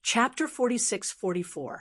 Chapter 46-44.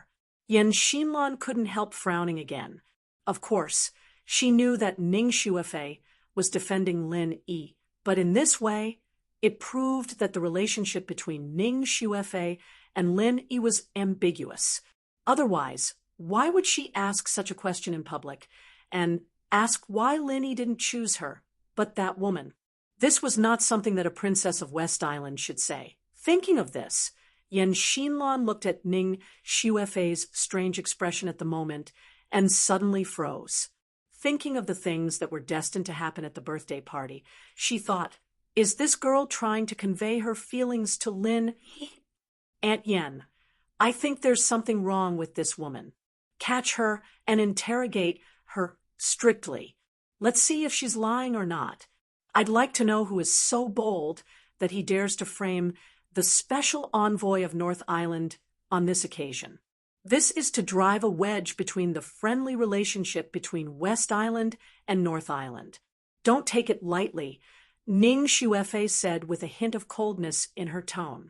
Yen Xinlan couldn't help frowning again. Of course, she knew that Ning Xuefei was defending Lin Yi, but in this way, it proved that the relationship between Ning Xuefei and Lin Yi was ambiguous. Otherwise, why would she ask such a question in public and ask why Lin Yi didn't choose her, but that woman? This was not something that a princess of West Island should say. Thinking of this, Yen Xinlan looked at Ning Xuefei's strange expression at the moment and suddenly froze. Thinking of the things that were destined to happen at the birthday party, she thought, is this girl trying to convey her feelings to Lin Yi? Aunt Yen, I think there's something wrong with this woman. Catch her and interrogate her strictly. Let's see if she's lying or not. I'd like to know who is so bold that he dares to frame the special envoy of North Island on this occasion. This is to drive a wedge between the friendly relationship between West Island and North Island. Don't take it lightly, Ning Xuefei said with a hint of coldness in her tone.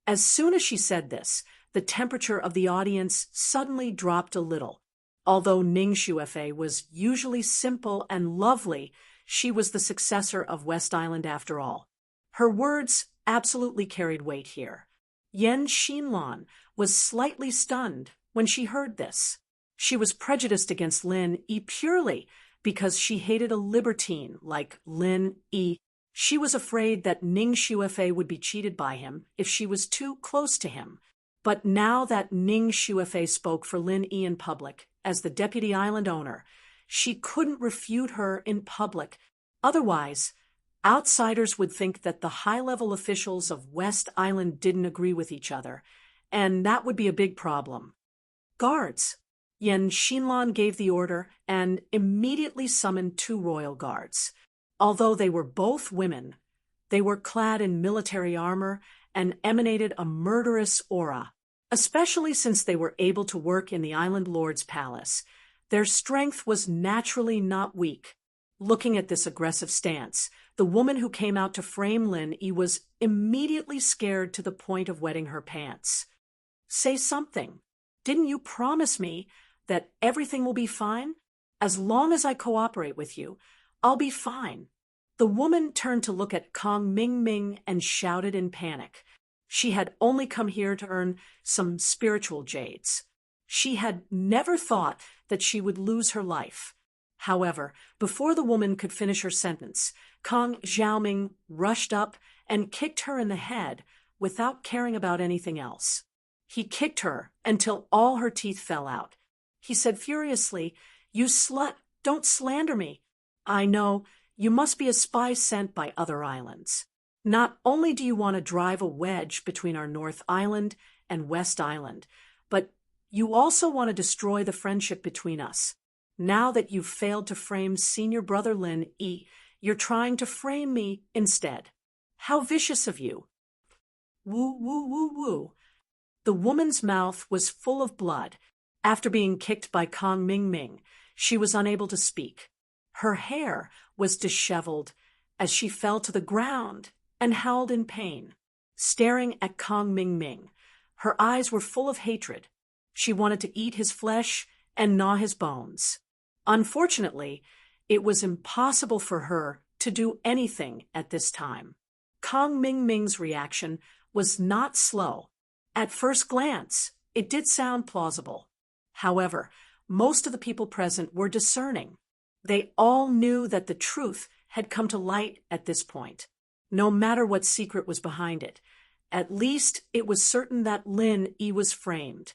As soon as she said this, the temperature of the audience suddenly dropped a little. Although Ning Xuefei was usually simple and lovely, she was the successor of West Island after all. Her words absolutely carried weight here. Yen Xinlan was slightly stunned when she heard this. She was prejudiced against Lin Yi purely because she hated a libertine like Lin Yi. She was afraid that Ning Xuefei would be cheated by him if she was too close to him. But now that Ning Xuefei spoke for Lin Yi in public as the deputy island owner, she couldn't refute her in public. Otherwise, outsiders would think that the high-level officials of West Island didn't agree with each other, and that would be a big problem. Guards! Yen Xinlan gave the order and immediately summoned 2 royal guards. Although they were both women, they were clad in military armor and emanated a murderous aura. Especially since they were able to work in the Island Lord's palace, their strength was naturally not weak. Looking at this aggressive stance, the woman who came out to frame Lin Yi was immediately scared to the point of wetting her pants. Say something. Didn't you promise me that everything will be fine? As long as I cooperate with you, I'll be fine. The woman turned to look at Kong Mingming and shouted in panic. She had only come here to earn some spiritual jades. She had never thought that she would lose her life. However, before the woman could finish her sentence, Kong Xiaoming rushed up and kicked her in the head without caring about anything else. He kicked her until all her teeth fell out. He said furiously, "You slut, don't slander me. I know, you must be a spy sent by other islands. Not only do you want to drive a wedge between our North Island and West Island, but you also want to destroy the friendship between us. Now that you've failed to frame senior brother Lin Yi, you're trying to frame me instead. How vicious of you." Woo, woo, woo, woo. The woman's mouth was full of blood. After being kicked by Kong Mingming, she was unable to speak. Her hair was disheveled as she fell to the ground and howled in pain. Staring at Kong Mingming, her eyes were full of hatred. She wanted to eat his flesh and gnaw his bones. Unfortunately, it was impossible for her to do anything at this time. Kong Mingming's reaction was not slow. At first glance, it did sound plausible. However, most of the people present were discerning. They all knew that the truth had come to light at this point. No matter what secret was behind it, at least it was certain that Lin Yi was framed.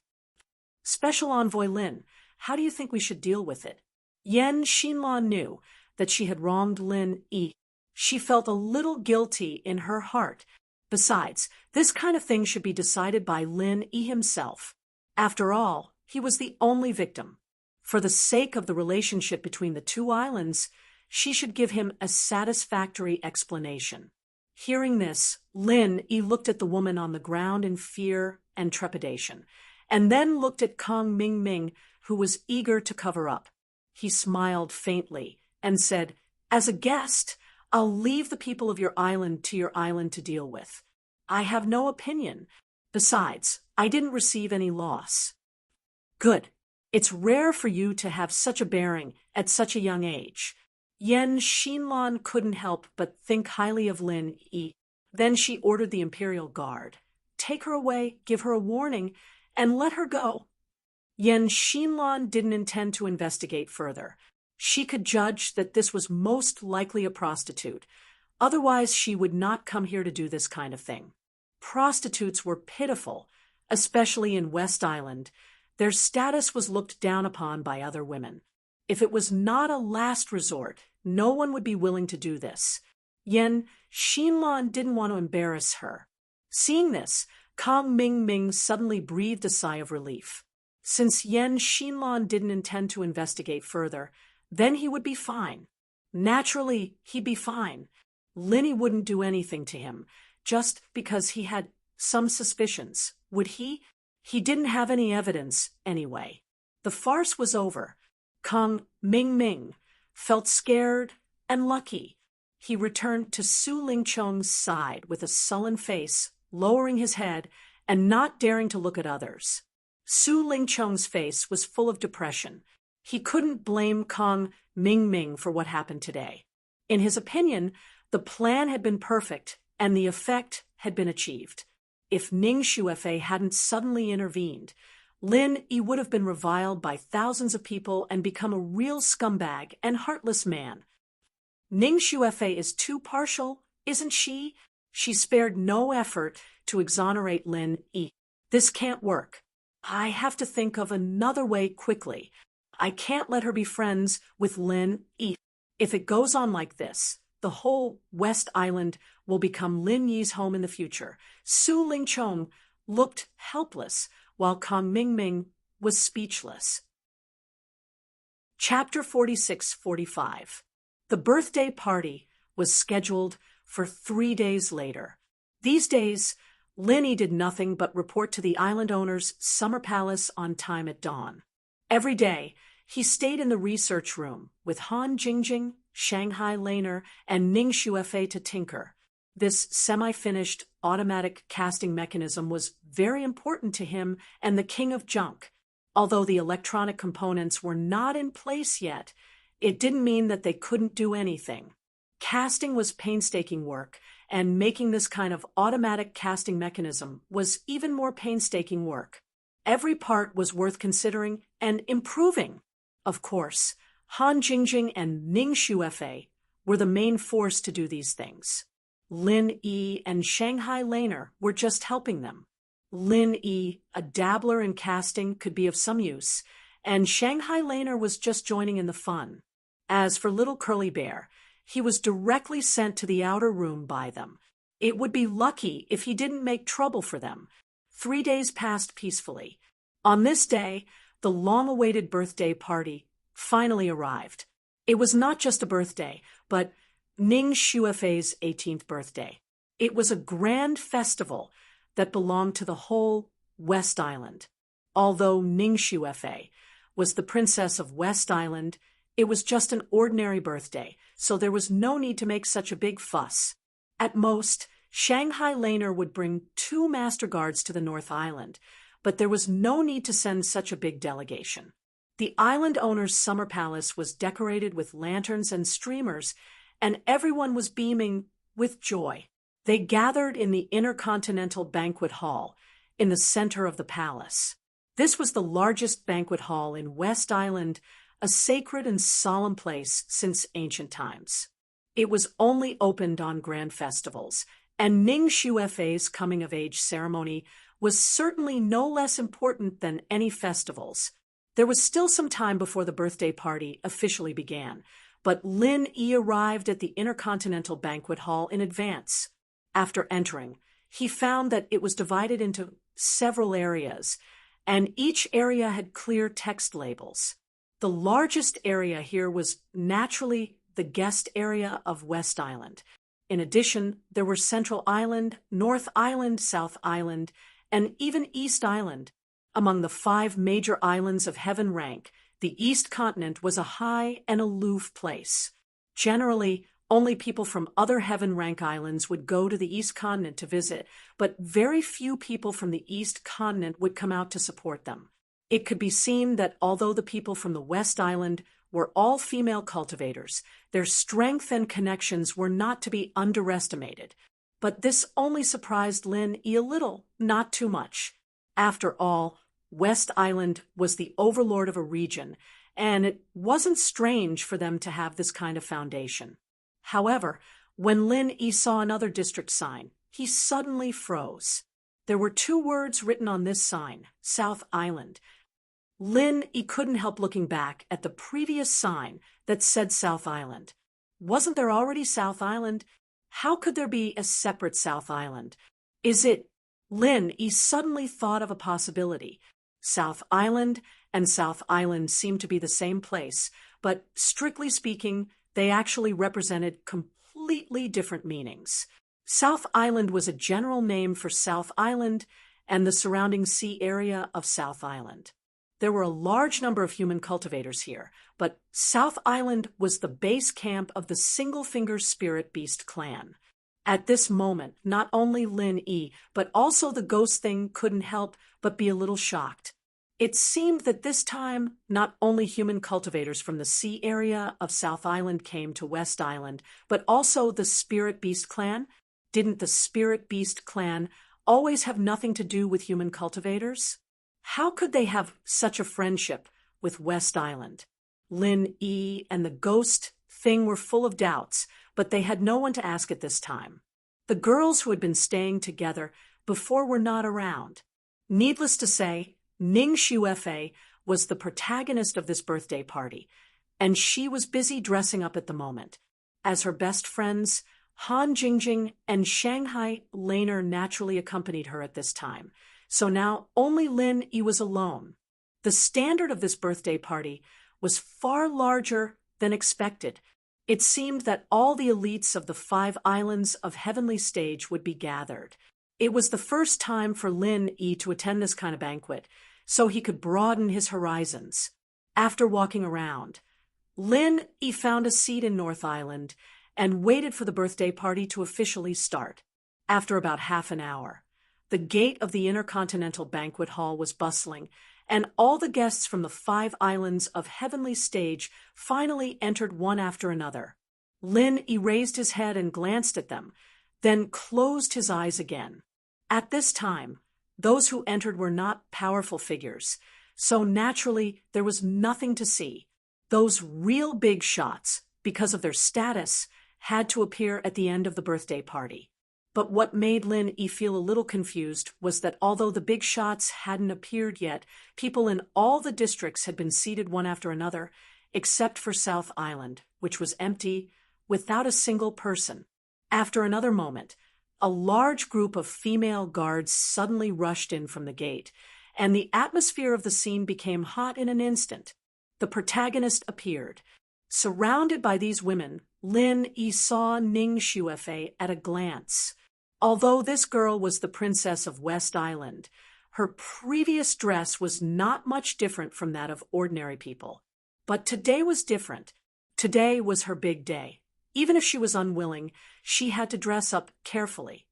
Special Envoy Lin, how do you think we should deal with it? Yen Xinlan knew that she had wronged Lin Yi. She felt a little guilty in her heart. Besides, this kind of thing should be decided by Lin Yi himself. After all, he was the only victim. For the sake of the relationship between the 2 islands, she should give him a satisfactory explanation. Hearing this, Lin Yi looked at the woman on the ground in fear and trepidation, and then looked at Kong Mingming, who was eager to cover up. He smiled faintly and said, "As a guest, I'll leave the people of your island to deal with. I have no opinion. Besides, I didn't receive any loss. Good. It's rare for you to have such a bearing at such a young age. Yen Xinlan couldn't help but think highly of Lin Yi. Then she ordered the imperial guard. Take her away, give her a warning, and let her go. Yen Xinlan didn't intend to investigate further. She could judge that this was most likely a prostitute. Otherwise, she would not come here to do this kind of thing. Prostitutes were pitiful, especially in West Island. Their status was looked down upon by other women. If it was not a last resort, no one would be willing to do this. Yen Xinlan didn't want to embarrass her. Seeing this, Kang Mingming suddenly breathed a sigh of relief. Since Yen Xinlan didn't intend to investigate further, then he would be fine. Naturally, he'd be fine. Linny wouldn't do anything to him, just because he had some suspicions. Would he? He didn't have any evidence, anyway. The farce was over. Kang Mingming felt scared and lucky. He returned to Su Lingchong's side with a sullen face, lowering his head and not daring to look at others. Su Lingchong's face was full of depression. He couldn't blame Kang Mingming for what happened today. In his opinion, the plan had been perfect and the effect had been achieved. If Ning Xuefei hadn't suddenly intervened, Lin Yi would have been reviled by thousands of people and become a real scumbag and heartless man. Ning Xuefei is too partial, isn't she? She spared no effort to exonerate Lin Yi. This can't work. I have to think of another way quickly. I can't let her be friends with Lin Yi. If it goes on like this, the whole West Island will become Lin Yi's home in the future. Su Lingchong looked helpless, while Kang Mingming was speechless. Chapter 46-45. The birthday party was scheduled for 3 days later. These days, Lin Yi did nothing but report to the island owner's summer palace on time at dawn. Every day, he stayed in the research room with Han Jingjing, Shanghai Laner, and Ning Xuefei to tinker. This semi-finished automatic casting mechanism was very important to him and the King of Junk. Although the electronic components were not in place yet, it didn't mean that they couldn't do anything. Casting was painstaking work, and making this kind of automatic casting mechanism was even more painstaking work. Every part was worth considering and improving. Of course, Han Jingjing and Ning Xuefei were the main force to do these things. Lin Yi and Shanghai Laner were just helping them. Lin Yi, a dabbler in casting, could be of some use, and Shanghai Laner was just joining in the fun. As for little Curly Bear, he was directly sent to the outer room by them. It would be lucky if he didn't make trouble for them. 3 days passed peacefully. On this day, the long-awaited birthday party finally arrived. It was not just a birthday, but Ning Xuefei's 18th birthday. It was a grand festival that belonged to the whole West Island. Although Ning Xuefei was the princess of West Island, it was just an ordinary birthday, so there was no need to make such a big fuss. At most, Shanghai Laner would bring 2 master guards to the North Island, but there was no need to send such a big delegation. The island owner's summer palace was decorated with lanterns and streamers, and everyone was beaming with joy. They gathered in the Intercontinental Banquet Hall, in the center of the palace. This was the largest banquet hall in West Island, a sacred and solemn place since ancient times. It was only opened on grand festivals, and Ning Xuefei's coming-of-age ceremony was certainly no less important than any festivals. There was still some time before the birthday party officially began, but Lin Yi arrived at the Intercontinental Banquet Hall in advance. After entering, he found that it was divided into several areas, and each area had clear text labels. The largest area here was naturally the guest area of West Island. In addition, there were Central Island, North Island, South Island, and even East Island. Among the 5 major islands of heaven rank, the East Continent was a high and aloof place. Generally, Only people from other heaven rank islands would go to the East Continent to visit, but very few people from the East Continent would come out to support them. It could be seen that although the people from the West Island were all female cultivators, their strength and connections were not to be underestimated. But this only surprised Lin E a little, not too much. After all, West Island was the overlord of a region, and it wasn't strange for them to have this kind of foundation. However, when Lin E saw another district sign, he suddenly froze. There were 2 words written on this sign, South Island. Lin E couldn't help looking back at the previous sign that said South Island. Wasn't there already South Island? How could there be a separate South Island? Is it? Lin E suddenly thought of a possibility. South Island and South Island seemed to be the same place, but strictly speaking, they actually represented completely different meanings. South Island was a general name for South Island and the surrounding sea area of South Island. There were a large number of human cultivators here, but South Island was the base camp of the Single-Finger Spirit Beast clan. At this moment, not only Lin E, but also the ghost thing couldn't help but be a little shocked. It seemed that this time, not only human cultivators from the sea area of South Island came to West Island, but also the Spirit Beast clan. Didn't the Spirit Beast clan always have nothing to do with human cultivators? How could they have such a friendship with West Island? Lin E and the ghost thing were full of doubts, but they had no one to ask at this time. The girls who had been staying together before were not around. Needless to say, Ning Xuefei was the protagonist of this birthday party, and she was busy dressing up at the moment. As her best friends, Han Jingjing and Shanghai Laner naturally accompanied her at this time, so now only Lin E was alone. The standard of this birthday party was far larger than expected. It seemed that all the elites of the 5 islands of Heavenly Stage would be gathered. It was the first time for Lin E to attend this kind of banquet, so he could broaden his horizons. After walking around, Lin E found a seat in North Island and waited for the birthday party to officially start. After about half an hour, the gate of the Intercontinental Banquet Hall was bustling, and all the guests from the 5 islands of Heavenly Stage finally entered one after another. Lin E raised his head and glanced at them, then closed his eyes again. At this time, those who entered were not powerful figures, so naturally there was nothing to see. Those real big shots, because of their status, had to appear at the end of the birthday party. But what made Lin E feel a little confused was that although the big shots hadn't appeared yet, people in all the districts had been seated one after another, except for South Island, which was empty, without a single person. After another moment, a large group of female guards suddenly rushed in from the gate, and the atmosphere of the scene became hot in an instant. The protagonist appeared. Surrounded by these women, Lin E saw Ning Xuefei at a glance. Although this girl was the princess of West Island, her previous dress was not much different from that of ordinary people. But today was different. Today was her big day. Even if she was unwilling, she had to dress up carefully.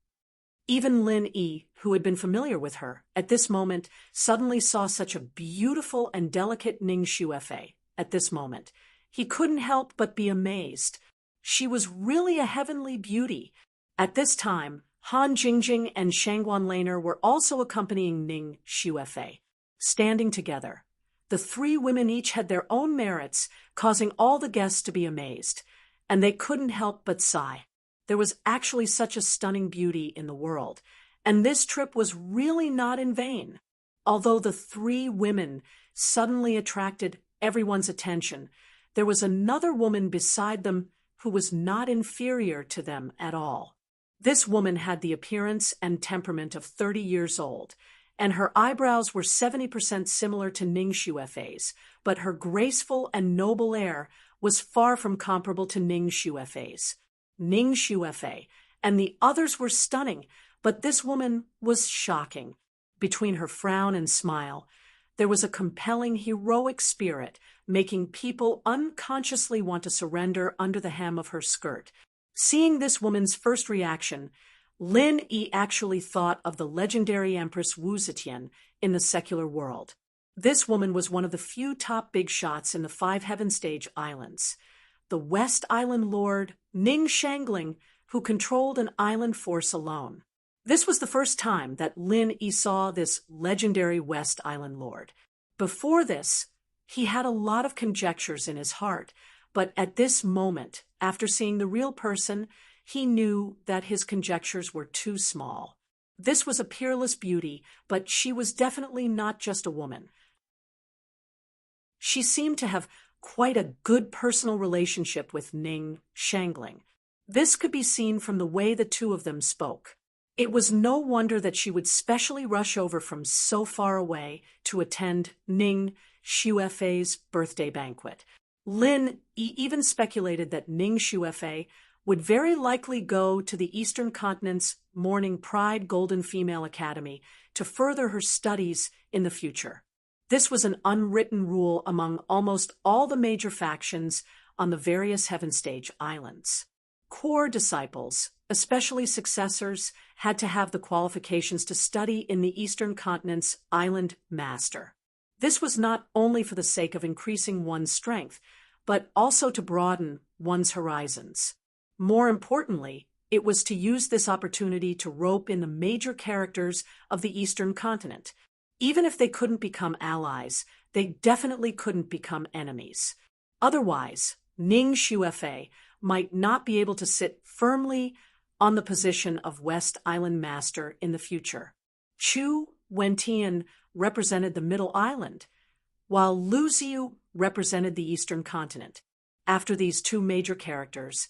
Even Lin E, who had been familiar with her, at this moment suddenly saw such a beautiful and delicate Ning Xuefei. At this moment, he couldn't help but be amazed. She was really a heavenly beauty. At this time, Han Jingjing and Shangguan Laner were also accompanying Ning Xuefei. Standing together, the 3 women each had their own merits, causing all the guests to be amazed. And they couldn't help but sigh. There was actually such a stunning beauty in the world, and this trip was really not in vain. Although the 3 women suddenly attracted everyone's attention, there was another woman beside them who was not inferior to them at all. This woman had the appearance and temperament of 30 years old, and her eyebrows were 70% similar to Ning Xuefei's, but her graceful and noble air was far from comparable to Ning Xuefei's. Ning Xuefei and the others were stunning, but this woman was shocking. Between her frown and smile, there was a compelling, heroic spirit, making people unconsciously want to surrender under the hem of her skirt. Seeing this woman's first reaction, Lin Yi actually thought of the legendary Empress Wu Zetian in the secular world. This woman was one of the few top big shots in the 5 Heaven-Stage Islands. The West Island Lord Ning Shangling, who controlled an island force alone. This was the first time that Lin Yi saw this legendary West Island Lord. Before this, he had a lot of conjectures in his heart, but at this moment, after seeing the real person, he knew that his conjectures were too small. This was a peerless beauty, but she was definitely not just a woman. She seemed to have quite a good personal relationship with Ning Shangling. This could be seen from the way the two of them spoke. It was no wonder that she would specially rush over from so far away to attend Ning Xuefei's birthday banquet. Lin even speculated that Ning Xuefei would very likely go to the Eastern Continent's Morning Pride Golden Female Academy to further her studies in the future. This was an unwritten rule among almost all the major factions on the various Heaven-Stage Islands. Core disciples, especially successors, had to have the qualifications to study in the Eastern Continent's Island Master. This was not only for the sake of increasing one's strength, but also to broaden one's horizons. More importantly, it was to use this opportunity to rope in the major characters of the Eastern Continent. Even if they couldn't become allies, they definitely couldn't become enemies. Otherwise, Ning Xuefei might not be able to sit firmly on the position of West Island Master in the future. Chu Wentian represented the Middle Island, while Lu Ziyu represented the Eastern Continent. After these two major characters,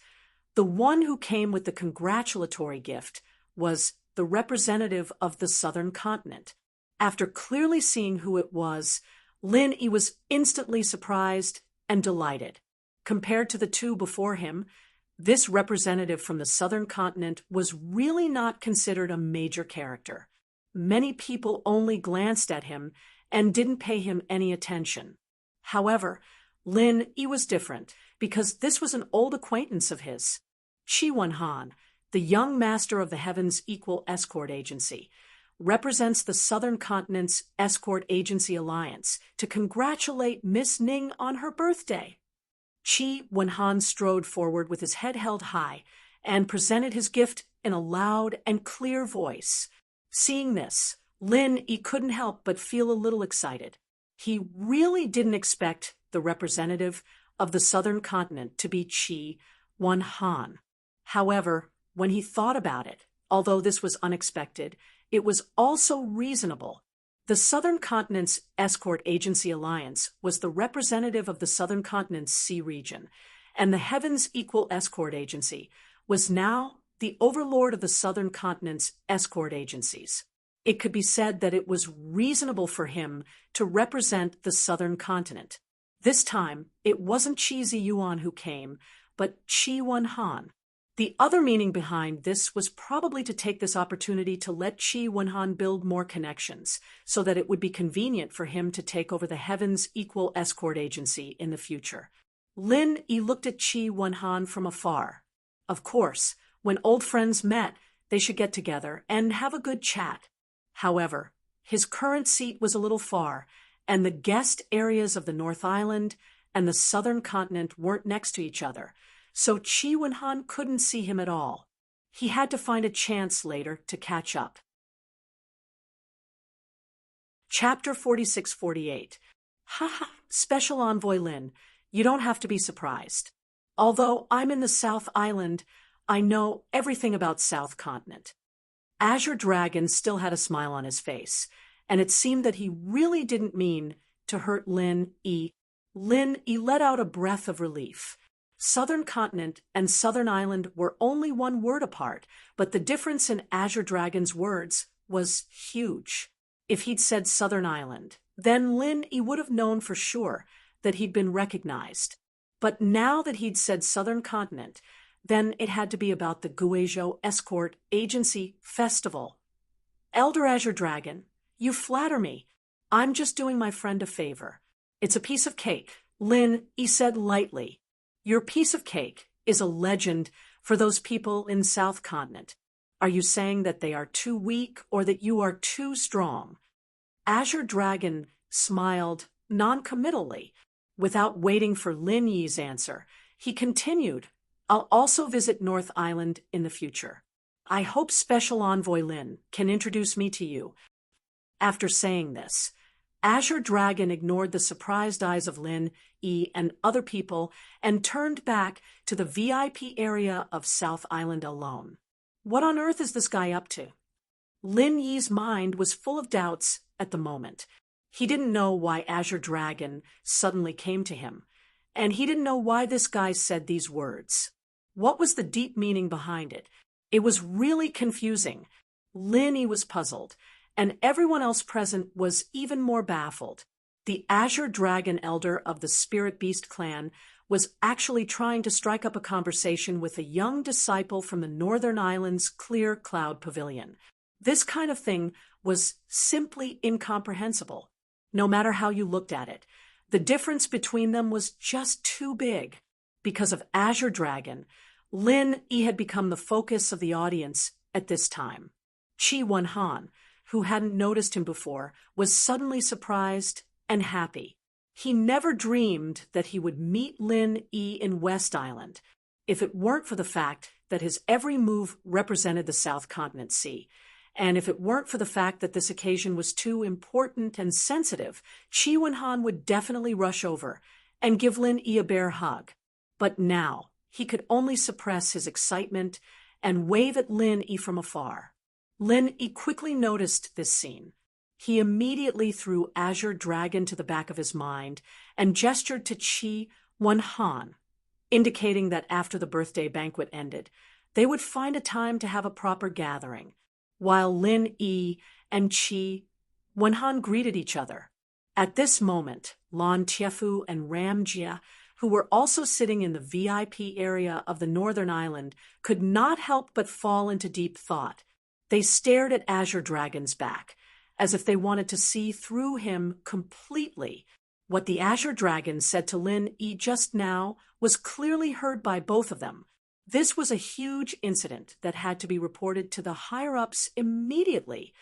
the one who came with the congratulatory gift was the representative of the Southern Continent. After clearly seeing who it was, Lin Yi was instantly surprised and delighted. Compared to the two before him, this representative from the Southern Continent was really not considered a major character. Many people only glanced at him and didn't pay him any attention. However, Lin Yi was different because this was an old acquaintance of his. Qi Wenhan, the young master of the Heaven's Equal Escort Agency, represents the Southern Continent's Escort Agency Alliance to congratulate Miss Ning on her birthday. Qi Wenhan strode forward with his head held high and presented his gift in a loud and clear voice. Seeing this, Lin Yi couldn't help but feel a little excited. He really didn't expect the representative of the Southern Continent to be Qi Wenhan. However, when he thought about it, although this was unexpected, it was also reasonable. The Southern Continent's Escort Agency Alliance was the representative of the Southern Continent's Sea region, and the Heaven's Equal Escort Agency was now the overlord of the Southern Continent's escort agencies. It could be said that it was reasonable for him to represent the Southern Continent. This time, it wasn't Qi Ziyuan who came, but Qi Wenhan. The other meaning behind this was probably to take this opportunity to let Qi Wenhan build more connections, so that it would be convenient for him to take over the Heaven's Equal Escort Agency in the future. Lin Yi looked at Qi Wenhan from afar. Of course, when old friends met, they should get together and have a good chat. However, his current seat was a little far, and the guest areas of the North Island and the Southern Continent weren't next to each other, so Qi Wenhan couldn't see him at all. He had to find a chance later to catch up. Chapter 46-48. Haha, Special Envoy Lin, you don't have to be surprised. Although I'm in the South Island, I know everything about South Continent. Azure Dragon still had a smile on his face, and it seemed that he really didn't mean to hurt Lin Yi. Lin Yi let out a breath of relief. Southern Continent and Southern Island were only one word apart, but the difference in Azure Dragon's words was huge. If he'd said Southern Island, then Lin Yi would have known for sure that he'd been recognized. But now that he'd said Southern Continent, then it had to be about the Guizhou Escort Agency Festival. Elder Azure Dragon, you flatter me. I'm just doing my friend a favor. It's a piece of cake, Lin Yi said lightly. Your piece of cake is a legend For those people in South Continent, are you saying that they are too weak or that you are too strong? Azure Dragon smiled non-committally. Without waiting for Lin Yi's answer, he continued, I'll also visit North Island in the future. I hope Special Envoy Lin can introduce me to you. After saying this, Azure Dragon ignored the surprised eyes of Lin Yi and other people and turned back to the VIP area of South Island alone. What on earth is this guy up to? Lin Yi's mind was full of doubts at the moment. He didn't know why Azure Dragon suddenly came to him, and he didn't know why this guy said these words. What was the deep meaning behind it? It was really confusing. Lin Yi was puzzled, and everyone else present was even more baffled. The Azure Dragon Elder of the Spirit Beast clan was actually trying to strike up a conversation with a young disciple from the Northern Island's Clear Cloud Pavilion. This kind of thing was simply incomprehensible. No matter how you looked at it, the difference between them was just too big. Because of Azure Dragon, Lin Yi had become the focus of the audience at this time. Chi Wen-han, who hadn't noticed him before, was suddenly surprised and happy. He never dreamed that he would meet Lin Yi in West Island, if it weren't for the fact that his every move represented the South Continent Sea. And if it weren't for the fact that this occasion was too important and sensitive, Chi Wen-han would definitely rush over and give Lin Yi a bear hug. But now, he could only suppress his excitement and wave at Lin Yi from afar. Lin Yi quickly noticed this scene. He immediately threw Azure Dragon to the back of his mind and gestured to Chi Wen-han, indicating that after the birthday banquet ended, they would find a time to have a proper gathering. While Lin Yi and Chi Wen-han greeted each other. At this moment, Lan Tiefu and Ram Jia, who were also sitting in the VIP area of the Northern Island, could not help but fall into deep thought. They stared at Azure Dragon's back, as if they wanted to see through him completely. What the Azure Dragon said to Lin Yi just now was clearly heard by both of them. This was a huge incident that had to be reported to the higher-ups immediately.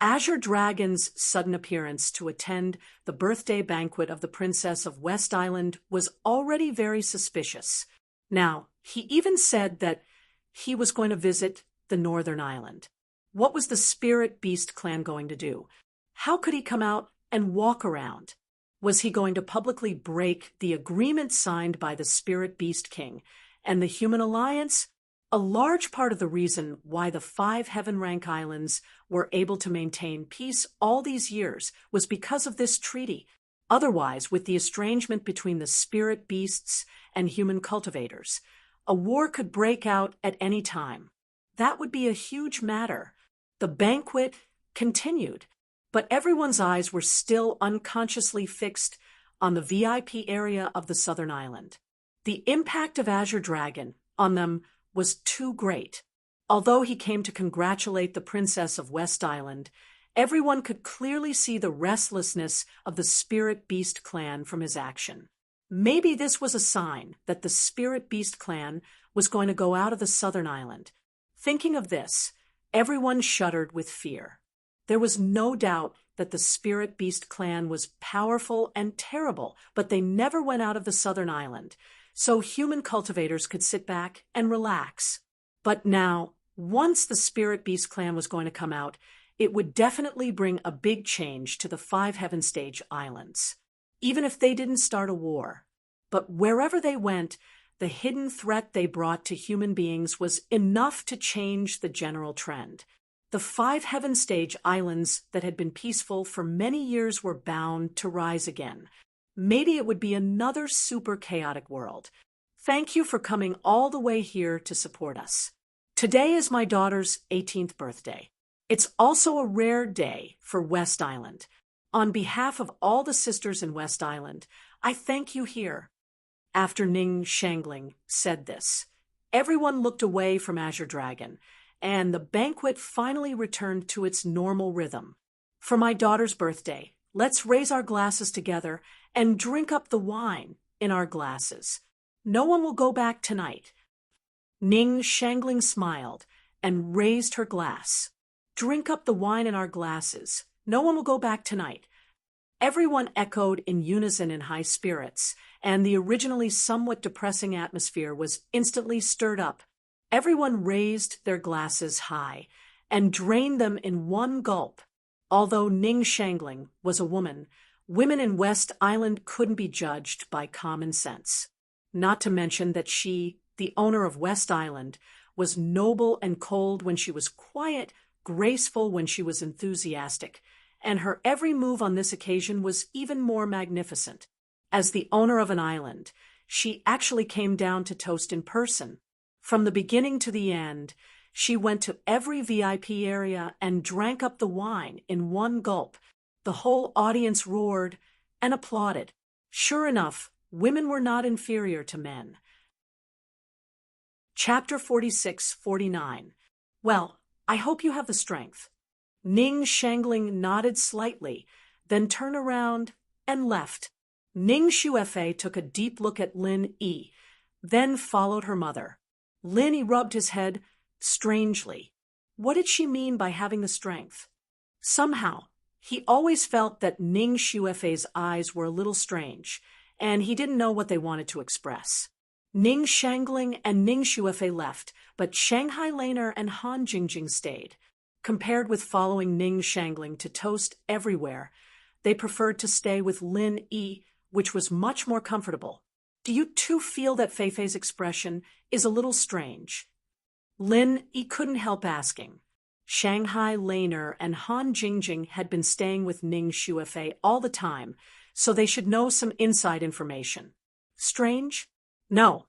Azure Dragon's sudden appearance to attend the birthday banquet of the Princess of West Island was already very suspicious. Now, he even said that he was going to visit the Northern Island. What was the Spirit Beast clan going to do? How could he come out and walk around? Was he going to publicly break the agreement signed by the Spirit Beast King and the Human Alliance? A large part of the reason why the 5 Heaven Rank Islands were able to maintain peace all these years was because of this treaty. Otherwise, with the estrangement between the spirit beasts and human cultivators, a war could break out at any time. That would be a huge matter. The banquet continued, but everyone's eyes were still unconsciously fixed on the VIP area of the Southern Island. The impact of Azure Dragon on them was too great. Although he came to congratulate the Princess of West Island, everyone could clearly see the restlessness of the Spirit Beast clan from his action. Maybe this was a sign that the Spirit Beast clan was going to go out of the Southern Island. Thinking of this, everyone shuddered with fear. There was no doubt that the Spirit Beast clan was powerful and terrible, but they never went out of the Southern Island, so human cultivators could sit back and relax. But now, once the Spirit Beast clan was going to come out, it would definitely bring a big change to the 5 Heaven Stage Islands, even if they didn't start a war. But wherever they went, the hidden threat they brought to human beings was enough to change the general trend. The 5 Heaven Stage Islands that had been peaceful for many years were bound to rise again. Maybe it would be another super chaotic world. Thank you for coming all the way here to support us. Today is my daughter's 18th birthday. It's also a rare day for West Island. On behalf of all the sisters in West Island, I thank you here. After Ning Shangling said this, everyone looked away from Azure Dragon, and the banquet finally returned to its normal rhythm. For my daughter's birthday, let's raise our glasses together and drink up the wine in our glasses. No one will go back tonight. Ning Shangling smiled and raised her glass. "Drink up the wine in our glasses. No one will go back tonight." Everyone echoed in unison in high spirits, and the originally somewhat depressing atmosphere was instantly stirred up. Everyone raised their glasses high and drained them in one gulp. Although Ning Shangling was a woman, women in West Island couldn't be judged by common sense. Not to mention that she, the owner of West Island, was noble and cold when she was quiet, graceful when she was enthusiastic, and her every move on this occasion was even more magnificent. As the owner of an island, she actually came down to toast in person. From the beginning to the end, she went to every VIP area and drank up the wine in one gulp. The whole audience roared and applauded. Sure enough, women were not inferior to men. Chapter 46-49. Well, I hope you have the strength. Ning Shangling nodded slightly, then turned around and left. Ning Xuefei took a deep look at Lin Yi, then followed her mother. Lin Yi rubbed his head strangely. What did she mean by having the strength? Somehow, he always felt that Ning Xuefei's eyes were a little strange, and he didn't know what they wanted to express. Ning Shangling and Ning Xuefei left, but Shanghai Laner and Han Jingjing stayed. Compared with following Ning Shangling to toast everywhere, they preferred to stay with Lin Yi, which was much more comfortable. Do you too feel that Feifei's expression is a little strange? Lin Yi couldn't help asking. Shanghai Laner and Han Jingjing had been staying with Ning Xuefei all the time, so they should know some inside information. Strange? No.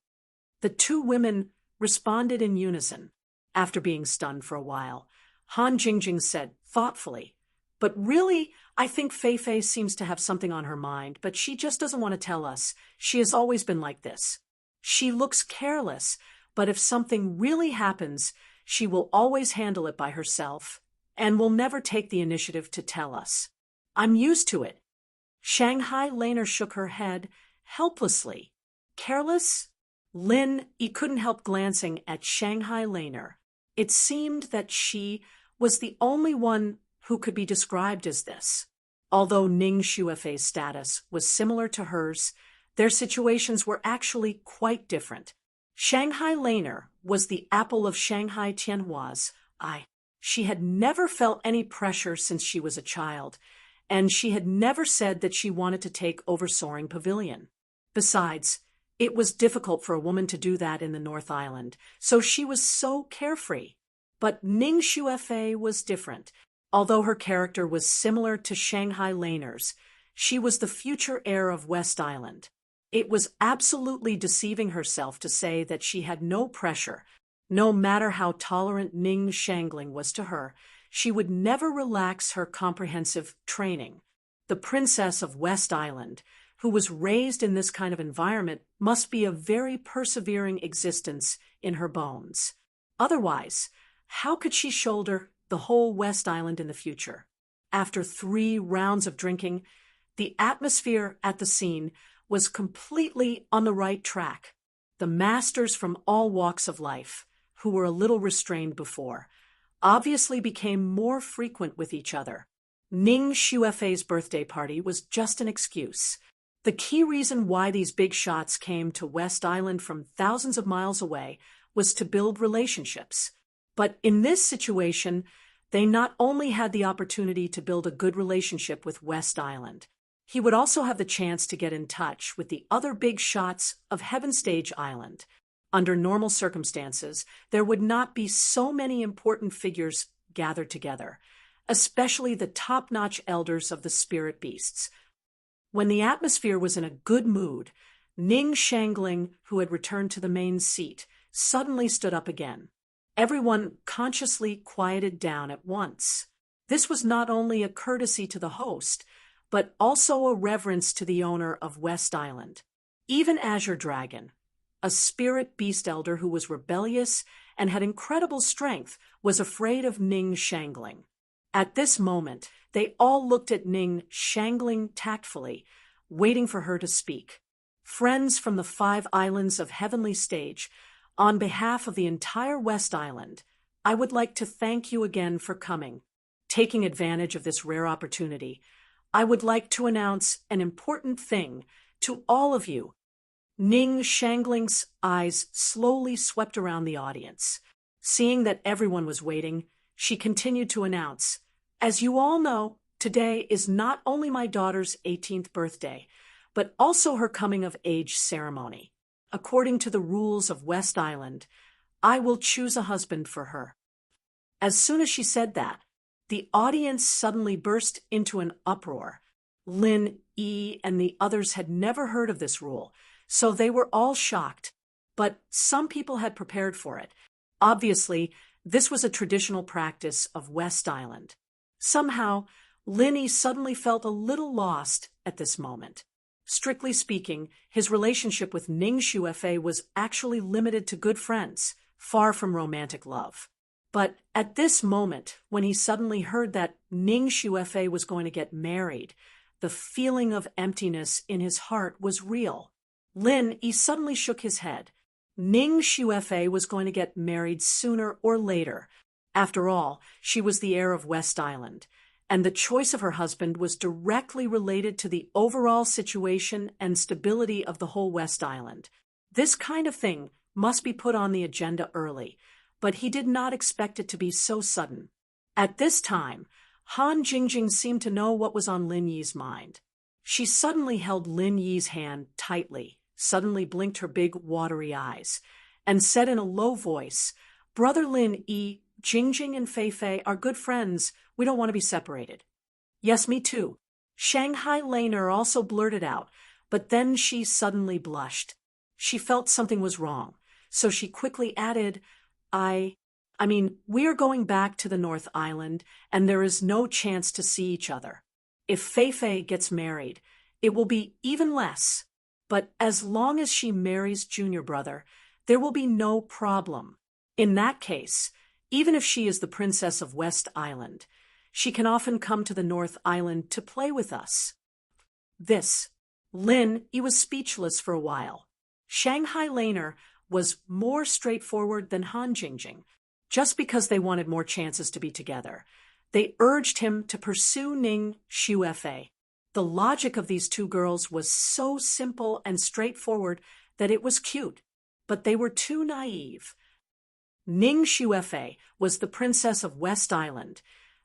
The two women responded in unison. After being stunned for a while, Han Jingjing said thoughtfully, "But really, I think Feifei seems to have something on her mind, but she just doesn't want to tell us. She has always been like this. She looks careless, but if something really happens, she will always handle it by herself and will never take the initiative to tell us. I'm used to it." Shanghai Laner shook her head helplessly. Careless? Lin Yi couldn't help glancing at Shanghai Laner. It seemed that she was the only one who could be described as this. Although Ning Xuefei's status was similar to hers, their situations were actually quite different. Shanghai Laner was the apple of Shanghai Tianhua's eye. She had never felt any pressure since she was a child, and she had never said that she wanted to take over Soaring Pavilion. Besides, it was difficult for a woman to do that in the North Island, so she was so carefree. But Ning Xuefei was different. Although her character was similar to Shanghai Laner's, she was the future heir of West Island. It was absolutely deceiving herself to say that she had no pressure. No matter how tolerant Ning Shangling was to her, she would never relax her comprehensive training. The princess of West Island, who was raised in this kind of environment, must be a very persevering existence in her bones. Otherwise, how could she shoulder the whole West Island in the future? After 3 rounds of drinking, the atmosphere at the scene was completely on the right track. The masters from all walks of life, who were a little restrained before, obviously became more frequent with each other. Ning Xuefei's birthday party was just an excuse. The key reason why these big shots came to West Island from thousands of miles away was to build relationships. But in this situation, they not only had the opportunity to build a good relationship with West Island, he would also have the chance to get in touch with the other big shots of Heaven Stage Island. Under normal circumstances, there would not be so many important figures gathered together, especially the top-notch elders of the spirit beasts. When the atmosphere was in a good mood, Ning Shangling, who had returned to the main seat, suddenly stood up again. Everyone consciously quieted down at once. This was not only a courtesy to the host, but also a reverence to the owner of West Island. Even Azure Dragon, a spirit beast elder who was rebellious and had incredible strength, was afraid of Ning Shangling. At this moment, they all looked at Ning Shangling tactfully, waiting for her to speak. Friends from the 5 islands of Heavenly Stage On behalf of the entire West Island, I would like to thank you again for coming. Taking advantage of this rare opportunity, I would like to announce an important thing to all of you. Ning Shangling's eyes slowly swept around the audience. Seeing that everyone was waiting, she continued to announce, "As you all know, today is not only my daughter's 18th birthday, but also her coming-of-age ceremony. According to the rules of West Island, I will choose a husband for her." As soon as she said that, the audience suddenly burst into an uproar. Lin Yi and the others had never heard of this rule, so they were all shocked. But some people had prepared for it. Obviously, this was a traditional practice of West Island. Somehow, Lin Yi suddenly felt a little lost at this moment. Strictly speaking, his relationship with Ning Xuefei was actually limited to good friends, far from romantic love. But at this moment, when he suddenly heard that Ning Xuefei was going to get married, the feeling of emptiness in his heart was real. Lin Yi suddenly shook his head. Ning Xuefei was going to get married sooner or later. After all, she was the heir of West Island, and the choice of her husband was directly related to the overall situation and stability of the whole West Island. This kind of thing must be put on the agenda early, but he did not expect it to be so sudden. At this time, Han Jingjing seemed to know what was on Lin Yi's mind. She suddenly held Lin Yi's hand tightly, suddenly blinked her big, watery eyes, and said in a low voice, "Brother Lin Yi, Jingjing and Fei Fei are good friends. We don't want to be separated." "Yes, me too," Shanghai Laner also blurted out, but then she suddenly blushed. She felt something was wrong, so she quickly added, I mean, we are going back to the North Island, and there is no chance to see each other. If Fei Fei gets married, it will be even less. But as long as she marries Junior Brother, there will be no problem. In that case, even if she is the princess of West Island, she can often come to the North Island to play with us. Lin Yi was speechless for a while. Shanghai Laner was more straightforward than Han Jingjing. Just because they wanted more chances to be together, they urged him to pursue Ning Xuefei. The logic of these two girls was so simple and straightforward that it was cute, but they were too naive. Ning Xuefei was the princess of West Island,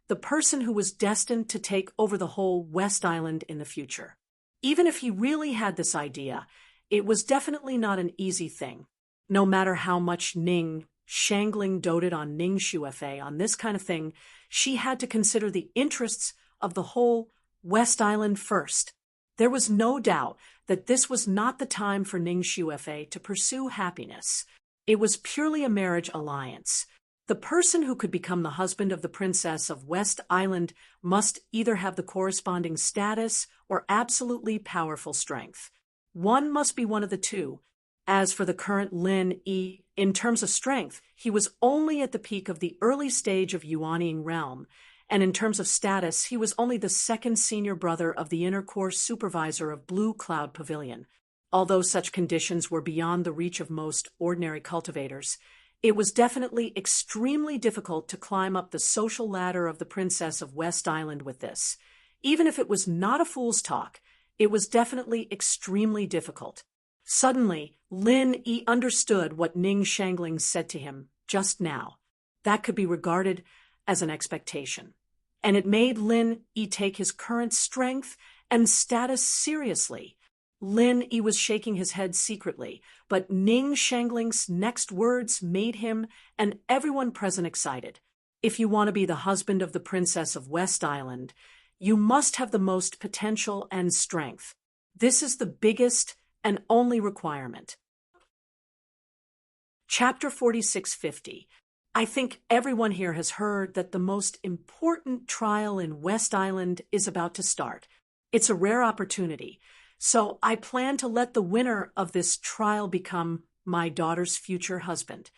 the person who was destined to take over the whole West Island in the future. Even if he really had this idea, it was definitely not an easy thing. No matter how much Ning Shangling doted on Ning Xuefei on this kind of thing, she had to consider the interests of the whole West Island first. There was no doubt that this was not the time for Ning Xuefei to pursue happiness. It was purely a marriage alliance. The person who could become the husband of the princess of West Island must either have the corresponding status or absolutely powerful strength. One must be one of the two. As for the current Lin Yi, in terms of strength, he was only at the peak of the early stage of Yuanying realm, and in terms of status, he was only the second senior brother of the inner core supervisor of Blue Cloud Pavilion. Although such conditions were beyond the reach of most ordinary cultivators, it was definitely extremely difficult to climb up the social ladder of the princess of West Island with this. Even if it was not a fool's talk, it was definitely extremely difficult. Suddenly, Lin Yi understood what Ning Shangling said to him just now. That could be regarded as an expectation. And it made Lin Yi take his current strength and status seriously. Lin Yi was shaking his head secretly, but Ning Shangling's next words made him and everyone present excited. If you want to be the husband of the princess of West Island, you must have the most potential and strength. This is the biggest and only requirement. Chapter 4650. I think everyone here has heard that the most important trial in West Island is about to start. It's a rare opportunity, so I plan to let the winner of this trial become my daughter's future husband.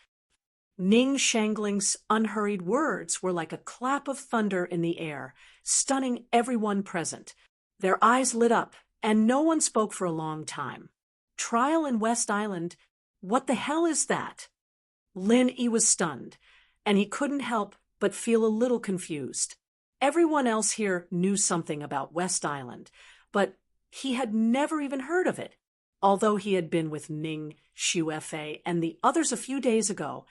Ning Shangling's unhurried words were like a clap of thunder in the air, stunning everyone present. Their eyes lit up, and no one spoke for a long time. Trial in West Island? What the hell is that? Lin Yi was stunned, and he couldn't help but feel a little confused. Everyone else here knew something about West Island, but he had never even heard of it. Although he had been with Ning Xuefei and the others a few days ago,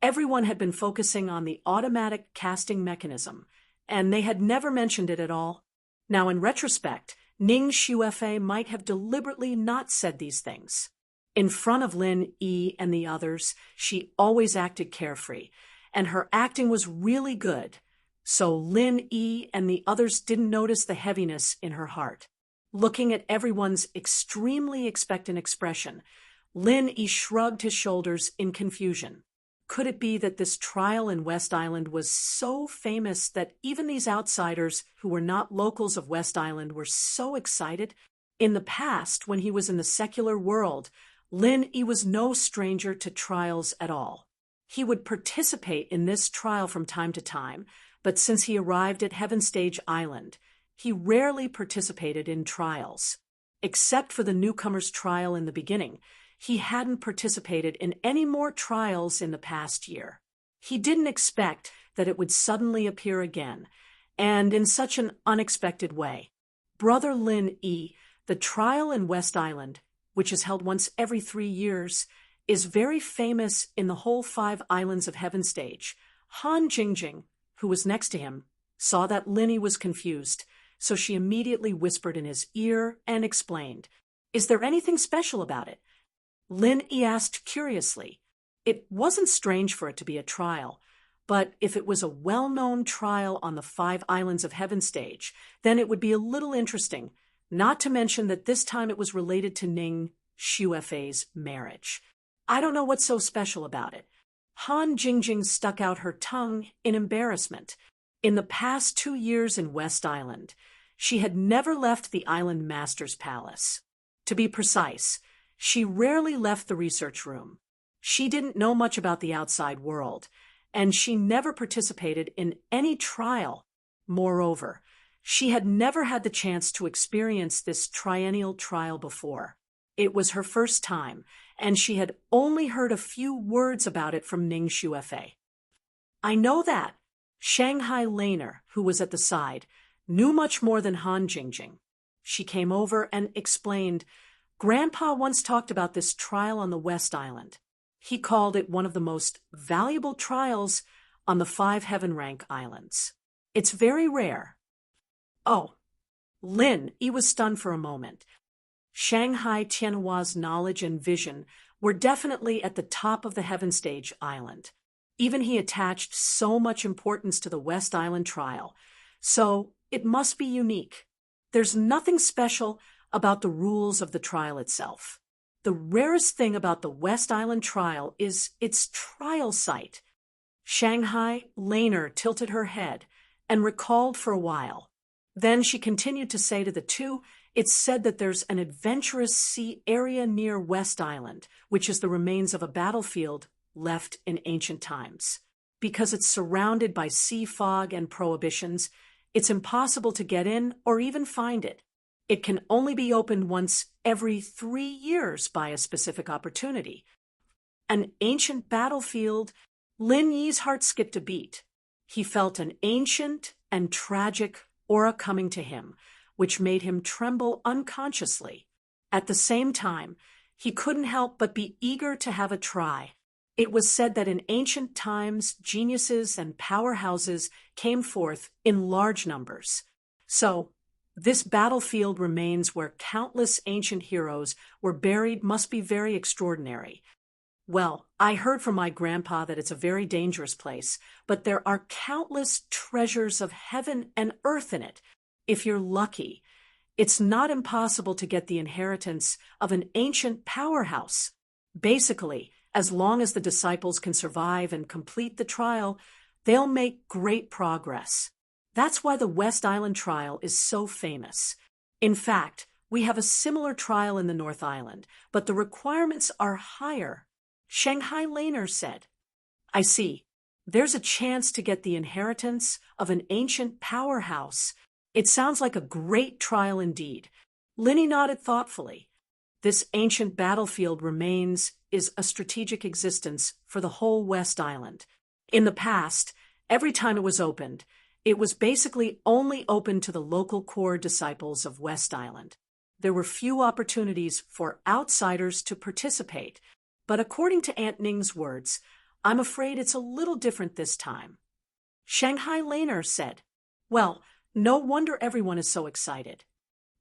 everyone had been focusing on the automatic casting mechanism, and they had never mentioned it at all. Now, in retrospect, Ning Xuefei might have deliberately not said these things. In front of Lin Yi and the others, she always acted carefree, and her acting was really good. So Lin Yi and the others didn't notice the heaviness in her heart. Looking at everyone's extremely expectant expression, Lin Yi shrugged his shoulders in confusion. Could it be that this trial in West Island was so famous that even these outsiders who were not locals of West Island were so excited? In the past, when he was in the secular world, Lin Yi was no stranger to trials at all. He would participate in this trial from time to time, but since he arrived at Heaven Stage Island, he rarely participated in trials. Except for the newcomer's trial in the beginning, he hadn't participated in any more trials in the past year. He didn't expect that it would suddenly appear again, and in such an unexpected way. Brother Lin Yi, the trial in West Island, which is held once every 3 years, is very famous in the whole 5 islands of Heaven Stage. Han Jingjing, who was next to him, saw that Lin Yi was confused, so she immediately whispered in his ear and explained, "Is there anything special about it?" Lin Yi asked curiously. It wasn't strange for it to be a trial, but if it was a well-known trial on the 5 islands of Heaven Stage, then it would be a little interesting, not to mention that this time it was related to Ning Xuefei's marriage. "I don't know what's so special about it." Han Jingjing stuck out her tongue in embarrassment. In the past 2 years in West Island, she had never left the island master's palace. To be precise, she rarely left the research room. She didn't know much about the outside world, and she never participated in any trial. Moreover, she had never had the chance to experience this triennial trial before. It was her first time, and she had only heard a few words about it from Ning Xuefei. "I know that." Shanghai Laner, who was at the side, knew much more than Han Jingjing. She came over and explained, "Grandpa once talked about this trial on the West Island. He called it one of the most valuable trials on the 5 Heaven Rank Islands. It's very rare." Oh, Lin Yi was stunned for a moment. Shanghai Tianhua's knowledge and vision were definitely at the top of the Heaven Stage Island. Even he attached so much importance to the West Island trial, so it must be unique. There's nothing special about the rules of the trial itself. The rarest thing about the West Island trial is its trial site. Shanghai Laner tilted her head and recalled for a while. Then she continued to say to the two, "It's said that there's an adventurous sea area near West Island, which is the remains of a battlefield left in ancient times. Because it's surrounded by sea fog and prohibitions, it's impossible to get in or even find it. It can only be opened once every 3 years by a specific opportunity." An ancient battlefield. Lin Yi's heart skipped a beat. He felt an ancient and tragic aura coming to him, which made him tremble unconsciously. At the same time, he couldn't help but be eager to have a try. It was said that in ancient times, geniuses and powerhouses came forth in large numbers. So, this battlefield remains where countless ancient heroes were buried must be very extraordinary. Well, I heard from my grandpa that it's a very dangerous place, but there are countless treasures of heaven and earth in it. If you're lucky, it's not impossible to get the inheritance of an ancient powerhouse. Basically, as long as the disciples can survive and complete the trial, they'll make great progress. That's why the West Island trial is so famous. In fact, we have a similar trial in the North Island, but the requirements are higher. Shanghai Laner said, "I see. There's a chance to get the inheritance of an ancient powerhouse. It sounds like a great trial indeed." Linny nodded thoughtfully. This ancient battlefield remains is a strategic existence for the whole West Island. In the past, every time it was opened, it was basically only open to the local core disciples of West Island. There were few opportunities for outsiders to participate, but according to Aunt Ning's words, I'm afraid it's a little different this time. Shanghai Laner said, "Well, no wonder everyone is so excited."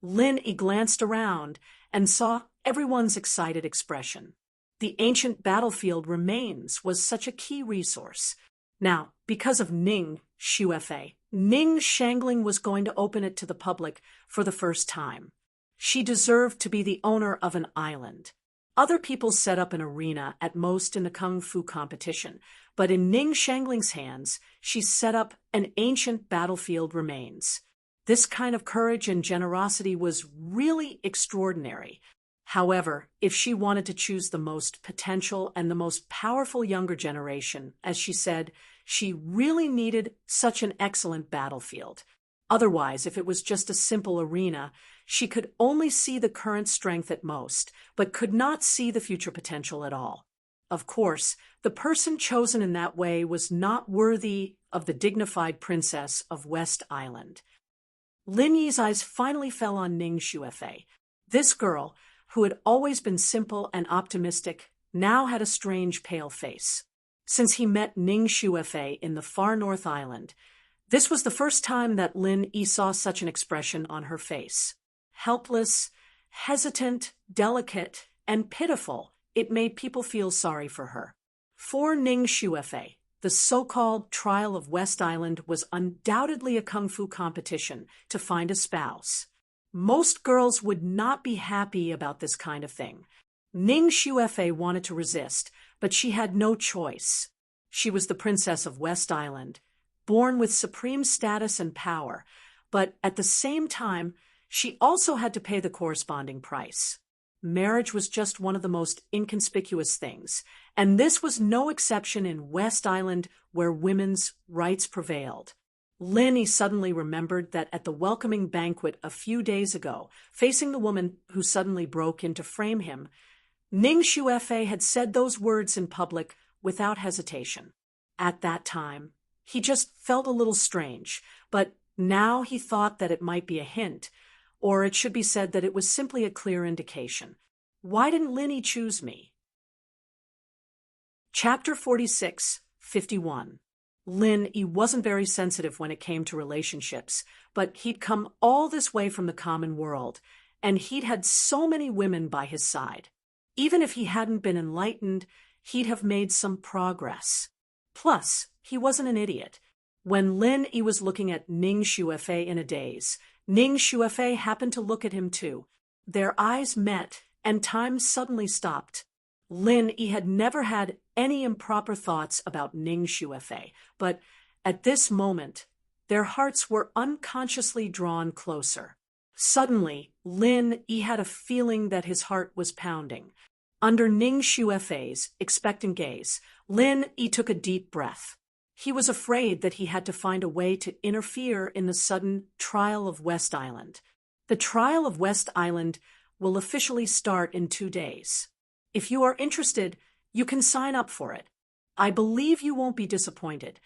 Lin Yi glanced around and saw everyone's excited expression. The ancient battlefield remains was such a key resource. Now, because of Ning Shuefei, Ning Shangling was going to open it to the public for the first time. She deserved to be the owner of an island. Other people set up an arena at most in the kung fu competition, but in Ning Shangling's hands, she set up an ancient battlefield remains. This kind of courage and generosity was really extraordinary. However, if she wanted to choose the most potential and the most powerful younger generation, as she said, she really needed such an excellent battlefield. Otherwise, if it was just a simple arena, she could only see the current strength at most, but could not see the future potential at all. Of course, the person chosen in that way was not worthy of the dignified princess of West Island. Lin Yi's eyes finally fell on Ning Shuefei. This girl, who had always been simple and optimistic, now had a strange pale face. Since he met Ning Shuefei in the far North Island, this was the first time that Lin Yi saw such an expression on her face. Helpless, hesitant, delicate, and pitiful, it made people feel sorry for her. For Ning Shuefei, the so-called Trial of West Island was undoubtedly a kung fu competition to find a spouse. Most girls would not be happy about this kind of thing. Ning Shuefei wanted to resist, but she had no choice. She was the princess of West Island, born with supreme status and power, but at the same time, she also had to pay the corresponding price. Marriage was just one of the most inconspicuous things, and this was no exception in West Island where women's rights prevailed. Lin Yi suddenly remembered that at the welcoming banquet a few days ago, facing the woman who suddenly broke in to frame him, Ning Shuefei had said those words in public without hesitation. At that time, he just felt a little strange, but now he thought that it might be a hint, or it should be said that it was simply a clear indication. Why didn't Lin Yi choose me? Chapter 46, 51. Lin Yi wasn't very sensitive when it came to relationships, but he'd come all this way from the common world, and he'd had so many women by his side. Even if he hadn't been enlightened, he'd have made some progress. Plus, he wasn't an idiot. When Lin Yi was looking at Ning Shuefei in a daze, Ning Shuefei happened to look at him too. Their eyes met, and time suddenly stopped. Lin Yi had never had any improper thoughts about Ning Shuefei, but at this moment, their hearts were unconsciously drawn closer. Suddenly, Lin Yi had a feeling that his heart was pounding. Under Ning Shuefei's expectant gaze, Lin Yi took a deep breath. He was afraid that he had to find a way to interfere in the sudden Trial of West Island. The Trial of West Island will officially start in 2 days. If you are interested, you can sign up for it. I believe you won't be disappointed.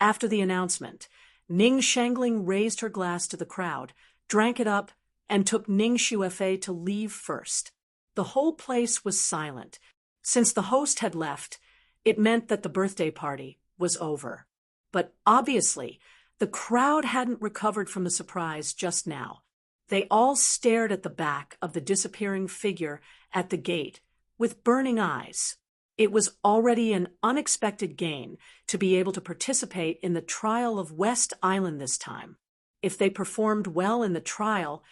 After the announcement, Ning Shangling raised her glass to the crowd, drank it up, and took Ning Shuefei to leave first. The whole place was silent. Since the host had left, it meant that the birthday party was over. But obviously, the crowd hadn't recovered from the surprise just now. They all stared at the back of the disappearing figure at the gate with burning eyes. It was already an unexpected gain to be able to participate in the Trial of West Island this time. If they performed well in the trial,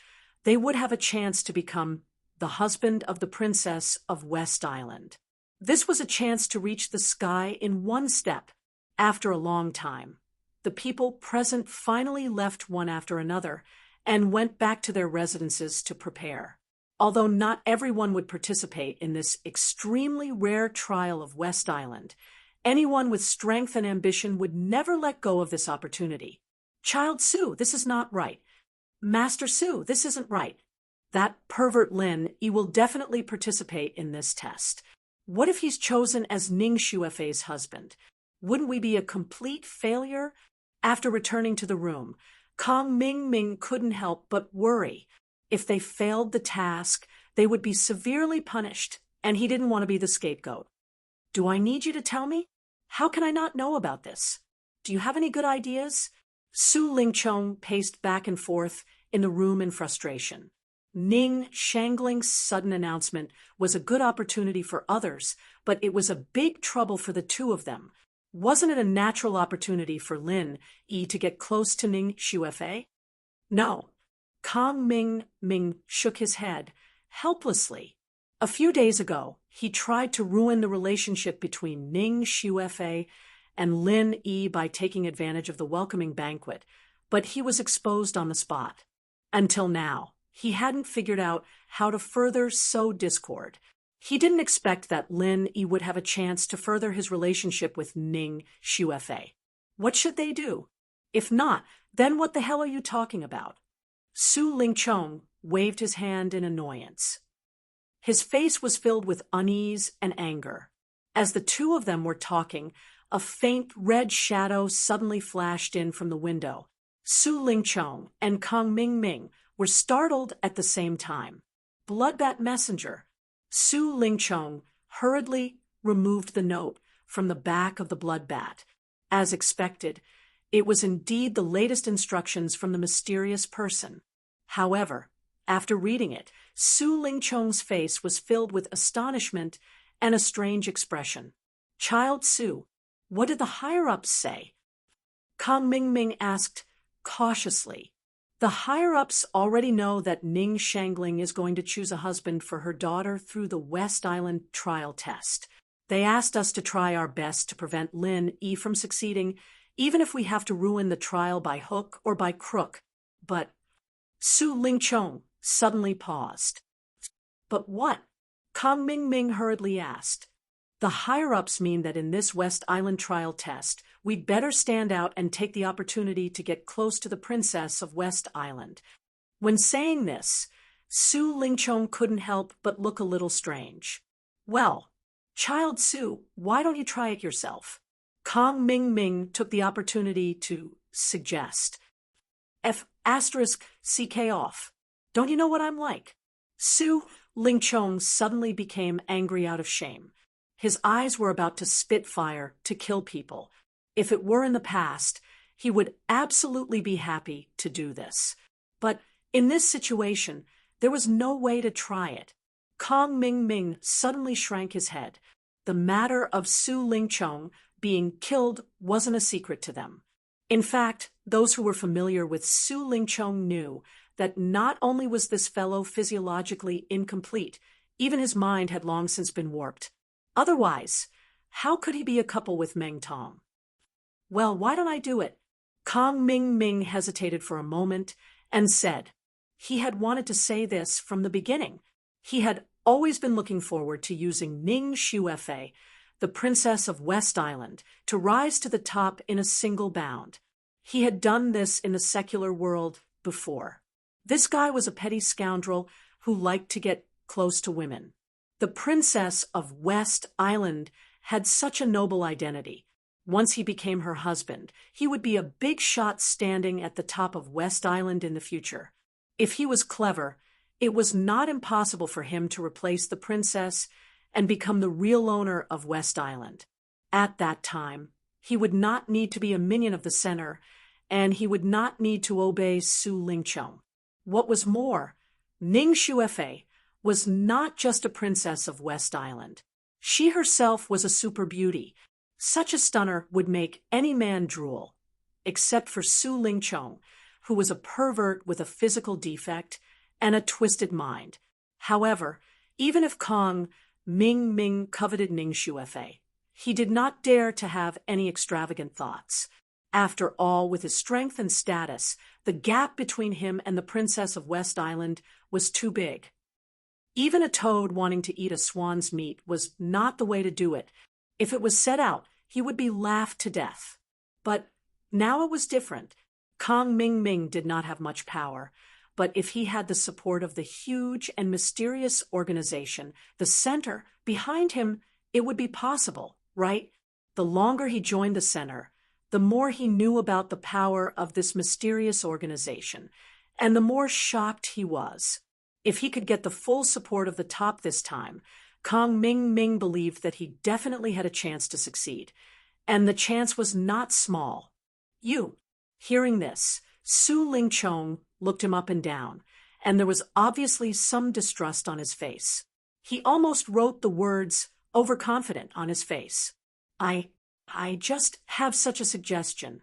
they would have a chance to become the husband of the princess of West Island. This was a chance to reach the sky in one step. After a long time, the people present finally left one after another and went back to their residences to prepare. Although not everyone would participate in this extremely rare trial of West Island, anyone with strength and ambition would never let go of this opportunity. Child Su, this is not right. Master Su, this isn't right. That pervert Lin Yi will definitely participate in this test. What if he's chosen as Ning Shuefei's husband? Wouldn't we be a complete failure? After returning to the room, Kang Ming couldn't help but worry. If they failed the task, they would be severely punished, and he didn't want to be the scapegoat. Do I need you to tell me? How can I not know about this? Do you have any good ideas? Su Lingchong paced back and forth in the room in frustration. Ning Shangling's sudden announcement was a good opportunity for others, but it was a big trouble for the two of them. Wasn't it a natural opportunity for Lin Yi to get close to Ning Shuefei? No. Kang Ming shook his head, helplessly. A few days ago, he tried to ruin the relationship between Ning Shuefei and Lin Yi by taking advantage of the welcoming banquet, but he was exposed on the spot. Until now, he hadn't figured out how to further sow discord. He didn't expect that Lin Yi would have a chance to further his relationship with Ning Shuefei. What should they do? If not, then what the hell are you talking about? Su Lingchong waved his hand in annoyance. His face was filled with unease and anger. As the two of them were talking, a faint red shadow suddenly flashed in from the window. Su Lingchong and Kang Ming were startled at the same time. Bloodbat messenger. Su Lingchong hurriedly removed the note from the back of the bloodbat. As expected, it was indeed the latest instructions from the mysterious person. However, after reading it, Su Lingchong's face was filled with astonishment and a strange expression. Child Su, what did the higher-ups say? Kang Ming asked cautiously. The higher-ups already know that Ning Shangling is going to choose a husband for her daughter through the West Island trial test. They asked us to try our best to prevent Lin Yi from succeeding, even if we have to ruin the trial by hook or by crook. But Su Lingchong suddenly paused. But what? Kang Ming hurriedly asked. The higher-ups mean that in this West Island trial test, we'd better stand out and take the opportunity to get close to the princess of West Island. When saying this, Su Lingchong couldn't help but look a little strange. Well, child Su, why don't you try it yourself? Kang Ming took the opportunity to suggest. CK off. Don't you know what I'm like? Su Lingchong suddenly became angry out of shame. His eyes were about to spit fire to kill people. If it were in the past, he would absolutely be happy to do this. But in this situation, there was no way to try it. Kang Ming suddenly shrank his head. The matter of Su Lingchong being killed wasn't a secret to them. In fact, those who were familiar with Su Lingchong knew that not only was this fellow physiologically incomplete, even his mind had long since been warped. Otherwise, how could he be a couple with Meng Tong? Well, why don't I do it? Kang Ming hesitated for a moment and said he had wanted to say this from the beginning. He had always been looking forward to using Ning Shuefei, the princess of West Island, to rise to the top in a single bound. He had done this in the secular world before. This guy was a petty scoundrel who liked to get close to women. The princess of West Island had such a noble identity. Once he became her husband, he would be a big shot standing at the top of West Island in the future. If he was clever, it was not impossible for him to replace the princess and become the real owner of West Island. At that time, he would not need to be a minion of the center, and he would not need to obey Su Lingchong. What was more, Ning Shuefei was not just a princess of West Island. She herself was a super beauty. Such a stunner would make any man drool, except for Su Lingchong, who was a pervert with a physical defect and a twisted mind. However, even if Kang Ming coveted Ning Shuefei, he did not dare to have any extravagant thoughts. After all, with his strength and status, the gap between him and the princess of West Island was too big. Even a toad wanting to eat a swan's meat was not the way to do it. If it was set out, he would be laughed to death. But now it was different. Kang Ming did not have much power, but if he had the support of the huge and mysterious organization, the center, behind him, it would be possible, right? The longer he joined the center, the more he knew about the power of this mysterious organization, and the more shocked he was. If he could get the full support of the top this time, Kong Ming Ming believed that he definitely had a chance to succeed. And the chance was not small. Hearing this, Su Ling Chong looked him up and down, and there was obviously some distrust on his face. He almost wrote the words overconfident on his face. I just have such a suggestion.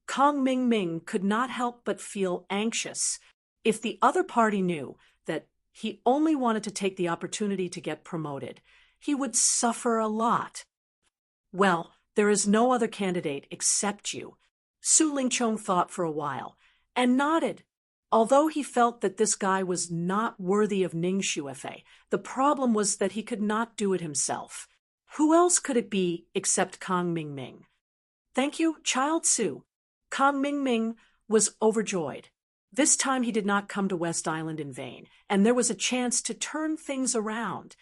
Kong Ming Ming could not help but feel anxious. If the other party knew that he only wanted to take the opportunity to get promoted, he would suffer a lot. Well, there is no other candidate except you. Su Ling Chong thought for a while and nodded. Although he felt that this guy was not worthy of Ning Xuefei, the problem was that he could not do it himself. Who else could it be except Kong Ming Ming? Thank you, Child Su. Kong Ming Ming was overjoyed. This time he did not come to West Island in vain, and there was a chance to turn things around.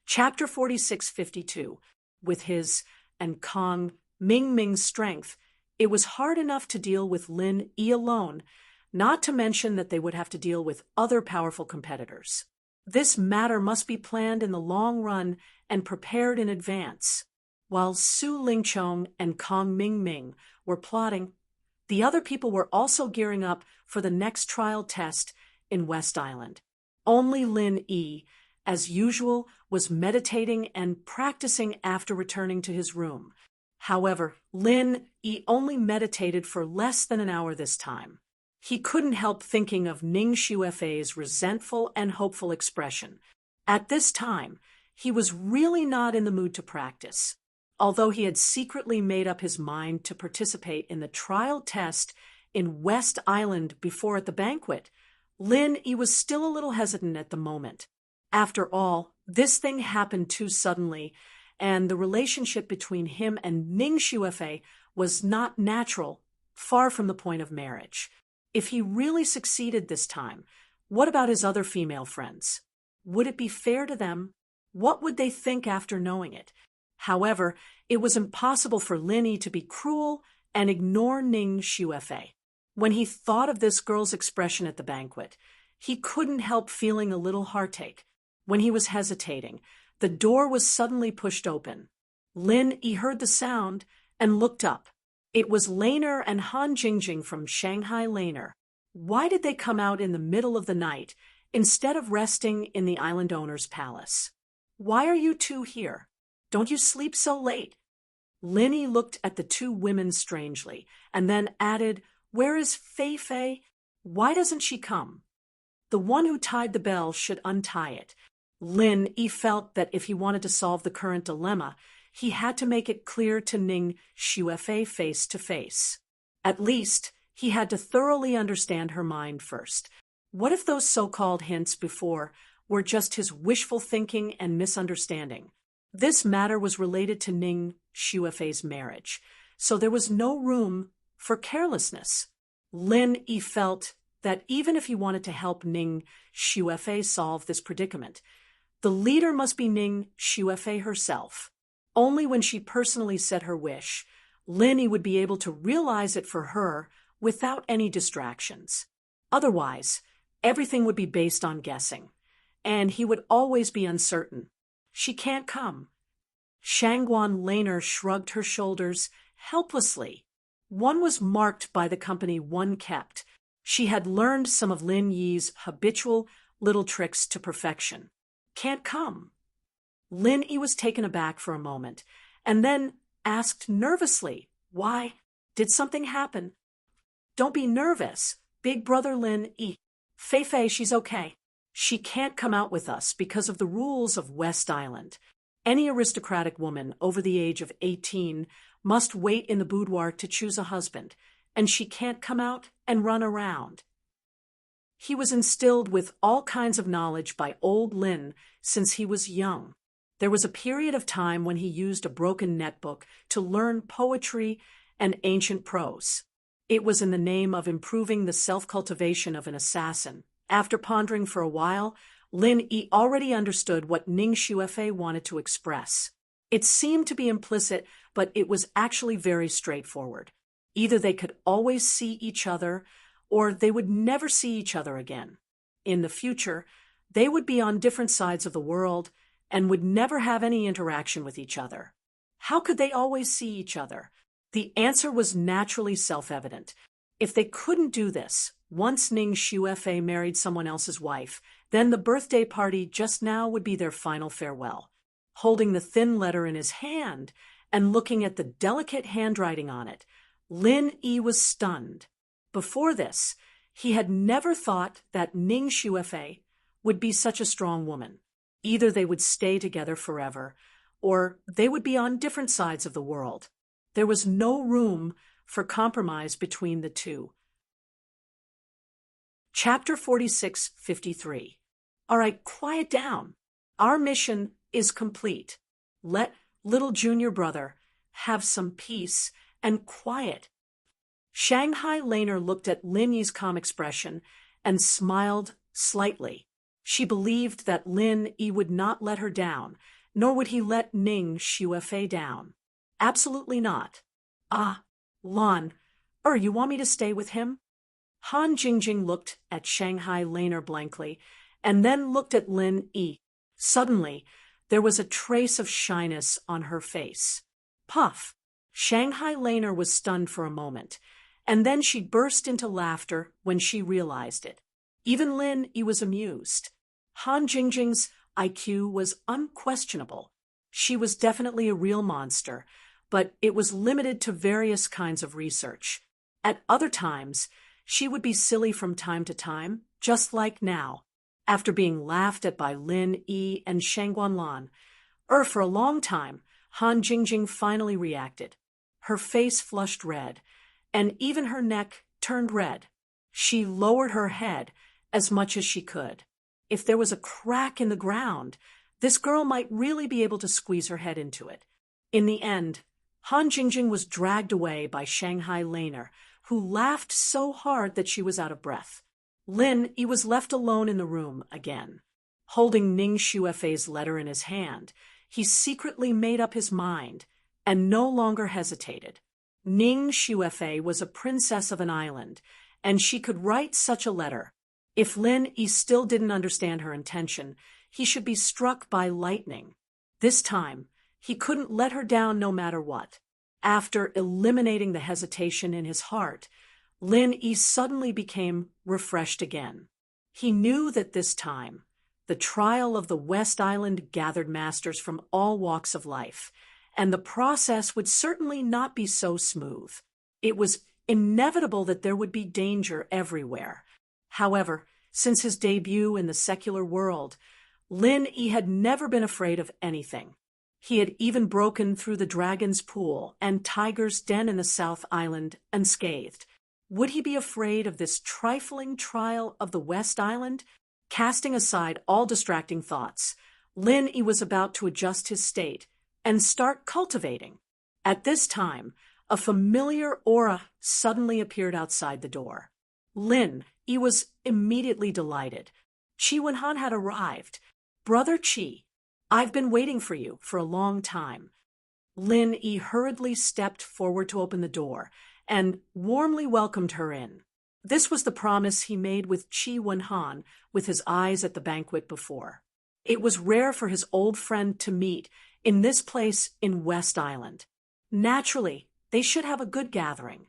Chapter 46:52. With his and Kong Ming Ming's strength, it was hard enough to deal with Lin Yi alone, not to mention that they would have to deal with other powerful competitors. This matter must be planned in the long run and prepared in advance. While Su Ling Chong and Kong Ming Ming were plotting, the other people were also gearing up for the next trial test in West Island. Only Lin Yi, as usual, was meditating and practicing after returning to his room. However, Lin Yi only meditated for less than an hour this time. He couldn't help thinking of Ning Xuefei's resentful and hopeful expression. At this time, he was really not in the mood to practice. Although he had secretly made up his mind to participate in the trial test in West Island before at the banquet, Lin Yi was still a little hesitant at the moment. After all, this thing happened too suddenly, and the relationship between him and Ning Xuefei was not natural, far from the point of marriage. If he really succeeded this time, what about his other female friends? Would it be fair to them? What would they think after knowing it? However, it was impossible for Lin Yi to be cruel and ignore Ning Xuefei. When he thought of this girl's expression at the banquet, he couldn't help feeling a little heartache. When he was hesitating, the door was suddenly pushed open. Lin Yi heard the sound and looked up. It was Laner and Han Jingjing from Shanghai Laner. Why did they come out in the middle of the night instead of resting in the island owner's palace? Why are you two here? Don't you sleep so late? Lin Yi looked at the two women strangely and then added, Where is Fei Fei? Why doesn't she come? The one who tied the bell should untie it. Lin Yi felt that if he wanted to solve the current dilemma, he had to make it clear to Ning Xuefei face to face. At least, he had to thoroughly understand her mind first. What if those so-called hints before were just his wishful thinking and misunderstanding? This matter was related to Ning Xuefei's marriage, so there was no room for carelessness. Lin Yi felt that even if he wanted to help Ning Xuefei solve this predicament, the leader must be Ning Xuefei herself. Only when she personally said her wish, Lin Yi would be able to realize it for her without any distractions. Otherwise, everything would be based on guessing, and he would always be uncertain. She can't come. Shangguan Laner shrugged her shoulders helplessly. One was marked by the company one kept. She had learned some of Lin Yi's habitual little tricks to perfection. Can't come. Lin Yi was taken aback for a moment, and then asked nervously, Why? Did something happen? Don't be nervous, Big Brother Lin Yi. Fei Fei, she's okay. She can't come out with us because of the rules of West Island. Any aristocratic woman over the age of 18 must wait in the boudoir to choose a husband, and she can't come out and run around. He was instilled with all kinds of knowledge by old Lin since he was young. There was a period of time when he used a broken netbook to learn poetry and ancient prose. It was in the name of improving the self-cultivation of an assassin. After pondering for a while, Lin Yi already understood what Ning Xuefei wanted to express. It seemed to be implicit, but it was actually very straightforward. Either they could always see each other, or they would never see each other again. In the future, they would be on different sides of the world and would never have any interaction with each other. How could they always see each other? The answer was naturally self-evident. If they couldn't do this, once Ning Xuefei married someone else's wife, then the birthday party just now would be their final farewell. Holding the thin letter in his hand and looking at the delicate handwriting on it, Lin Yi was stunned. Before this, he had never thought that Ning Xuefei would be such a strong woman. Either they would stay together forever, or they would be on different sides of the world. There was no room for compromise between the two. Chapter 46:53. All right, quiet down. Our mission is complete. Let little junior brother have some peace and quiet. Shanghai Laner looked at Lin Yi's calm expression and smiled slightly. She believed that Lin Yi would not let her down, nor would he let Ning Xuefei down. Absolutely not. Ah, Lan, you want me to stay with him? Han Jingjing looked at Shanghai Laner blankly, and then looked at Lin Yi. Suddenly, there was a trace of shyness on her face. Puff! Shanghai Laner was stunned for a moment, and then she burst into laughter when she realized it. Even Lin Yi was amused. Han Jingjing's IQ was unquestionable. She was definitely a real monster, but it was limited to various kinds of research. At other times, she would be silly from time to time, just like now. After being laughed at by Lin Yi and Shang Guanlan, for a long time, Han Jingjing finally reacted. Her face flushed red, and even her neck turned red. She lowered her head as much as she could. If there was a crack in the ground, this girl might really be able to squeeze her head into it. In the end, Han Jingjing was dragged away by Shanghai Laner, who laughed so hard that she was out of breath. Lin Yi was left alone in the room again. Holding Ning Xuefei's letter in his hand, he secretly made up his mind and no longer hesitated. Ning Xuefei was a princess of an island, and she could write such a letter. If Lin Yi still didn't understand her intention, he should be struck by lightning. This time, he couldn't let her down no matter what. After eliminating the hesitation in his heart, Lin Yi suddenly became refreshed again. He knew that this time, the trial of the West Island gathered masters from all walks of life, and the process would certainly not be so smooth. It was inevitable that there would be danger everywhere. However, since his debut in the secular world, Lin Yi had never been afraid of anything. He had even broken through the dragon's pool and tiger's den in the South Island unscathed. Would he be afraid of this trifling trial of the West Island? Casting aside all distracting thoughts, Lin Yi was about to adjust his state and start cultivating. At this time, a familiar aura suddenly appeared outside the door. Lin Yi was immediately delighted. Qi Wenhan had arrived. "Brother Qi, I've been waiting for you for a long time." Lin Yi hurriedly stepped forward to open the door and warmly welcomed her in. This was the promise he made with Qi Wenhan with his eyes at the banquet before. It was rare for his old friend to meet in this place in West Island. Naturally, they should have a good gathering.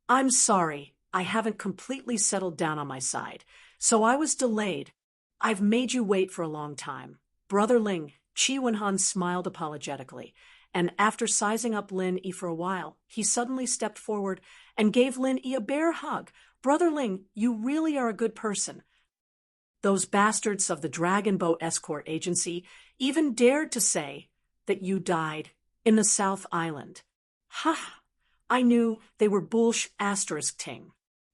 "I'm sorry, I haven't completely settled down on my side, so I was delayed. I've made you wait for a long time." "Brother Ling," Qi Wenhan smiled apologetically, and after sizing up Lin Yi for a while, he suddenly stepped forward and gave Lin Yi a bear hug. "Brother Ling, you really are a good person. Those bastards of the Dragon Boat Escort Agency even dared to say that you died in the South Island. Ha! I knew they were bullsh asterisk ting."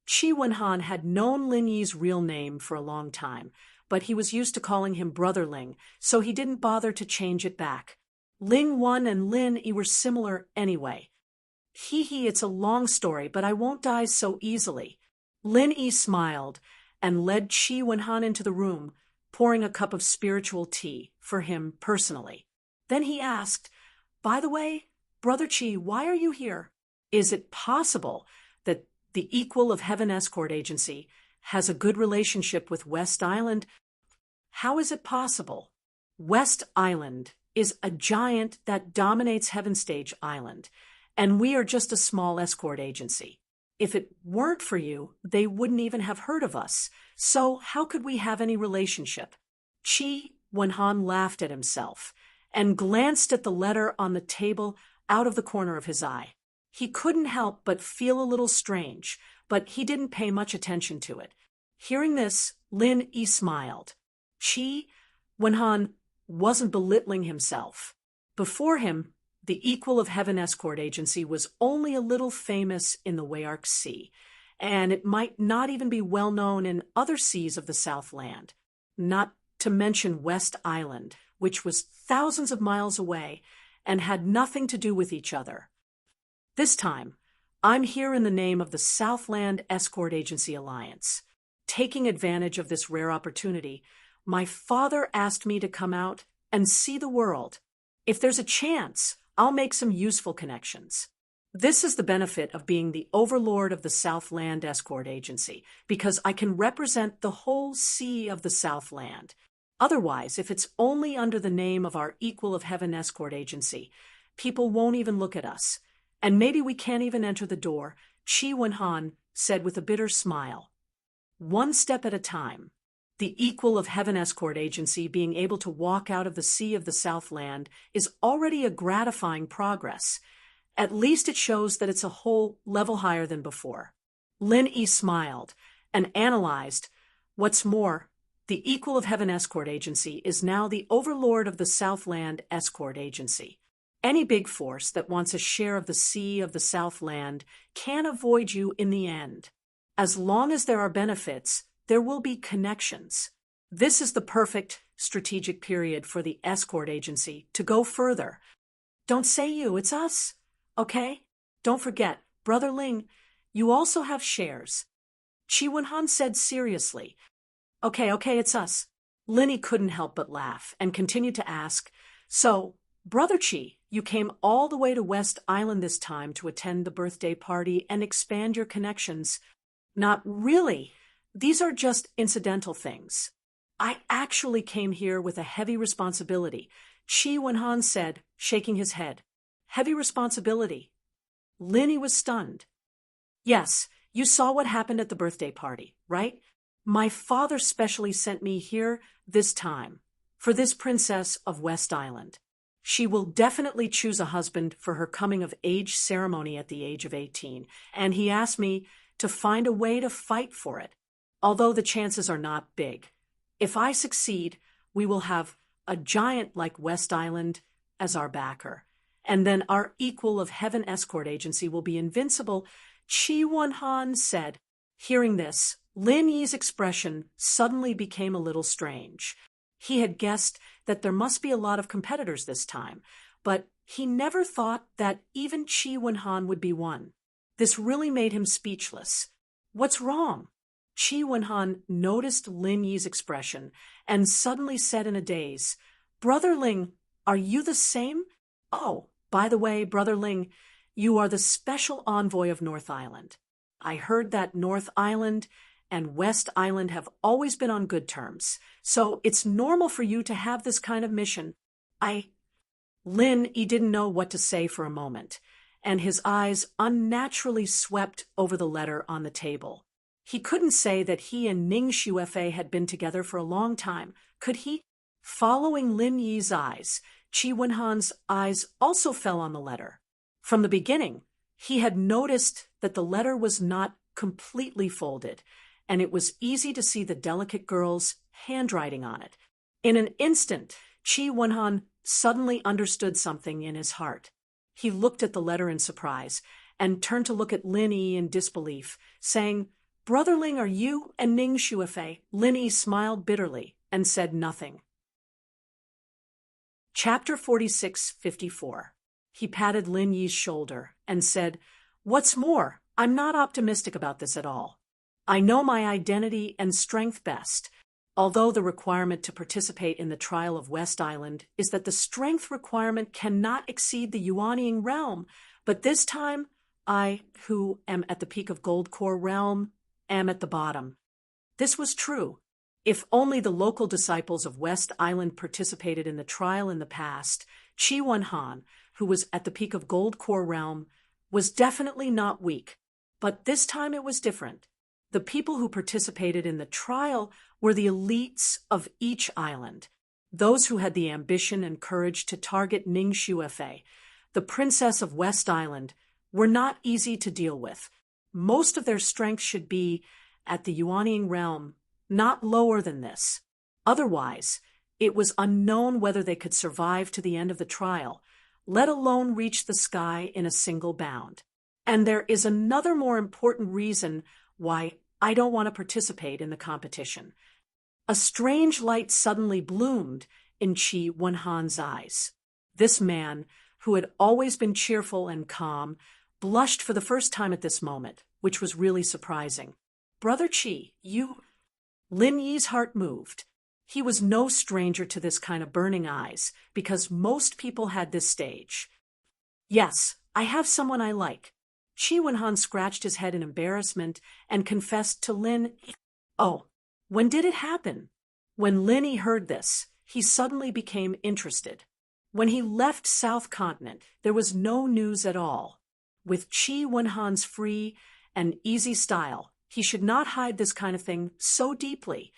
Qi Wenhan had known Lin Yi's real name for a long time, but he was used to calling him Brother Ling, so he didn't bother to change it back. Ling 1 and Lin Yi were similar anyway. Hee hee, it's a long story, but I won't die so easily. Lin Yi smiled and led Qi Wenhan into the room, pouring a cup of spiritual tea for him personally. Then he asked, "By the way, Brother Qi, why are you here? Is it possible that the Equal of Heaven Escort Agency has a good relationship with West Island?" "How is it possible? West Island is a giant that dominates Heaven Stage Island, and we are just a small escort agency. If it weren't for you, they wouldn't even have heard of us. So how could we have any relationship?" Qi Wenhan laughed at himself and glanced at the letter on the table out of the corner of his eye. He couldn't help but feel a little strange, but he didn't pay much attention to it. Hearing this, Lin Yi smiled. Qi Wenhan wasn't belittling himself. Before him, the Equal of Heaven Escort Agency was only a little famous in the Wayark Sea, and it might not even be well known in other seas of the Southland, not to mention West Island, which was thousands of miles away and had nothing to do with each other. This time, I'm here in the name of the Southland Escort Agency Alliance. Taking advantage of this rare opportunity, my father asked me to come out and see the world. If there's a chance, I'll make some useful connections. This is the benefit of being the overlord of the Southland Escort Agency, because I can represent the whole sea of the Southland. Otherwise, if it's only under the name of our Equal of Heaven Escort Agency, people won't even look at us. And maybe we can't even enter the door, Qi Wenhan said with a bitter smile. One step at a time. The Equal of Heaven Escort Agency being able to walk out of the sea of the Southland is already a gratifying progress. At least it shows that it's a whole level higher than before. Lin Yi smiled and analyzed. What's more, the Equal of Heaven Escort Agency is now the overlord of the Southland Escort Agency. Any big force that wants a share of the sea of the Southland can't avoid you in the end. As long as there are benefits, there will be connections. This is the perfect strategic period for the escort agency to go further. Don't say you, it's us. Okay? Don't forget, Brother Ling, you also have shares. Qi Wenhan said seriously. Okay, it's us. Linny couldn't help but laugh and continued to ask, "So, Brother Qi, you came all the way to West Island this time to attend the birthday party and expand your connections." "Not really. These are just incidental things. I actually came here with a heavy responsibility," Qi Wenhan said, shaking his head. "Heavy responsibility?" Linny was stunned. "Yes, you saw what happened at the birthday party, right? My father specially sent me here this time, for this princess of West Island. She will definitely choose a husband for her coming-of-age ceremony at the age of 18, and he asked me to find a way to fight for it. Although the chances are not big. If I succeed, we will have a giant like West Island as our backer. And then our Equal of Heaven Escort Agency will be invincible," Qi Wenhan said. Hearing this, Lin Yi's expression suddenly became a little strange. He had guessed that there must be a lot of competitors this time, but he never thought that even Qi Wenhan would be one. This really made him speechless. What's wrong? Qi Wenhan noticed Lin Yi's expression and suddenly said in a daze, "Brother Ling, are you the same? Oh, by the way, Brother Ling, you are the special envoy of North Island. I heard that North Island and West Island have always been on good terms, so it's normal for you to have this kind of mission. Lin Yi didn't know what to say for a moment, and his eyes unnaturally swept over the letter on the table. He couldn't say that he and Ning Xuefei had been together for a long time, could he? Following Lin Yi's eyes, Qi Wenhan's eyes also fell on the letter. From the beginning, he had noticed that the letter was not completely folded, and it was easy to see the delicate girl's handwriting on it. In an instant, Qi Wenhan suddenly understood something in his heart. He looked at the letter in surprise and turned to look at Lin Yi in disbelief, saying, "Brother Ling, are you and Ning Xuefei?" Lin Yi smiled bitterly and said nothing. Chapter 46-54. He patted Lin Yi's shoulder and said, "What's more, I'm not optimistic about this at all. I know my identity and strength best. Although the requirement to participate in the trial of West Island is that the strength requirement cannot exceed the Yuanying realm, but this time, I, who am at the peak of Gold Core realm, am at the bottom." This was true. If only the local disciples of West Island participated in the trial in the past, Chi Wen-han, who was at the peak of Gold Core realm, was definitely not weak. But this time it was different. The people who participated in the trial were the elites of each island, those who had the ambition and courage to target Ning Shuefei, the princess of West Island, were not easy to deal with. Most of their strength should be at the Yuanying realm, not lower than this. Otherwise, it was unknown whether they could survive to the end of the trial, let alone reach the sky in a single bound. And there is another more important reason why I don't want to participate in the competition. A strange light suddenly bloomed in Chi Wen-han's eyes. This man, who had always been cheerful and calm, blushed for the first time at this moment, which was really surprising. "Brother Chi, you—" Lin Yi's heart moved. He was no stranger to this kind of burning eyes, because most people had this stage. "Yes, I have someone I like." Chi Wen-han scratched his head in embarrassment and confessed to Lin. "Oh, when did it happen?" When Lin Yi heard this, he suddenly became interested. When he left South Continent, there was no news at all. With Chi Wen-han's free and easy style, he should not hide this kind of thing so deeply.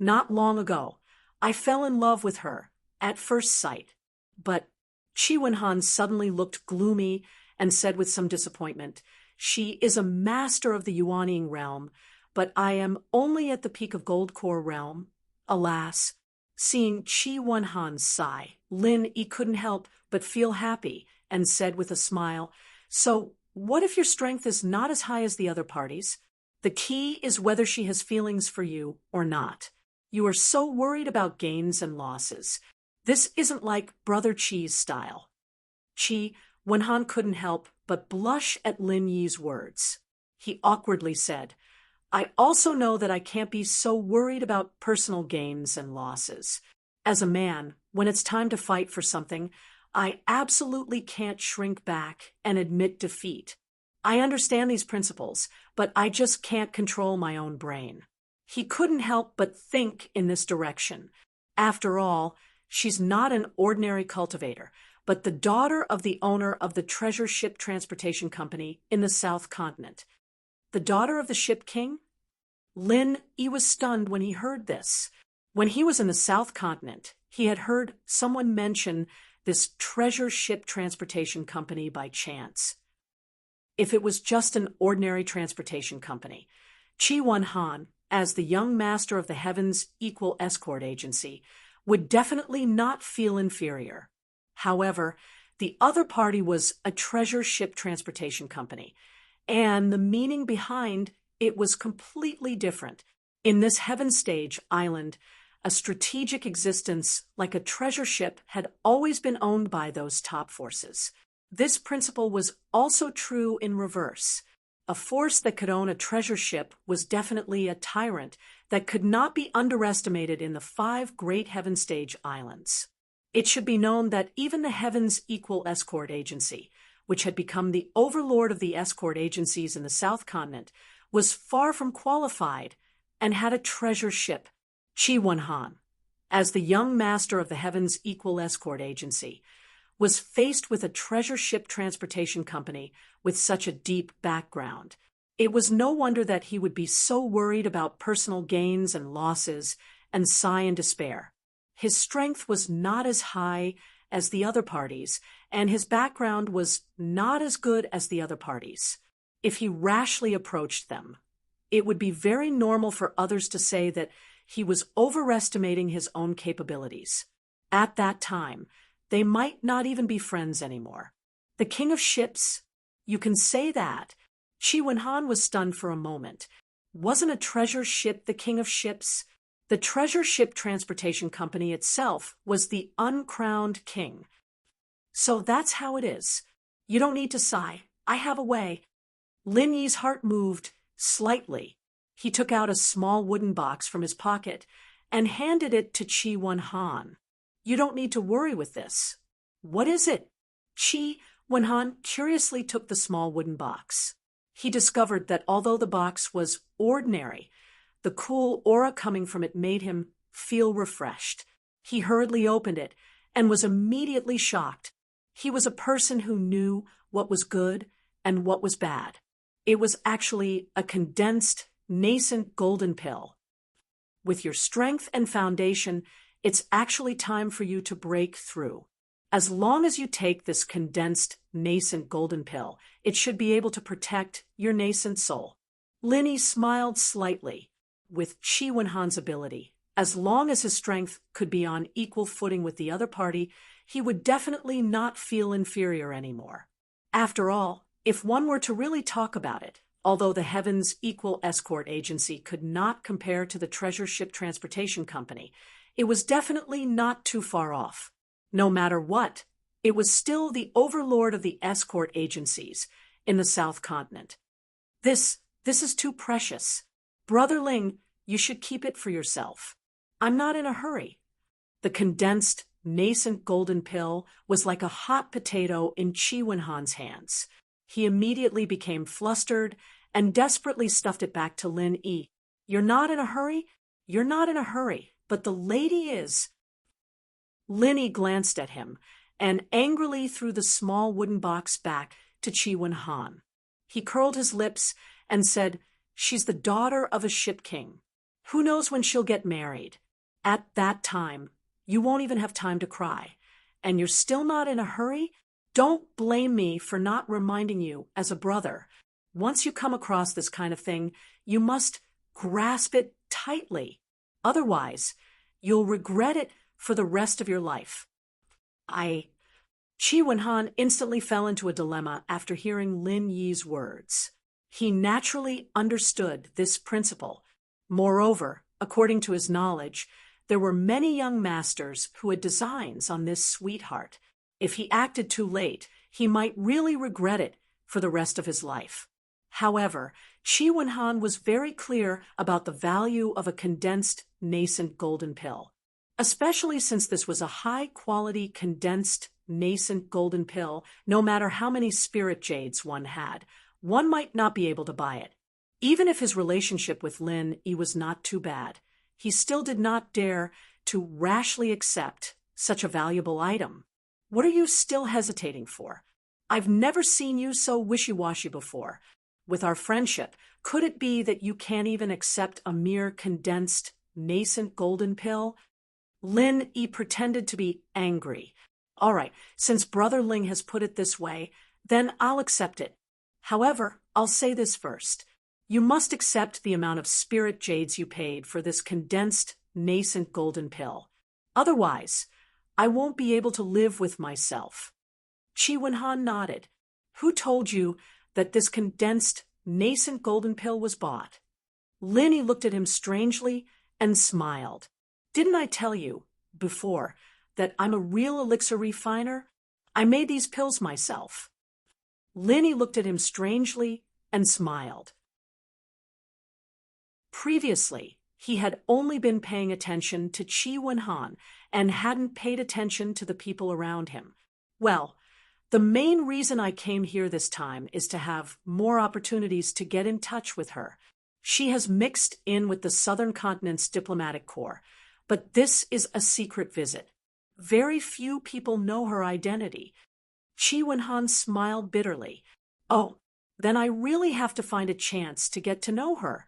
"Not long ago, I fell in love with her, at first sight." But Chi Wen-han suddenly looked gloomy and said with some disappointment, "She is a master of the Yuanying realm, but I am only at the peak of Gold Core realm." Alas, seeing Chi Wen-han sigh, Lin Yi couldn't help but feel happy and said with a smile, "So, what if your strength is not as high as the other parties? The key is whether she has feelings for you or not. You are so worried about gains and losses. This isn't like Brother Chi's style." Chi Wen-han couldn't help but blush at Lin Yi's words. He awkwardly said, "I also know that I can't be so worried about personal gains and losses. As a man, when it's time to fight for something, I absolutely can't shrink back and admit defeat. I understand these principles, but I just can't control my own brain." He couldn't help but think in this direction. After all, she's not an ordinary cultivator, but the daughter of the owner of the treasure ship transportation company in the South Continent. The daughter of the ship king? Lin Yi was stunned when he heard this. When he was in the South Continent, he had heard someone mention this treasure ship transportation company by chance. If it was just an ordinary transportation company, Chi Wen-han, as the young master of the Heaven's Equal Escort Agency, would definitely not feel inferior. However, the other party was a treasure ship transportation company, and the meaning behind it was completely different. In this Heaven Stage island, a strategic existence like a treasure ship had always been owned by those top forces. This principle was also true in reverse. A force that could own a treasure ship was definitely a tyrant that could not be underestimated in the 5 great Heaven Stage islands. It should be known that even the Heaven's Equal Escort Agency, which had become the overlord of the escort agencies in the South Continent, was far from qualified and had a treasure ship. Chi Wen-han, as the young master of the Heaven's Equal Escort Agency, was faced with a treasure ship transportation company with such a deep background. It was no wonder that he would be so worried about personal gains and losses and sigh in despair. His strength was not as high as the other parties, and his background was not as good as the other parties. If he rashly approached them, it would be very normal for others to say that he was overestimating his own capabilities. At that time, they might not even be friends anymore. The king of ships? You can say that. Chi Wen-han was stunned for a moment. Wasn't a treasure ship the king of ships? The treasure ship transportation company itself was the uncrowned king. So that's how it is. You don't need to sigh. I have a way. Lin Yi's heart moved slightly. He took out a small wooden box from his pocket and handed it to Qi Wenhan. You don't need to worry with this. What is it? Qi Wenhan curiously took the small wooden box. He discovered that although the box was ordinary, the cool aura coming from it made him feel refreshed. He hurriedly opened it and was immediately shocked. He was a person who knew what was good and what was bad. It was actually a condensed, nascent golden pill. With your strength and foundation, it's actually time for you to break through. As long as you take this condensed, nascent golden pill, it should be able to protect your nascent soul. Lin Yi smiled slightly. With Qi Wenhan's ability, as long as his strength could be on equal footing with the other party, he would definitely not feel inferior anymore. After all, if one were to really talk about it, although the Heaven's Equal Escort Agency could not compare to the Treasure Ship Transportation Company, it was definitely not too far off. No matter what, it was still the overlord of the escort agencies in the South Continent. This is too precious. Brother Ling, you should keep it for yourself. I'm not in a hurry. The condensed, nascent golden pill was like a hot potato in Qi Wenhan's hands. He immediately became flustered and desperately stuffed it back to Lin Yi. You're not in a hurry? You're not in a hurry, but the lady is. Lin Yi glanced at him and angrily threw the small wooden box back to Qi Wenhan. He curled his lips and said, She's the daughter of a ship king. Who knows when she'll get married? At that time, you won't even have time to cry. And you're still not in a hurry? Don't blame me for not reminding you as a brother. Once you come across this kind of thing, you must grasp it tightly. Otherwise, you'll regret it for the rest of your life. Qi Wenhan instantly fell into a dilemma after hearing Lin Yi's words. He naturally understood this principle. Moreover, according to his knowledge, there were many young masters who had designs on this sweetheart. If he acted too late, he might really regret it for the rest of his life. However, Qi Wenhan was very clear about the value of a condensed, nascent golden pill, especially since this was a high-quality, condensed, nascent golden pill. No matter how many spirit jades one had, one might not be able to buy it. Even if his relationship with Lin Yi was not too bad, he still did not dare to rashly accept such a valuable item. What are you still hesitating for? I've never seen you so wishy-washy before. With our friendship, could it be that you can't even accept a mere condensed, nascent golden pill? Lin Yi pretended to be angry. All right, since Brother Ling has put it this way, then I'll accept it. However, I'll say this first. You must accept the amount of spirit jades you paid for this condensed, nascent golden pill. Otherwise, I won't be able to live with myself. Qi Wenhan nodded. Who told you that this condensed, nascent golden pill was bought? Lin Yi looked at him strangely and smiled. Didn't I tell you, before, that I'm a real elixir refiner? I made these pills myself. Lin Yi looked at him strangely and smiled. Previously, he had only been paying attention to Qi Wenhan and hadn't paid attention to the people around him. Well, the main reason I came here this time is to have more opportunities to get in touch with her. She has mixed in with the Southern Continent's diplomatic corps, but this is a secret visit. Very few people know her identity. Qi Wenhan smiled bitterly. Oh, then I really have to find a chance to get to know her.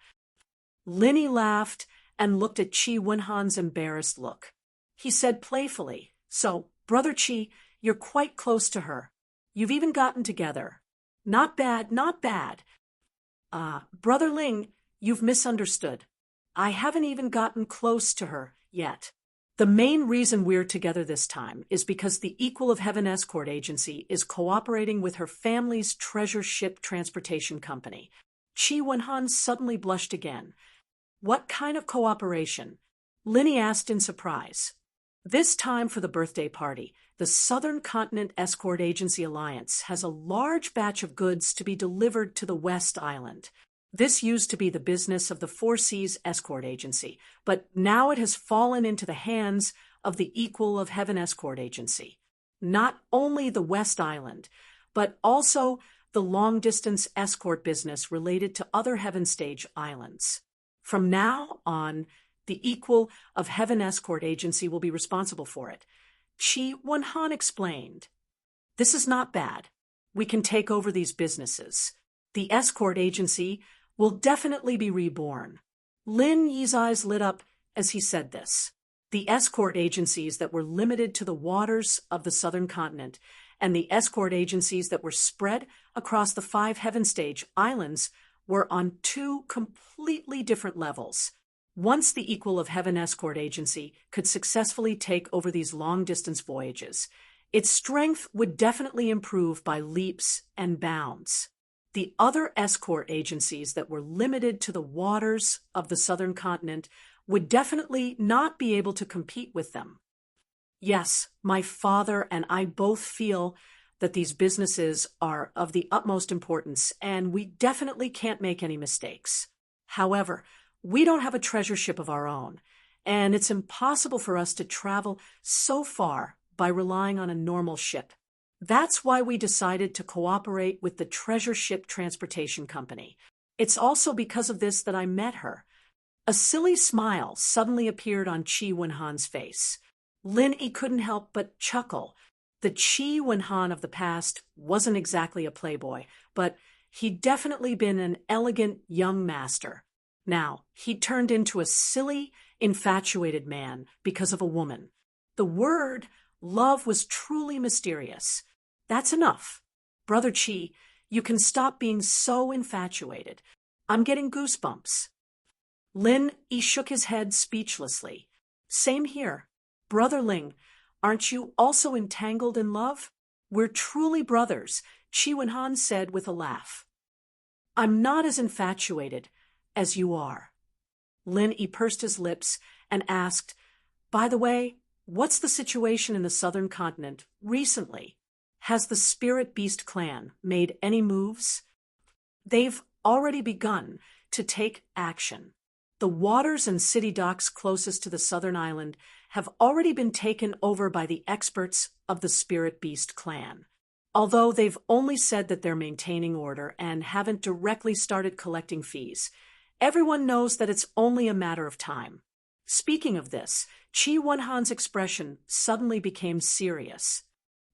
Lin Yi laughed and looked at Qi Wenhan's embarrassed look. He said playfully, So, Brother Qi, you're quite close to her. You've even gotten together. Not bad, not bad. Brother Ling, you've misunderstood. I haven't even gotten close to her yet. The main reason we're together this time is because the Equal of Heaven Escort Agency is cooperating with her family's treasure ship transportation company. Qi Wenhan suddenly blushed again. What kind of cooperation? Lin Yi asked in surprise. This time for the birthday party, the Southern Continent Escort Agency Alliance has a large batch of goods to be delivered to the West Island. This used to be the business of the Four Seas Escort Agency, but now it has fallen into the hands of the Equal of Heaven Escort Agency. Not only the West Island, but also the long-distance escort business related to other Heaven Stage islands. From now on, the Equal of Heaven Escort Agency will be responsible for it. Chi Wen-han explained. This is not bad. We can take over these businesses. The escort agency will definitely be reborn. Lin Yi's eyes lit up as he said this. The escort agencies that were limited to the waters of the Southern Continent and the escort agencies that were spread across the 5 Heaven Stage islands were on 2 completely different levels. Once the Equal of Heaven Escort Agency could successfully take over these long-distance voyages, its strength would definitely improve by leaps and bounds. The other escort agencies that were limited to the waters of the Southern Continent would definitely not be able to compete with them. Yes, my father and I both feel that these businesses are of the utmost importance, and we definitely can't make any mistakes. However, we don't have a treasure ship of our own, and it's impossible for us to travel so far by relying on a normal ship. That's why we decided to cooperate with the Treasure Ship Transportation Company. It's also because of this that I met her. A silly smile suddenly appeared on Chi Wen-han's face. Lin Yi couldn't help but chuckle. The Chi Wen-han of the past wasn't exactly a playboy, but he'd definitely been an elegant young master. Now, he turned into a silly, infatuated man because of a woman. The word love was truly mysterious. That's enough. Brother Chi, you can stop being so infatuated. I'm getting goosebumps. Lin Yi shook his head speechlessly. Same here. Brother Ling, aren't you also entangled in love? We're truly brothers, Chi Wen-han said with a laugh. I'm not as infatuated as you are. Lin Yi pursed his lips and asked, by the way, what's the situation in the Southern Continent recently? Has the Spirit Beast clan made any moves? They've already begun to take action. The waters and city docks closest to the Southern Island have already been taken over by the experts of the Spirit Beast clan. Although they've only said that they're maintaining order and haven't directly started collecting fees, everyone knows that it's only a matter of time. Speaking of this, Chi Wen-han's expression suddenly became serious.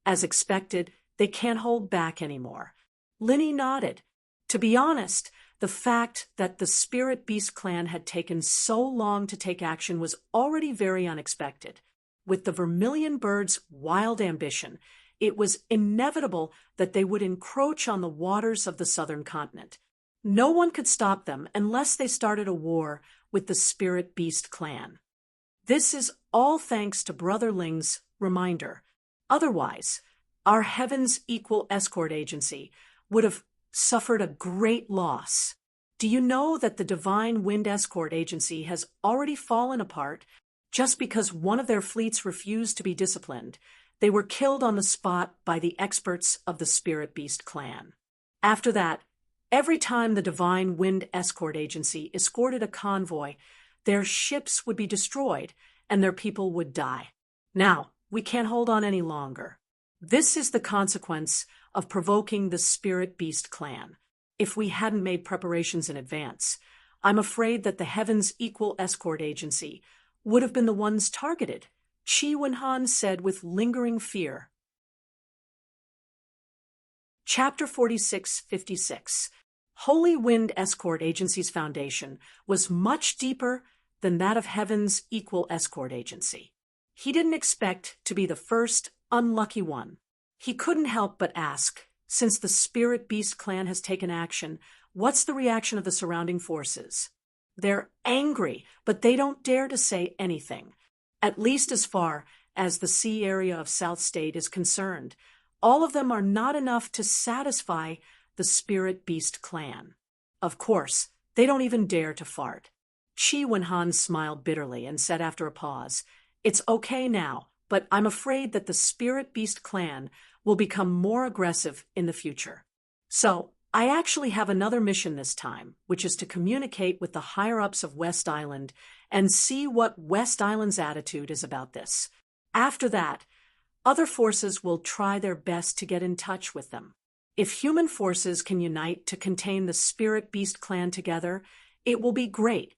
As expected, they can't hold back anymore. Lin Yi nodded. To be honest, the fact that the Spirit Beast clan had taken so long to take action was already very unexpected. With the Vermilion Bird's wild ambition, it was inevitable that they would encroach on the waters of the Southern Continent. No one could stop them unless they started a war with the Spirit Beast clan. This is all thanks to Brother Ling's reminder. Otherwise, our Heaven's Equal Escort Agency would have suffered a great loss. Do you know that the Divine Wind Escort Agency has already fallen apart just because one of their fleets refused to be disciplined? They were killed on the spot by the experts of the Spirit Beast clan. After that, every time the Divine Wind Escort Agency escorted a convoy, their ships would be destroyed and their people would die. Now, we can't hold on any longer. This is the consequence of provoking the Spirit Beast clan. If we hadn't made preparations in advance, I'm afraid that the Heaven's Equal Escort Agency would have been the ones targeted, Chi Wen-han said with lingering fear. Chapter 46:56. Holy Wind Escort Agency's foundation was much deeper than that of Heaven's Equal Escort Agency. He didn't expect to be the first unlucky one. He couldn't help but ask, since the Spirit Beast clan has taken action, what's the reaction of the surrounding forces? They're angry, but they don't dare to say anything, at least as far as the sea area of South State is concerned. All of them are not enough to satisfy the Spirit Beast clan. Of course, they don't even dare to fart. Chi Wen-han smiled bitterly and said after a pause, It's okay now, but I'm afraid that the Spirit Beast clan will become more aggressive in the future. So, I actually have another mission this time, which is to communicate with the higher-ups of West Island and see what West Island's attitude is about this. After that, other forces will try their best to get in touch with them. If human forces can unite to contain the Spirit Beast clan together, it will be great.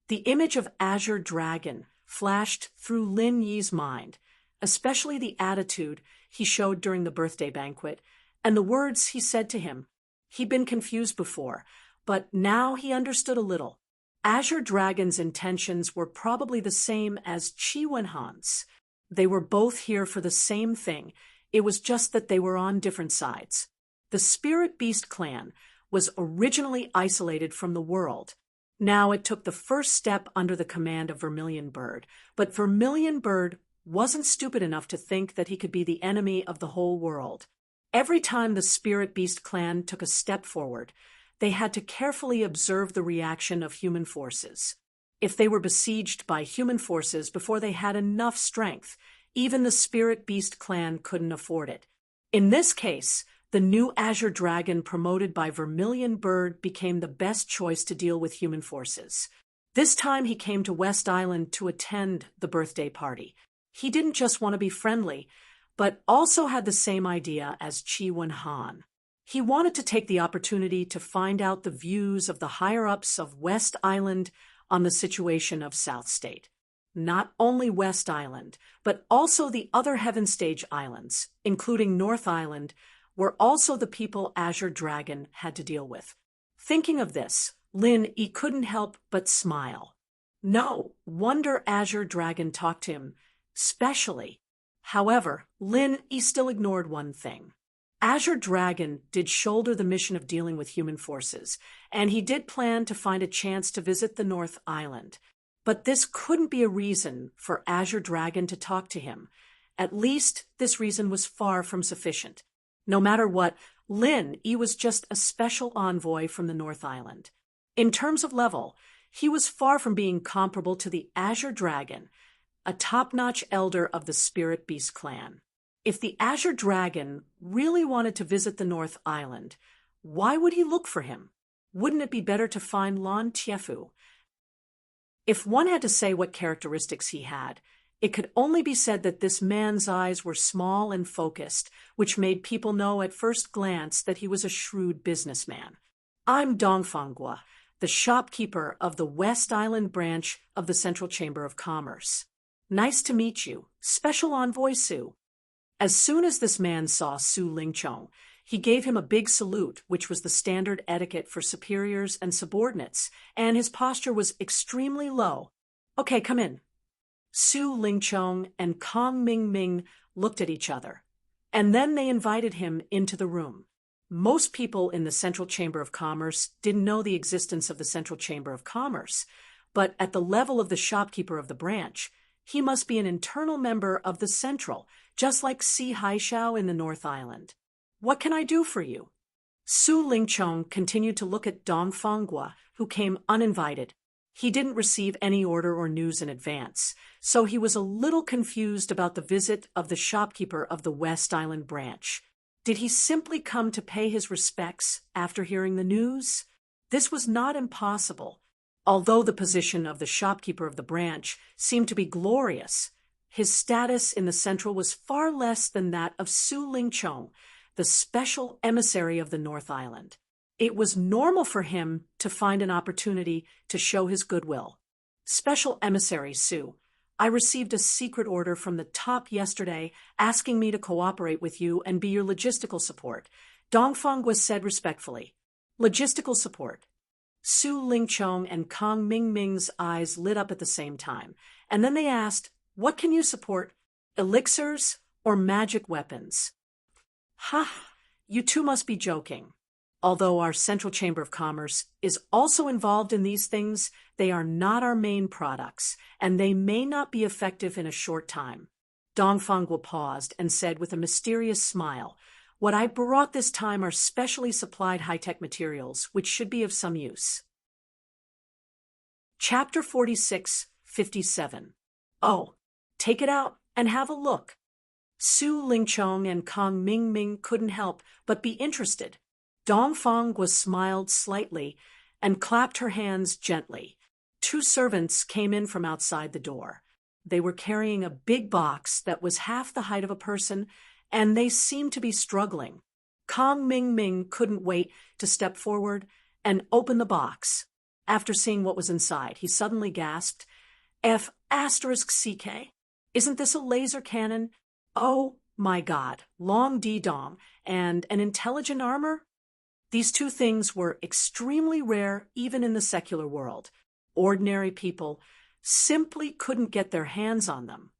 The image of Azure Dragon flashed through Lin Yi's mind, especially the attitude he showed during the birthday banquet, and the words he said to him. He'd been confused before, but now he understood a little. Azure Dragon's intentions were probably the same as Qi Wenhan's. They were both here for the same thing. It was just that they were on different sides. The Spirit Beast clan was originally isolated from the world. Now it took the first step under the command of Vermilion Bird, but Vermilion Bird wasn't stupid enough to think that he could be the enemy of the whole world. Every time the Spirit Beast clan took a step forward, they had to carefully observe the reaction of human forces. If they were besieged by human forces before they had enough strength, even the Spirit Beast clan couldn't afford it. In this case, the new Azure Dragon promoted by Vermilion Bird became the best choice to deal with human forces. This time he came to West Island to attend the birthday party. He didn't just want to be friendly, but also had the same idea as Qi Wenhan. He wanted to take the opportunity to find out the views of the higher-ups of West Island on the situation of South State. Not only West Island, but also the other Heaven Stage islands, including North Island, were also the people Azure Dragon had to deal with. Thinking of this, Lin Yi couldn't help but smile. No wonder Azure Dragon talked to him, specially. However, Lin Yi still ignored one thing. Azure Dragon did shoulder the mission of dealing with human forces, and he did plan to find a chance to visit the North Island. But this couldn't be a reason for Azure Dragon to talk to him. At least, this reason was far from sufficient. No matter what, Lin Yi was just a special envoy from the North Island. In terms of level, he was far from being comparable to the Azure Dragon, a top-notch elder of the Spirit Beast clan. If the Azure Dragon really wanted to visit the North Island, why would he look for him? Wouldn't it be better to find Lan Tiefu? If one had to say what characteristics he had, it could only be said that this man's eyes were small and focused, which made people know at first glance that he was a shrewd businessman. I'm Dongfanghua, the shopkeeper of the West Island branch of the Central Chamber of Commerce. Nice to meet you, Special Envoy Su. As soon as this man saw Su Lingchong, he gave him a big salute, which was the standard etiquette for superiors and subordinates, and his posture was extremely low. Okay, come in. Su Lingchong and Kong Mingming looked at each other, and then they invited him into the room. Most people in the Central Chamber of Commerce didn't know the existence of the Central Chamber of Commerce, but at the level of the shopkeeper of the branch, he must be an internal member of the Central, just like Si Haishao in the North Island. What can I do for you? Su Lingchong continued to look at Dongfanghua, who came uninvited. He didn't receive any order or news in advance, so he was a little confused about the visit of the shopkeeper of the West Island branch. Did he simply come to pay his respects after hearing the news? This was not impossible. Although the position of the shopkeeper of the branch seemed to be glorious, his status in the Central was far less than that of Su Lingchong, the special emissary of the North Island. It was normal for him to find an opportunity to show his goodwill. Special Emissary Su, I received a secret order from the top yesterday asking me to cooperate with you and be your logistical support, Dongfanghua said respectfully. Logistical support. Su Lingchong and Kong Mingming's eyes lit up at the same time, and then they asked, what can you support? Elixirs or magic weapons? Ha! You two must be joking. Although our Central Chamber of Commerce is also involved in these things, they are not our main products, and they may not be effective in a short time. Dongfanghua paused and said with a mysterious smile, what I brought this time are specially supplied high-tech materials, which should be of some use. Chapter 46, 57. Oh, Take it out and have a look." Su Lingchong and Kong Mingming couldn't help but be interested. Dongfang was smiled slightly and clapped her hands gently. Two servants came in from outside the door. They were carrying a big box that was half the height of a person, and they seemed to be struggling. Kong Mingming couldn't wait to step forward and open the box. After seeing what was inside, he suddenly gasped, F***CK. Isn't this a laser cannon? Oh my God, long D-Dom, and an intelligent armor? These two things were extremely rare even in the secular world. Ordinary people simply couldn't get their hands on them,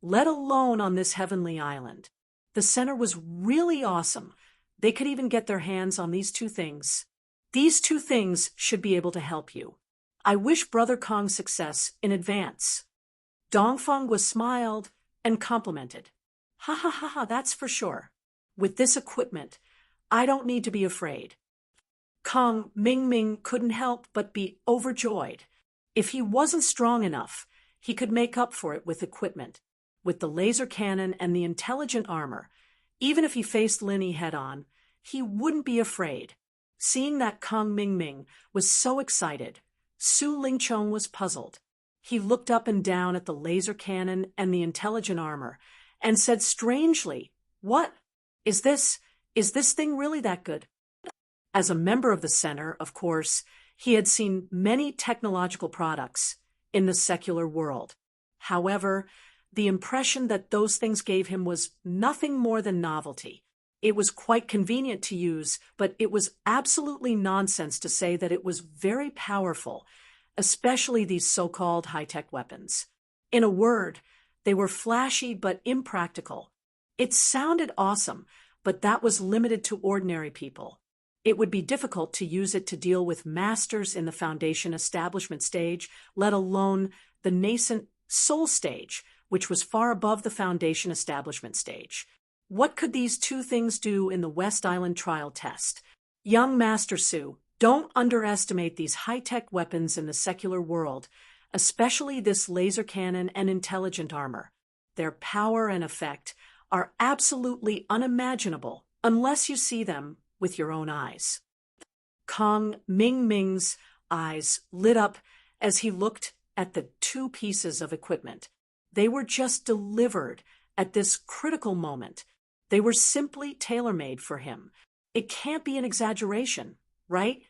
let alone on this heavenly island. The center was really awesome. They could even get their hands on these two things. These two things should be able to help you. I wish Brother Kong success in advance. Dongfang was smiled and complimented. Ha ha ha ha, that's for sure. With this equipment, I don't need to be afraid. Kong Mingming couldn't help but be overjoyed. If he wasn't strong enough, he could make up for it with equipment. With the laser cannon and the intelligent armor, even if he faced Linny head-on, he wouldn't be afraid. Seeing that Kong Mingming was so excited, Su Lingchong was puzzled. He looked up and down at the laser cannon and the intelligent armor and said strangely, "What? Is this thing really that good?" As a member of the center, of course, he had seen many technological products in the secular world. However, the impression that those things gave him was nothing more than novelty. It was quite convenient to use, but it was absolutely nonsense to say that it was very powerful, especially these so-called high-tech weapons. In a word, they were flashy but impractical. It sounded awesome, but that was limited to ordinary people. It would be difficult to use it to deal with masters in the Foundation establishment stage, let alone the nascent soul stage, which was far above the Foundation establishment stage. What could these two things do in the West Island trial test? Young Master Su, don't underestimate these high-tech weapons in the secular world, especially this laser cannon and intelligent armor. Their power and effect are absolutely unimaginable unless you see them with your own eyes. Kong Mingming's eyes lit up as he looked at the two pieces of equipment. They were just delivered at this critical moment. They were simply tailor-made for him. It can't be an exaggeration, right?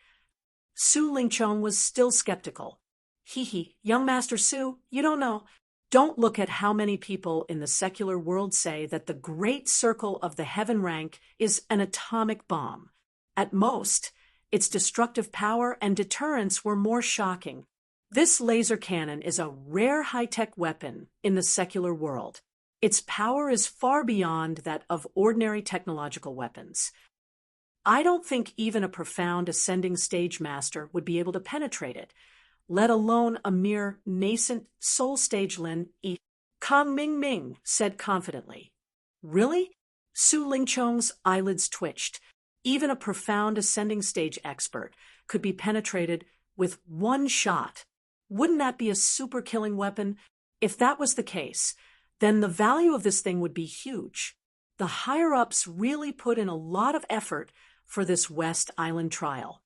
Su Lingchong was still skeptical. Hee, young Master Su, you don't know. Don't look at how many people in the secular world say that the great circle of the heaven rank is an atomic bomb. At most, its destructive power and deterrence were more shocking. This laser cannon is a rare high-tech weapon in the secular world. Its power is far beyond that of ordinary technological weapons. I don't think even a profound ascending stage master would be able to penetrate it, let alone a mere nascent soul stage Lin Yi. Kong Mingming said confidently. Really? Su Lingchong's eyelids twitched. Even a profound ascending stage expert could be penetrated with one shot. Wouldn't that be a super killing weapon? If that was the case, then the value of this thing would be huge. The higher-ups really put in a lot of effort for this West Island trial.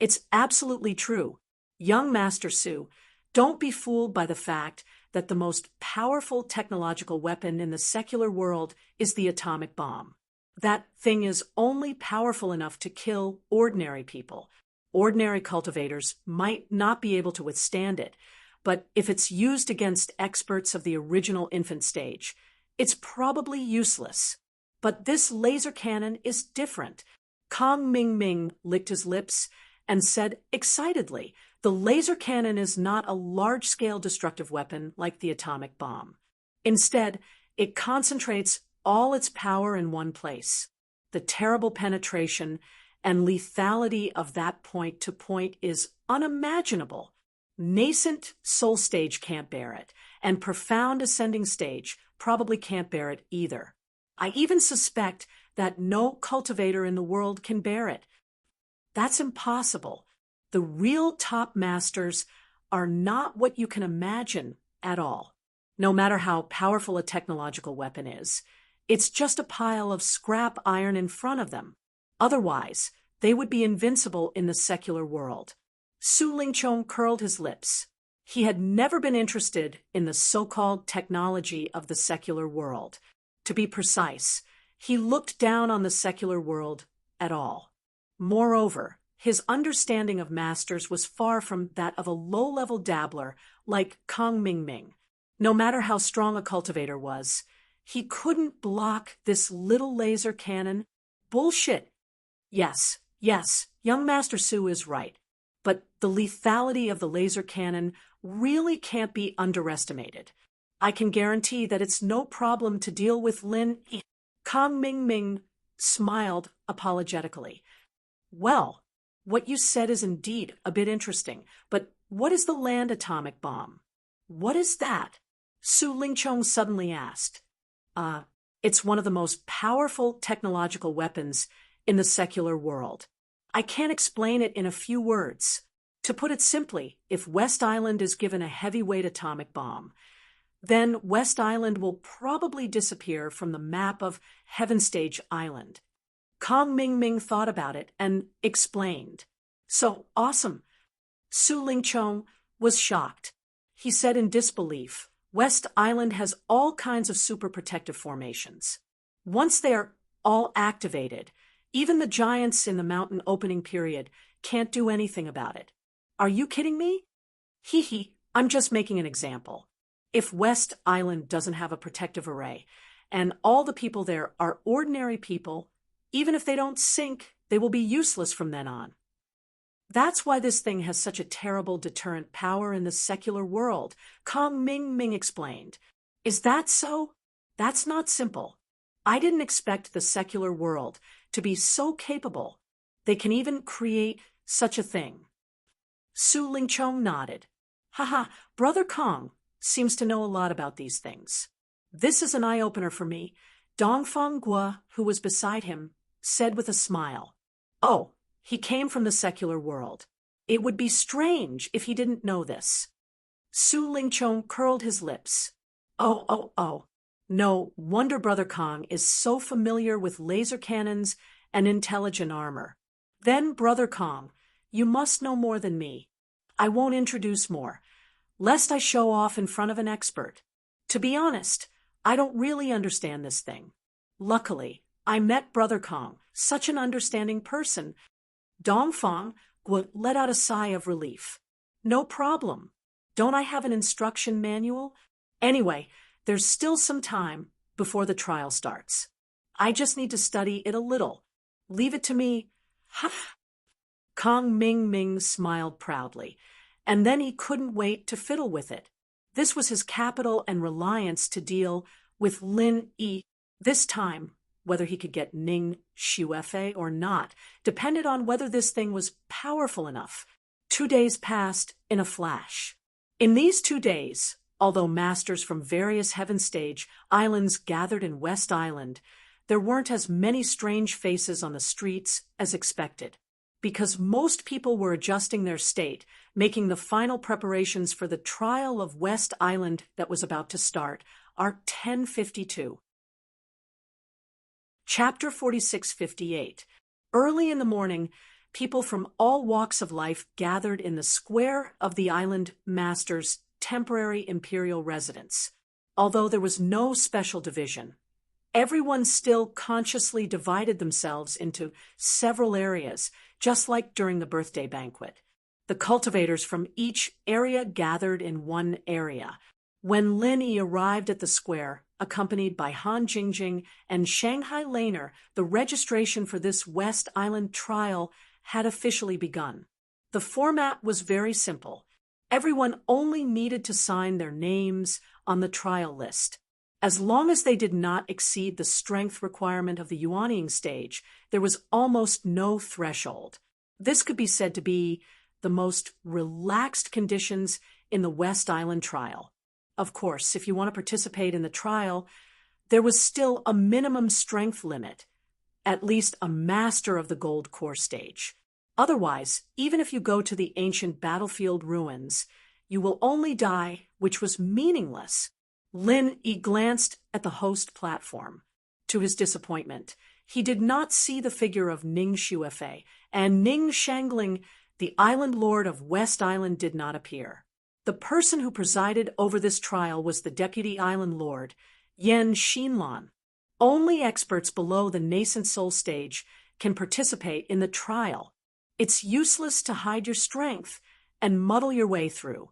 It's absolutely true. Young Master Su, don't be fooled by the fact that the most powerful technological weapon in the secular world is the atomic bomb. That thing is only powerful enough to kill ordinary people. Ordinary cultivators might not be able to withstand it, but if it's used against experts of the original infant stage, it's probably useless. But this laser cannon is different. Kong Mingming licked his lips and said excitedly, the laser cannon is not a large-scale destructive weapon like the atomic bomb. Instead, it concentrates all its power in one place. The terrible penetration and lethality of that point-to-point is unimaginable. Nascent soul stage can't bear it, and profound ascending stage probably can't bear it either. I even suspect that no cultivator in the world can bear it. That's impossible. The real top masters are not what you can imagine at all. No matter how powerful a technological weapon is, it's just a pile of scrap iron in front of them. Otherwise, they would be invincible in the secular world. Su Lingchong curled his lips. He had never been interested in the so-called technology of the secular world. To be precise, he looked down on the secular world at all. Moreover, his understanding of masters was far from that of a low-level dabbler like Kang Mingming. No matter how strong a cultivator was, he couldn't block this little laser cannon. Bullshit. Yes, young Master Su is right. But the lethality of the laser cannon really can't be underestimated. I can guarantee that it's no problem to deal with Lin Yi. Kang Mingming smiled apologetically. Well, what you said is indeed a bit interesting, but what is the land atomic bomb? What is that? Su Lingchong suddenly asked. It's one of the most powerful technological weapons in the secular world. I can't explain it in a few words. To put it simply, if West Island is given a heavyweight atomic bomb, then West Island will probably disappear from the map of Heaven Stage Island. Kang Mingming thought about it and explained. So awesome. Su Lingchong was shocked. He said in disbelief, West Island has all kinds of super protective formations. Once they are all activated, even the giants in the mountain opening period can't do anything about it. Are you kidding me? Hee, I'm just making an example. If West Island doesn't have a protective array, and all the people there are ordinary people, even if they don't sink, they will be useless from then on. That's why this thing has such a terrible deterrent power in the secular world, Kang Mingming explained. Is that so? That's not simple. I didn't expect the secular world to be so capable. They can even create such a thing. Su Lingchong nodded. Haha, Brother Kang seems to know a lot about these things. This is an eye-opener for me. Dongfang Gua, who was beside him, said with a smile. Oh, he came from the secular world. It would be strange if he didn't know this. Su Lingchong curled his lips. Oh. No wonder Brother Kang is so familiar with laser cannons and intelligent armor. Then, Brother Kang, you must know more than me. I won't introduce more, lest I show off in front of an expert. To be honest, I don't really understand this thing. Luckily, I met Brother Kang, such an understanding person. Dongfang let out a sigh of relief. No problem. Don't I have an instruction manual? Anyway, there's still some time before the trial starts. I just need to study it a little. Leave it to me. Ha! Kang Mingming smiled proudly, and then he couldn't wait to fiddle with it. This was his capital and reliance to deal with Lin Yi. This time, whether he could get Ning Xuefei or not, depended on whether this thing was powerful enough. 2 days passed in a flash. In these 2 days, although masters from various Heaven Stage islands gathered in West Island, there weren't as many strange faces on the streets as expected, because most people were adjusting their state, making the final preparations for the trial of West Island that was about to start, Art 1052. Chapter 4658. Early in the morning, people from all walks of life gathered in the square of the island master's temporary imperial residence. Although there was no special division, everyone still consciously divided themselves into several areas, just like during the birthday banquet. The cultivators from each area gathered in one area. When Lin Yi arrived at the square, accompanied by Han Jingjing and Shanghai Laner, the registration for this West Island trial had officially begun. The format was very simple. Everyone only needed to sign their names on the trial list. As long as they did not exceed the strength requirement of the yuanying stage, there was almost no threshold. This could be said to be the most relaxed conditions in the West Island trial. Of course, if you want to participate in the trial, there was still a minimum strength limit, at least a master of the gold core stage. Otherwise, even if you go to the ancient battlefield ruins, you will only die, which was meaningless. Lin Yi glanced at the host platform. To his disappointment, he did not see the figure of Ning Xuefei, and Ning Shangling, the island lord of West Island, did not appear. The person who presided over this trial was the deputy island lord, Yan Xinlan. Only experts below the nascent soul stage can participate in the trial. It's useless to hide your strength and muddle your way through.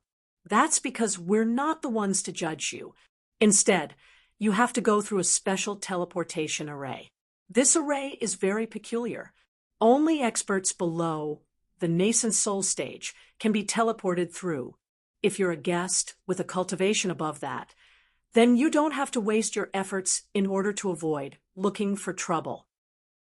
That's because we're not the ones to judge you. Instead, you have to go through a special teleportation array. This array is very peculiar. Only experts below the nascent soul stage can be teleported through. If you're a guest with a cultivation above that, then you don't have to waste your efforts in order to avoid looking for trouble.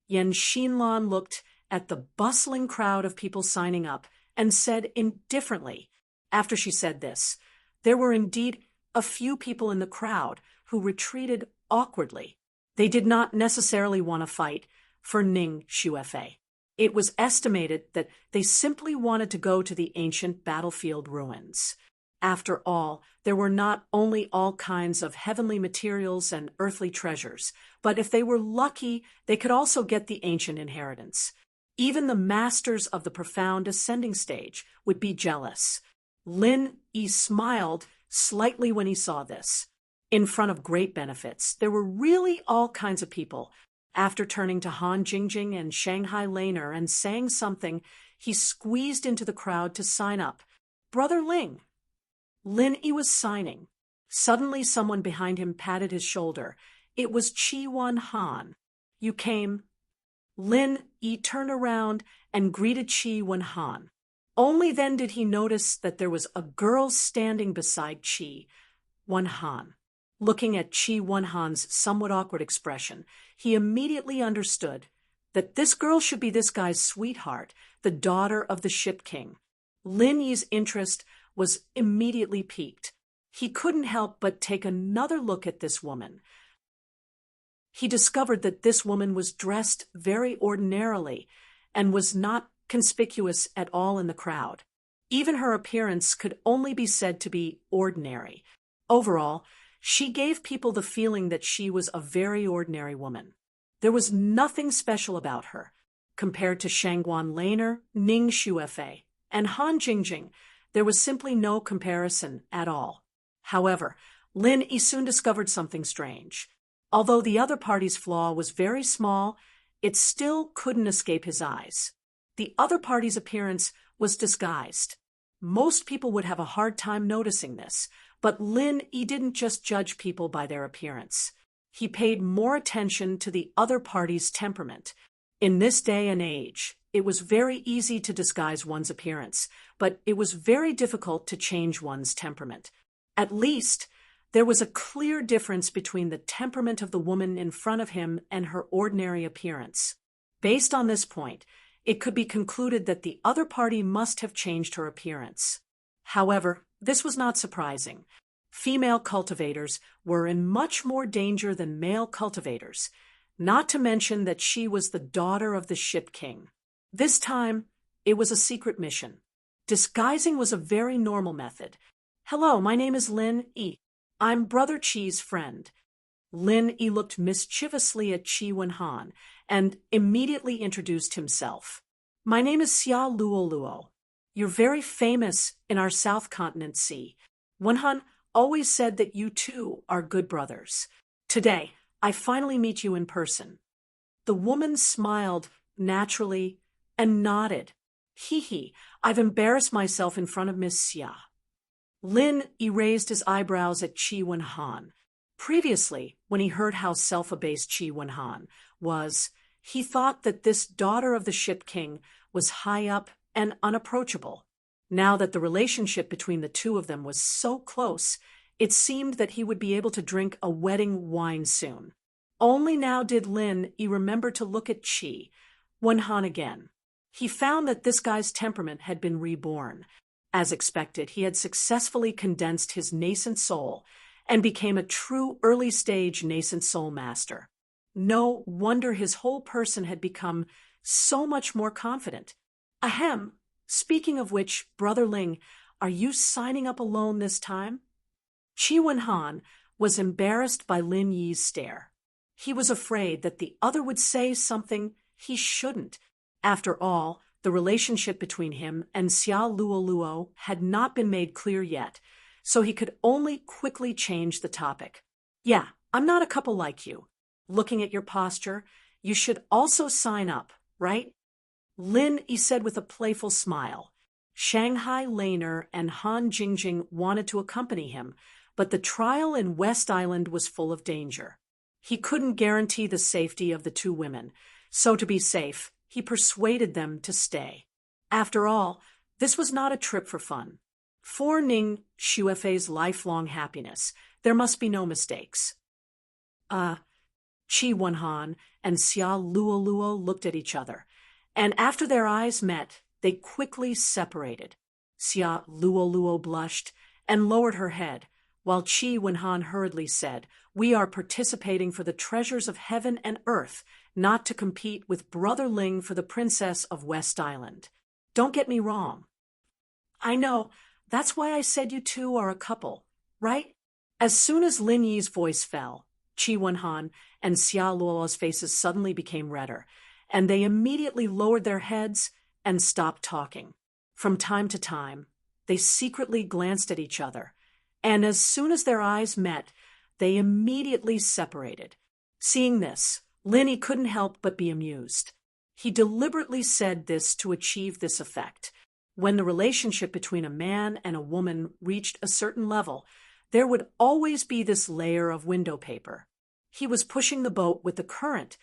Yan Xinlan looked at the bustling crowd of people signing up and said indifferently, after she said this, there were indeed a few people in the crowd who retreated awkwardly. They did not necessarily want to fight for Ning Xuefei. It was estimated that they simply wanted to go to the ancient battlefield ruins. After all, there were not only all kinds of heavenly materials and earthly treasures, but if they were lucky, they could also get the ancient inheritance. Even the masters of the profound ascending stage would be jealous. Lin Yi smiled slightly when he saw this. In front of great benefits, there were really all kinds of people. After turning to Han Jingjing and Shanghai Laner and saying something, he squeezed into the crowd to sign up. Brother Ling. Lin Yi was signing. Suddenly someone behind him patted his shoulder. It was Chi Wan Han. You came. Lin Yi turned around and greeted Chi Wan Han. Only then did he notice that there was a girl standing beside Chi Wan Han. Looking at Chi Wan Han's somewhat awkward expression, he immediately understood that this girl should be this guy's sweetheart, the daughter of the Ship King. Lin Yi's interest was immediately piqued. He couldn't help but take another look at this woman. He discovered that this woman was dressed very ordinarily and was not conspicuous at all in the crowd. Even her appearance could only be said to be ordinary. Overall, she gave people the feeling that she was a very ordinary woman. There was nothing special about her. Compared to Shangguan Laner, Ning Xuefei, and Han Jingjing, there was simply no comparison at all. However, Lin Yi soon discovered something strange. Although the other party's flaw was very small, it still couldn't escape his eyes. The other party's appearance was disguised. Most people would have a hard time noticing this, but Lin Yi didn't just judge people by their appearance. He paid more attention to the other party's temperament. In this day and age, it was very easy to disguise one's appearance, but it was very difficult to change one's temperament. At least, there was a clear difference between the temperament of the woman in front of him and her ordinary appearance. Based on this point, it could be concluded that the other party must have changed her appearance. However, this was not surprising. Female cultivators were in much more danger than male cultivators, not to mention that she was the daughter of the Ship King. This time, it was a secret mission. Disguising was a very normal method. Hello, my name is Lin Yi. I'm Brother Chi's friend. Lin Yi looked mischievously at Chi Wan Han and immediately introduced himself. My name is Xia Luo Luo. You're very famous in our South Continent Sea. Wan Han always said that you too are good brothers. Today, I finally meet you in person. The woman smiled naturally and nodded. Hee, I've embarrassed myself in front of Miss Xia. Lin erased his eyebrows at Chi Wan Han. Previously, when he heard how self-abased Chi Wan Han was, he thought that this daughter of the Ship King was high up and unapproachable. Now that the relationship between the two of them was so close, it seemed that he would be able to drink a wedding wine soon. Only now did Lin Yi remember to look at Chi Wan Han again. He found that this guy's temperament had been reborn. As expected, he had successfully condensed his nascent soul and became a true early-stage nascent soul master. No wonder his whole person had become so much more confident. Ahem, speaking of which, Brother Ling, are you signing up alone this time? Chi Wan Han was embarrassed by Lin Yi's stare. He was afraid that the other would say something he shouldn't. After all, the relationship between him and Xia Luoluo had not been made clear yet, so he could only quickly change the topic. Yeah, I'm not a couple like you. Looking at your posture, you should also sign up, right? Lin Yi said with a playful smile. Shanghai Laner and Han Jingjing wanted to accompany him, but the trial in West Island was full of danger. He couldn't guarantee the safety of the two women, so to be safe, he persuaded them to stay. After all, this was not a trip for fun. For Ning Xuefei's lifelong happiness, there must be no mistakes. Qi Wenhan and Xia Luoluo looked at each other, and after their eyes met, they quickly separated. Xia Luoluo blushed and lowered her head, while Qi Wenhan hurriedly said, "We are participating for the treasures of heaven and earth, not to compete with Brother Ling for the princess of West Island. Don't get me wrong. I know, that's why I said you two are a couple, right?" As soon as Lin Yi's voice fell, Qi Wenhan and Xia Luoluo's faces suddenly became redder, and they immediately lowered their heads and stopped talking. From time to time, they secretly glanced at each other, and as soon as their eyes met, they immediately separated. Seeing this, Lin Yi couldn't help but be amused. He deliberately said this to achieve this effect. When the relationship between a man and a woman reached a certain level, there would always be this layer of window paper. He was pushing the boat with the current,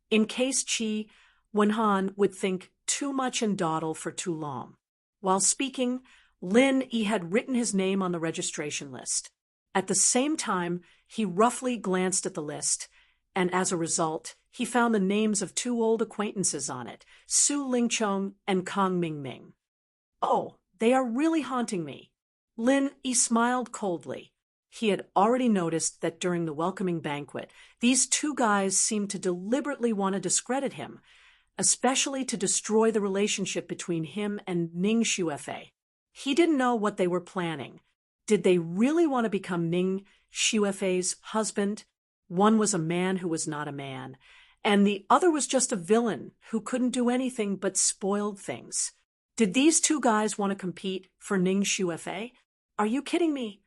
in case Qi Wenhan would think too much and dawdle for too long. While speaking, Lin Yi had written his name on the registration list. At the same time, he roughly glanced at the list, and as a result, he found the names of two old acquaintances on it, Su Lingchong and Kang Mingming. "Oh, they are really haunting me." Lin Yi smiled coldly. He had already noticed that during the welcoming banquet, these two guys seemed to deliberately want to discredit him, especially to destroy the relationship between him and Ning Xuefei. He didn't know what they were planning. Did they really want to become Ning Xuefei's husband? One was a man who was not a man, and the other was just a villain who couldn't do anything but spoiled things. Did these two guys want to compete for Ning Xuefei? Are you kidding me?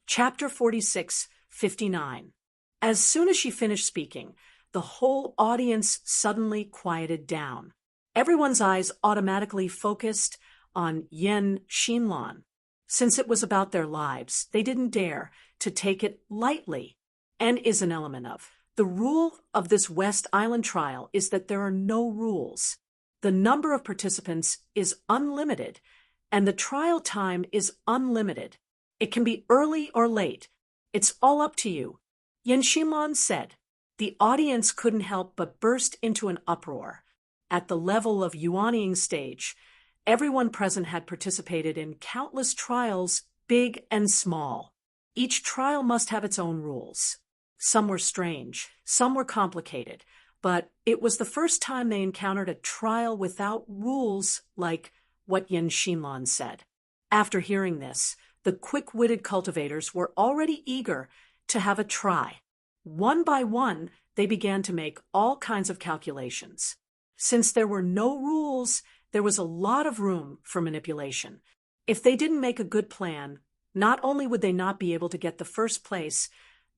Chapter 46:59. As soon as she finished speaking, the whole audience suddenly quieted down. Everyone's eyes automatically focused on Yan Xinlan. Since it was about their lives, they didn't dare to take it lightly, and is an element of. The rule of this West Island trial is that there are no rules. The number of participants is unlimited, and the trial time is unlimited. It can be early or late. It's all up to you. Yan Xinlan said. The audience couldn't help but burst into an uproar. At the level of yuanning stage, everyone present had participated in countless trials, big and small. Each trial must have its own rules. Some were strange, some were complicated, but it was the first time they encountered a trial without rules like what Yan Xinlan said. After hearing this, the quick-witted cultivators were already eager to have a try. One by one, they began to make all kinds of calculations. Since there were no rules, there was a lot of room for manipulation. If they didn't make a good plan, not only would they not be able to get the first place,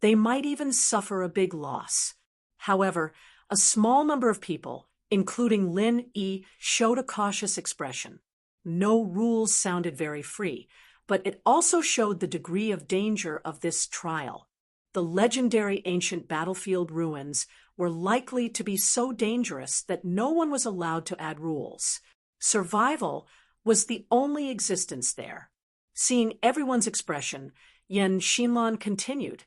they might even suffer a big loss. However, a small number of people, including Lin Yi, showed a cautious expression. No rules sounded very free, but it also showed the degree of danger of this trial. The legendary ancient battlefield ruins were likely to be so dangerous that no one was allowed to add rules. Survival was the only existence there. Seeing everyone's expression, Yan Xinlan continued,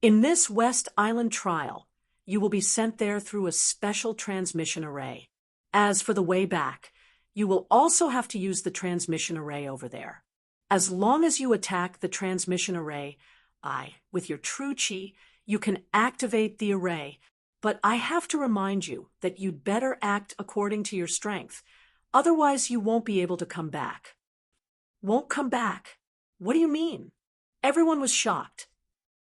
"In this West Island trial, you will be sent there through a special transmission array. As for the way back, you will also have to use the transmission array over there. As long as you attack the transmission array, with your true Qi, you can activate the array, but I have to remind you that you'd better act according to your strength, otherwise you won't be able to come back." "Won't come back? What do you mean?" Everyone was shocked.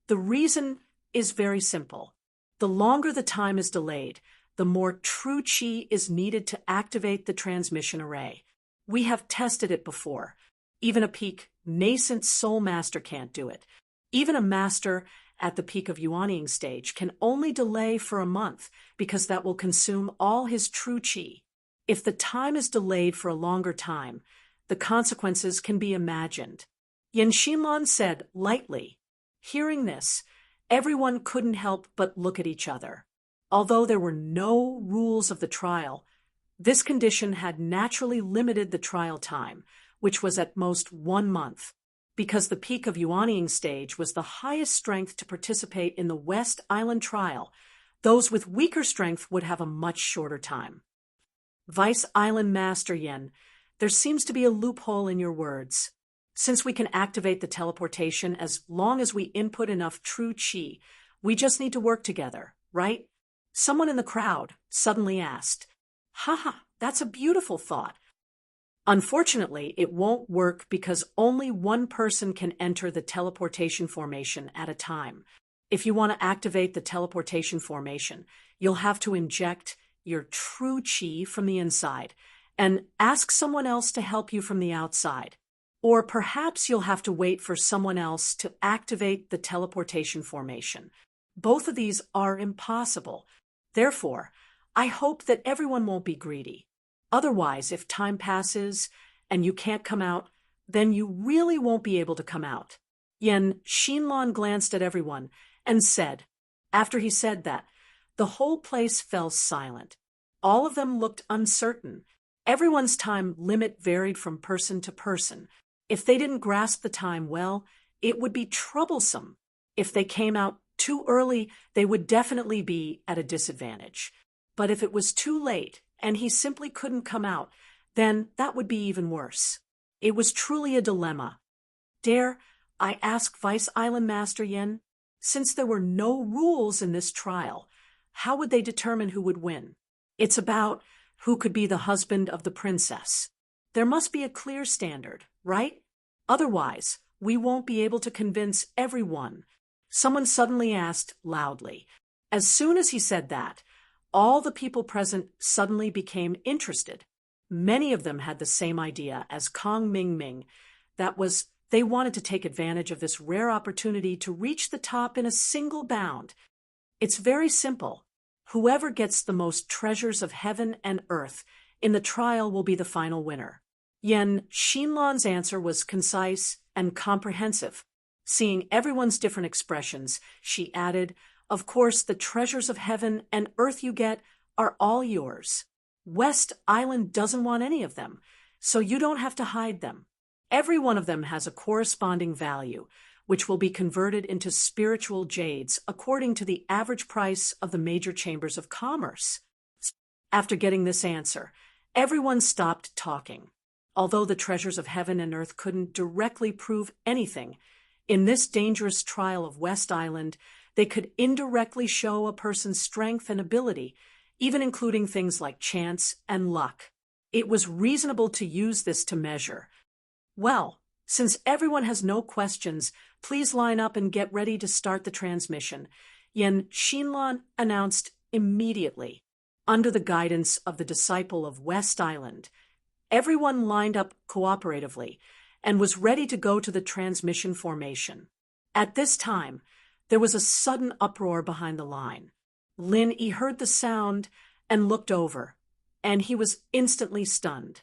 The reason is very simple. The longer the time is delayed, the more true chi is needed to activate the transmission array. We have tested it before. Even a peak nascent soul master can't do it. Even a master at the peak of yuanying stage can only delay for a month because that will consume all his true chi. If the time is delayed for a longer time, the consequences can be imagined. Yen Xinlan said lightly. Hearing this, everyone couldn't help but look at each other. Although there were no rules of the trial, this condition had naturally limited the trial time, which was at most 1 month, because the peak of yuanying stage was the highest strength to participate in the West Island trial. Those with weaker strength would have a much shorter time. Vice Island Master Yen, there seems to be a loophole in your words. Since we can activate the teleportation as long as we input enough true chi, we just need to work together, right? Someone in the crowd suddenly asked. Haha, that's a beautiful thought. Unfortunately, it won't work because only one person can enter the teleportation formation at a time. If you want to activate the teleportation formation, you'll have to inject your true chi from the inside and ask someone else to help you from the outside. Or perhaps you'll have to wait for someone else to activate the teleportation formation. Both of these are impossible. Therefore, I hope that everyone won't be greedy. Otherwise, if time passes and you can't come out, then you really won't be able to come out. Yen Xinlan glanced at everyone and said, after he said that, the whole place fell silent. All of them looked uncertain. Everyone's time limit varied from person to person. If they didn't grasp the time well, it would be troublesome. If they came out too early, they would definitely be at a disadvantage. But if it was too late and he simply couldn't come out, then that would be even worse. It was truly a dilemma. Dare I ask Vice Island Master Yen? Since there were no rules in this trial, how would they determine who would win? It's about who could be the husband of the princess. There must be a clear standard, right? Otherwise, we won't be able to convince everyone. Someone suddenly asked loudly. As soon as he said that, all the people present suddenly became interested. Many of them had the same idea as Kong Ming. That was, they wanted to take advantage of this rare opportunity to reach the top in a single bound. It's very simple. Whoever gets the most treasures of heaven and earth in the trial will be the final winner. Yen Xinlan's answer was concise and comprehensive. Seeing everyone's different expressions, she added, of course, the treasures of heaven and earth you get are all yours. West Island doesn't want any of them, so you don't have to hide them. Every one of them has a corresponding value, which will be converted into spiritual jades according to the average price of the major chambers of commerce. After getting this answer, everyone stopped talking. Although the treasures of heaven and earth couldn't directly prove anything, in this dangerous trial of West Island, they could indirectly show a person's strength and ability, even including things like chance and luck. It was reasonable to use this to measure. Well, since everyone has no questions, please line up and get ready to start the transmission, Yen Xinlan announced immediately. Under the guidance of the disciple of West Island, everyone lined up cooperatively and was ready to go to the transmission formation. At this time, there was a sudden uproar behind the line. Lin Yi heard the sound and looked over, and he was instantly stunned.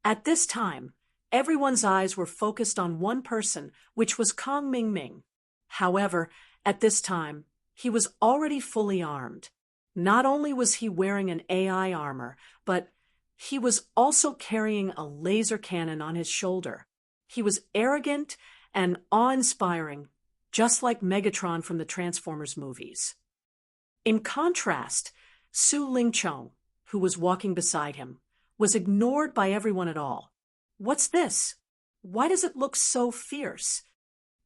At this time, everyone's eyes were focused on one person, which was Kong Ming. However, at this time, he was already fully armed. Not only was he wearing an AI armor, but he was also carrying a laser cannon on his shoulder. He was arrogant and awe-inspiring, just like Megatron from the Transformers movies. In contrast, Su Lingchong, who was walking beside him, was ignored by everyone at all. What's this? Why does it look so fierce?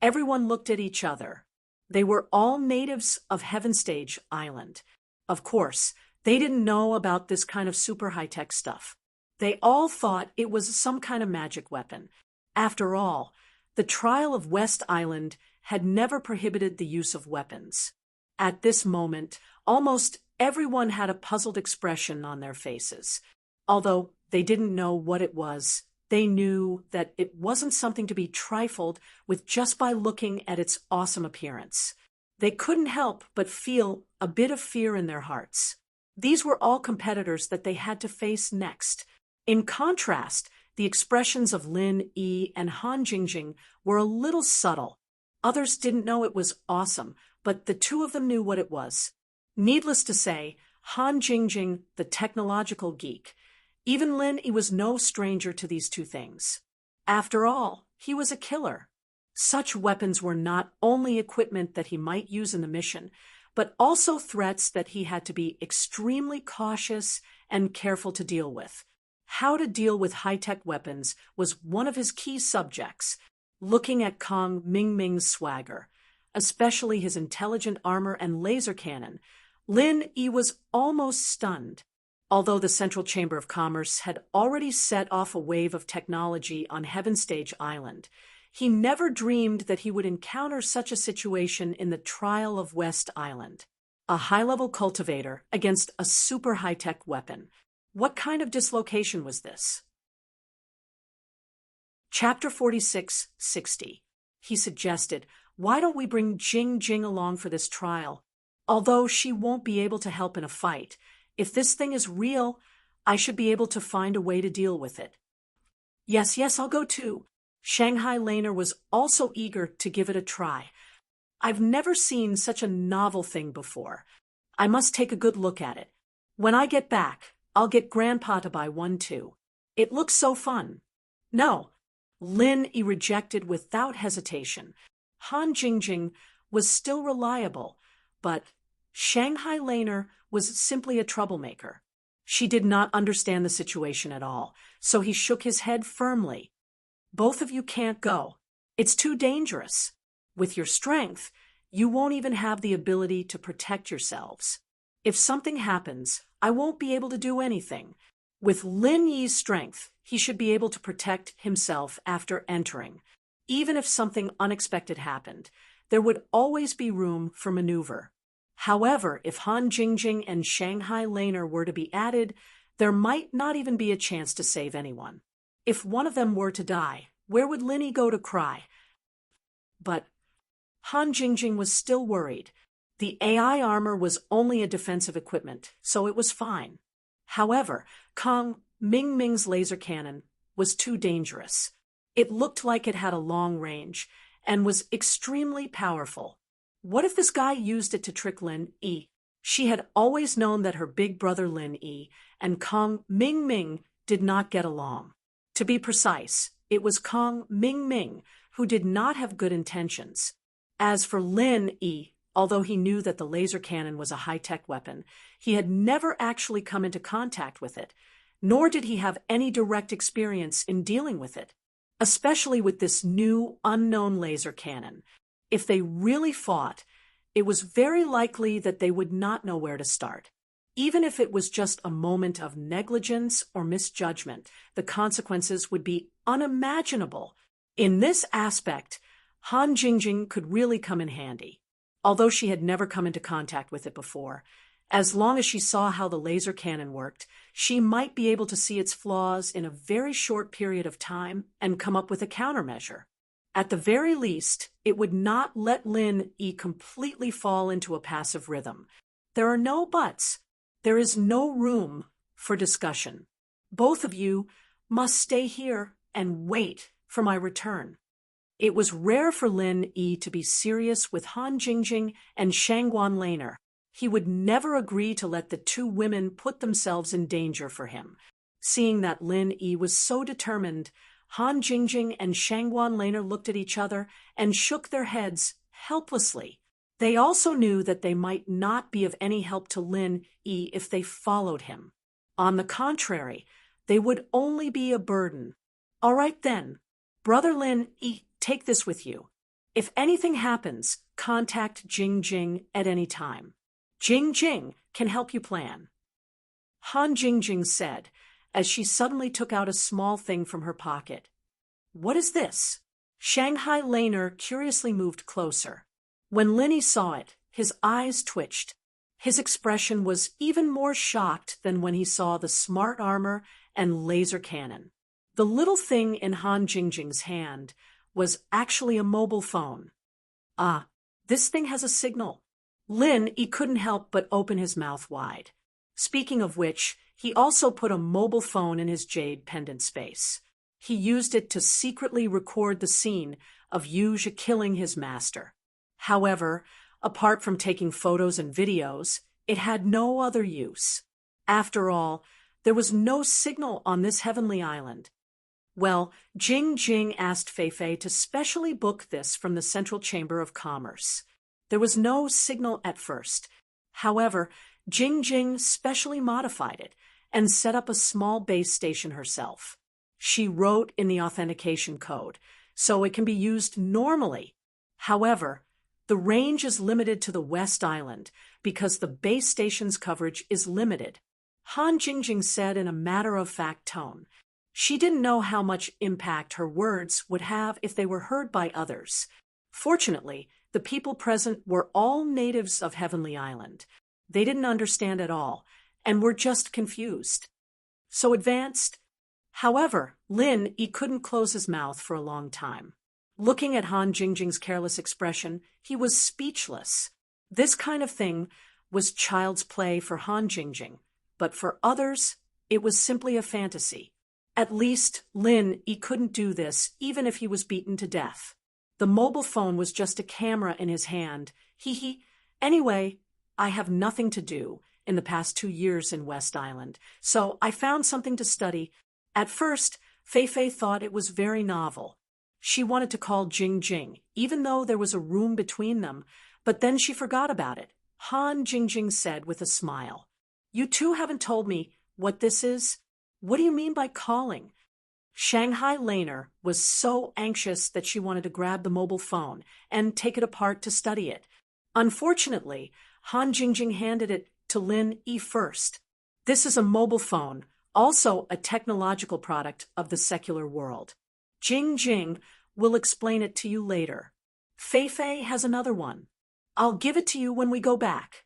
Everyone looked at each other. They were all natives of Heaven Stage Island. Of course, they didn't know about this kind of super high-tech stuff. They all thought it was some kind of magic weapon. After all, The trial of West Island had never prohibited the use of weapons. At this moment, almost everyone had a puzzled expression on their faces. Although they didn't know what it was, they knew that it wasn't something to be trifled with just by looking at its awesome appearance. They couldn't help but feel a bit of fear in their hearts. These were all competitors that they had to face next. In contrast, the expressions of Lin Yi and Han Jingjing were a little subtle. Others didn't know it was awesome, but the two of them knew what it was. Needless to say, Han Jingjing, the technological geek, even Lin Yi was no stranger to these two things. After all, he was a killer. Such weapons were not only equipment that he might use in the mission, but also threats that he had to be extremely cautious and careful to deal with. How to deal with high-tech weapons was one of his key subjects, looking at Kong Mingming's swagger, especially his intelligent armor and laser cannon. Lin Yi was almost stunned. Although the Central Chamber of Commerce had already set off a wave of technology on Heaven Stage Island, he never dreamed that he would encounter such a situation in the trial of West Island. A high-level cultivator against a super high-tech weapon. What kind of dislocation was this? Chapter 46:60. He suggested, why don't we bring Jing Jing along for this trial? Although she won't be able to help in a fight, if this thing is real, I should be able to find a way to deal with it. Yes, I'll go too. Shanghai Laner was also eager to give it a try. I've never seen such a novel thing before. I must take a good look at it. When I get back, I'll get Grandpa to buy one too. It looks so fun. No, Lin Yi rejected without hesitation. Han Jingjing was still reliable, but Shanghai Laner was simply a troublemaker. She did not understand the situation at all, so he shook his head firmly. Both of you can't go. It's too dangerous. With your strength, you won't even have the ability to protect yourselves. If something happens, I won't be able to do anything. With Lin Yi's strength, he should be able to protect himself after entering. Even if something unexpected happened, there would always be room for maneuver. However, if Han Jingjing and Shanghai Laner were to be added, there might not even be a chance to save anyone. If one of them were to die, where would Lin Yi go to cry? But Han Jingjing was still worried. The AI armor was only a defensive equipment, so it was fine. However, Kong Mingming's laser cannon was too dangerous. It looked like it had a long range and was extremely powerful. What if this guy used it to trick Lin Yi? She had always known that her big brother Lin Yi and Kong Mingming did not get along. To be precise, it was Kong Mingming who did not have good intentions. As for Lin Yi, although he knew that the laser cannon was a high-tech weapon, he had never actually come into contact with it, nor did he have any direct experience in dealing with it, especially with this new, unknown laser cannon. If they really fought, it was very likely that they would not know where to start. Even if it was just a moment of negligence or misjudgment, the consequences would be unimaginable. In this aspect, Han Jingjing could really come in handy. Although she had never come into contact with it before, as long as she saw how the laser cannon worked, she might be able to see its flaws in a very short period of time and come up with a countermeasure. At the very least, it would not let Lin Yi completely fall into a passive rhythm. There are no buts. There is no room for discussion. Both of you must stay here and wait for my return. It was rare for Lin Yi to be serious with Han Jingjing and Shangguan Laner. He would never agree to let the two women put themselves in danger for him. Seeing that Lin Yi was so determined, Han Jingjing and Shangguan Laner looked at each other and shook their heads helplessly. They also knew that they might not be of any help to Lin Yi if they followed him. On the contrary, they would only be a burden. All right then, Brother Lin Yi, take this with you. If anything happens, contact Jing Jing at any time. Jing Jing can help you plan. Han Jingjing said, as she suddenly took out a small thing from her pocket. What is this? Shanghai Laner curiously moved closer. When Linny saw it, his eyes twitched. His expression was even more shocked than when he saw the smart armor and laser cannon. The little thing in Han Jingjing's hand was actually a mobile phone. Ah, this thing has a signal. He couldn't help but open his mouth wide. Speaking of which, he also put a mobile phone in his jade pendant space. He used it to secretly record the scene of Yuja killing his master. However, apart from taking photos and videos, it had no other use. After all, there was no signal on this heavenly island. Well, Jing Jing asked Fei Fei to specially book this from the Central Chamber of Commerce. There was no signal at first. However, Jing Jing specially modified it and set up a small base station herself. She wrote in the authentication code, so it can be used normally. However, the range is limited to the West Island because the base station's coverage is limited. Han Jingjing said in a matter-of-fact tone. She didn't know how much impact her words would have if they were heard by others. Fortunately, the people present were all natives of Heavenly Island. They didn't understand at all, and were just confused. So advanced. However, He couldn't close his mouth for a long time. Looking at Han Jingjing's careless expression, he was speechless. This kind of thing was child's play for Han Jingjing, but for others, it was simply a fantasy. At least, He couldn't do this even if he was beaten to death. The mobile phone was just a camera in his hand. Anyway, I have nothing to do in the past 2 years in West Island, so I found something to study. At first, Fei Fei thought it was very novel. She wanted to call Jing Jing, even though there was a room between them, but then she forgot about it. Han Jingjing said with a smile, "You two haven't told me what this is? What do you mean by calling?" Shanghai Laner was so anxious that she wanted to grab the mobile phone and take it apart to study it. Unfortunately, Han Jingjing handed it to He first. This is a mobile phone, also a technological product of the secular world. Jing Jing will explain it to you later. Fei Fei has another one. I'll give it to you when we go back.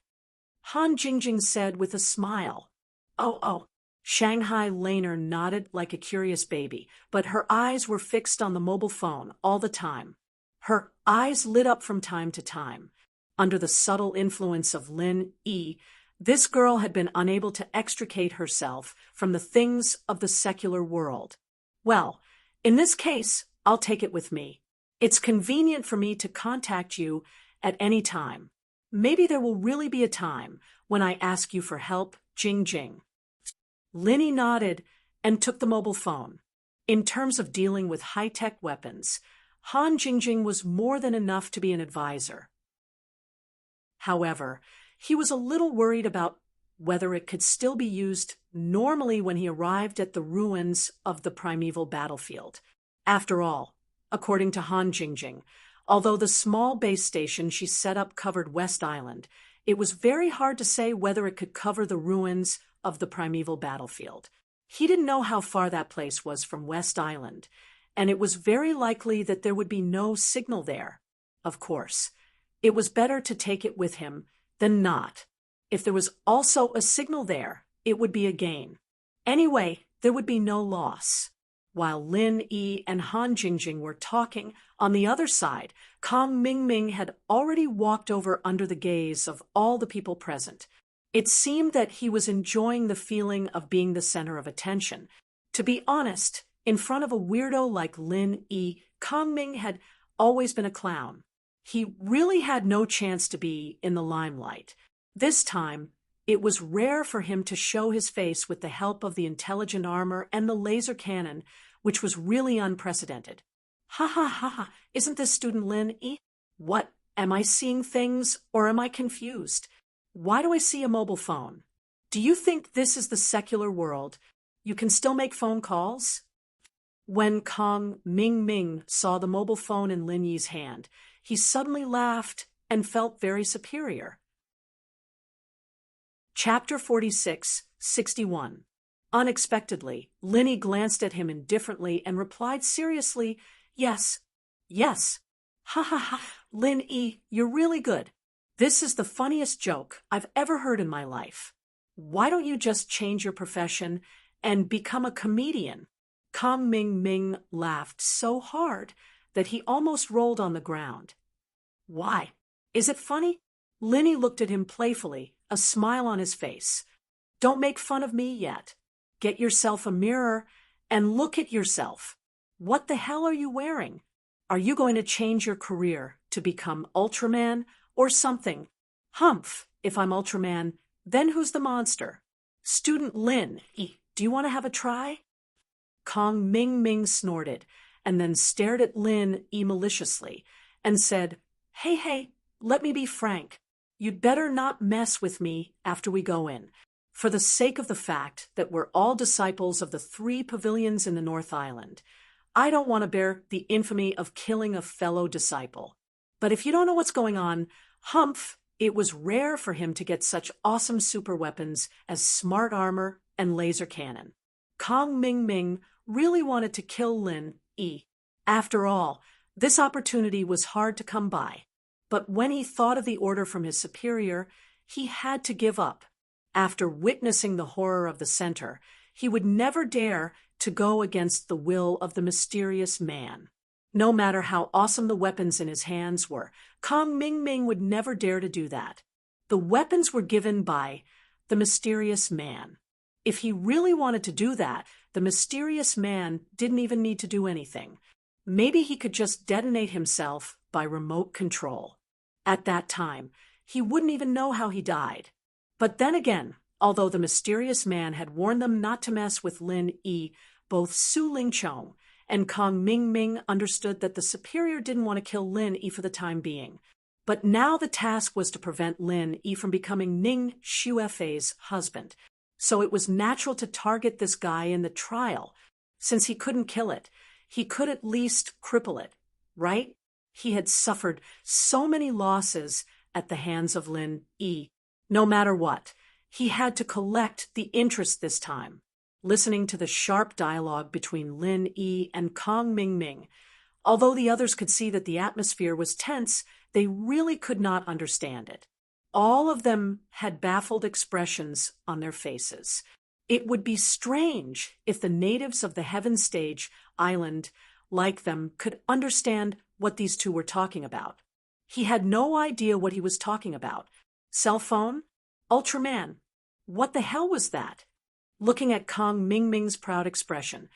Han Jingjing said with a smile. Oh. Shanghai Laner nodded like a curious baby, but her eyes were fixed on the mobile phone all the time. Her eyes lit up from time to time. Under the subtle influence of this girl had been unable to extricate herself from the things of the secular world. Well, in this case, I'll take it with me. It's convenient for me to contact you at any time. Maybe there will really be a time when I ask you for help, Jing Jing. Linny nodded and took the mobile phone. In terms of dealing with high-tech weapons, Han Jingjing was more than enough to be an advisor. However, he was a little worried about whether it could still be used normally when he arrived at the ruins of the primeval battlefield. After all, according to Han Jingjing, although the small base station she set up covered West Island, it was very hard to say whether it could cover the ruins of the primeval battlefield. He didn't know how far that place was from West Island, and it was very likely that there would be no signal there. Of course, it was better to take it with him than not. If there was also a signal there, it would be a gain. Anyway, there would be no loss. While Yi and Han Jingjing were talking, on the other side, Kong Mingming had already walked over under the gaze of all the people present. It seemed that he was enjoying the feeling of being the center of attention. To be honest, in front of a weirdo like Yi, Kong Ming had always been a clown. He really had no chance to be in the limelight. This time, it was rare for him to show his face with the help of the intelligent armor and the laser cannon, which was really unprecedented. Ha, isn't this student Yi? What, am I seeing things or am I confused? Why do I see a mobile phone? Do you think this is the secular world? You can still make phone calls? When Kong Ming saw the mobile phone in Yi's hand, he suddenly laughed and felt very superior. Chapter 46, 61. Unexpectedly, Linny glanced at him indifferently and replied seriously, "Yes, Yes. Ha ha ha. Lin E, you're really good. This is the funniest joke I've ever heard in my life. Why don't you just change your profession and become a comedian? Kang Ming Ming laughed so hard that he almost rolled on the ground. Why? Is it funny? Linny looked at him playfully, a smile on his face. Don't make fun of me yet. Get yourself a mirror and look at yourself. What the hell are you wearing? Are you going to change your career to become Ultraman or something? Humph, if I'm Ultraman, then who's the monster? Student Lin, do you want to have a try? Kong Ming Ming snorted and then stared at Lin maliciously and said, Hey, let me be frank. You'd better not mess with me after we go in, for the sake of the fact that we're all disciples of the 3 pavilions in the North Island. I don't want to bear the infamy of killing a fellow disciple. But if you don't know what's going on, Humph, it was rare for him to get such awesome super weapons as smart armor and laser cannon. Kong Ming Ming really wanted to kill Lin E. After all, this opportunity was hard to come by. But when he thought of the order from his superior, he had to give up. After witnessing the horror of the center, he would never dare to go against the will of the mysterious man. No matter how awesome the weapons in his hands were, Kong Ming Ming would never dare to do that. The weapons were given by the mysterious man. If he really wanted to do that, the mysterious man didn't even need to do anything. Maybe he could just detonate himself by remote control. At that time, he wouldn't even know how he died. But then again, although the mysterious man had warned them not to mess with Lin E, both Su Lingchong and Kong Ming Ming understood that the superior didn't want to kill Lin E for the time being. But now the task was to prevent Lin E from becoming Ning Xuefei's husband. So it was natural to target this guy in the trial. Since he couldn't kill it, he could at least cripple it, right? He had suffered so many losses at the hands of Lin E. No matter what, he had to collect the interest this time. Listening to the sharp dialogue between Lin E and Kong Ming Ming, although the others could see that the atmosphere was tense, they really could not understand it. All of them had baffled expressions on their faces. It would be strange if the natives of the Heaven Stage Island, like them, could understand what these two were talking about. He had no idea what he was talking about. Cell phone? Ultraman. What the hell was that? Looking at Kong Ming Ming's proud expression,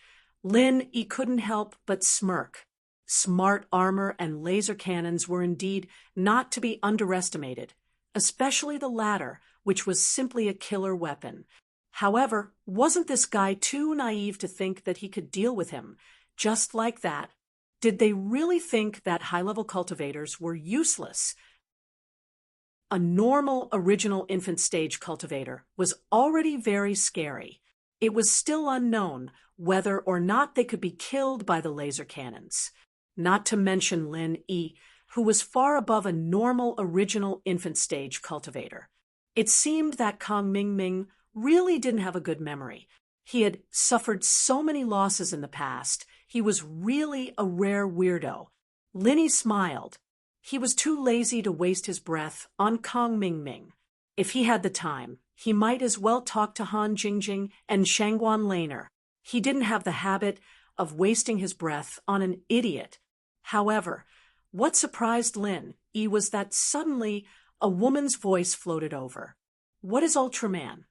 Lin E couldn't help but smirk. Smart armor and laser cannons were indeed not to be underestimated, especially the latter, which was simply a killer weapon. However, wasn't this guy too naive to think that he could deal with him just like that? Did they really think that high-level cultivators were useless? A normal original infant stage cultivator was already very scary. It was still unknown whether or not they could be killed by the laser cannons. Not to mention Lin E, who was far above a normal original infant stage cultivator. It seemed that Kong Ming Ming really didn't have a good memory. He had suffered so many losses in the past. He was really a rare weirdo. Linny smiled. He was too lazy to waste his breath on Kong Ming Ming. If he had the time, he might as well talk to Han Jingjing and Shangguan Laner. He didn't have the habit of wasting his breath on an idiot. However, what surprised Lin E was that suddenly a woman's voice floated over. What is Ultraman?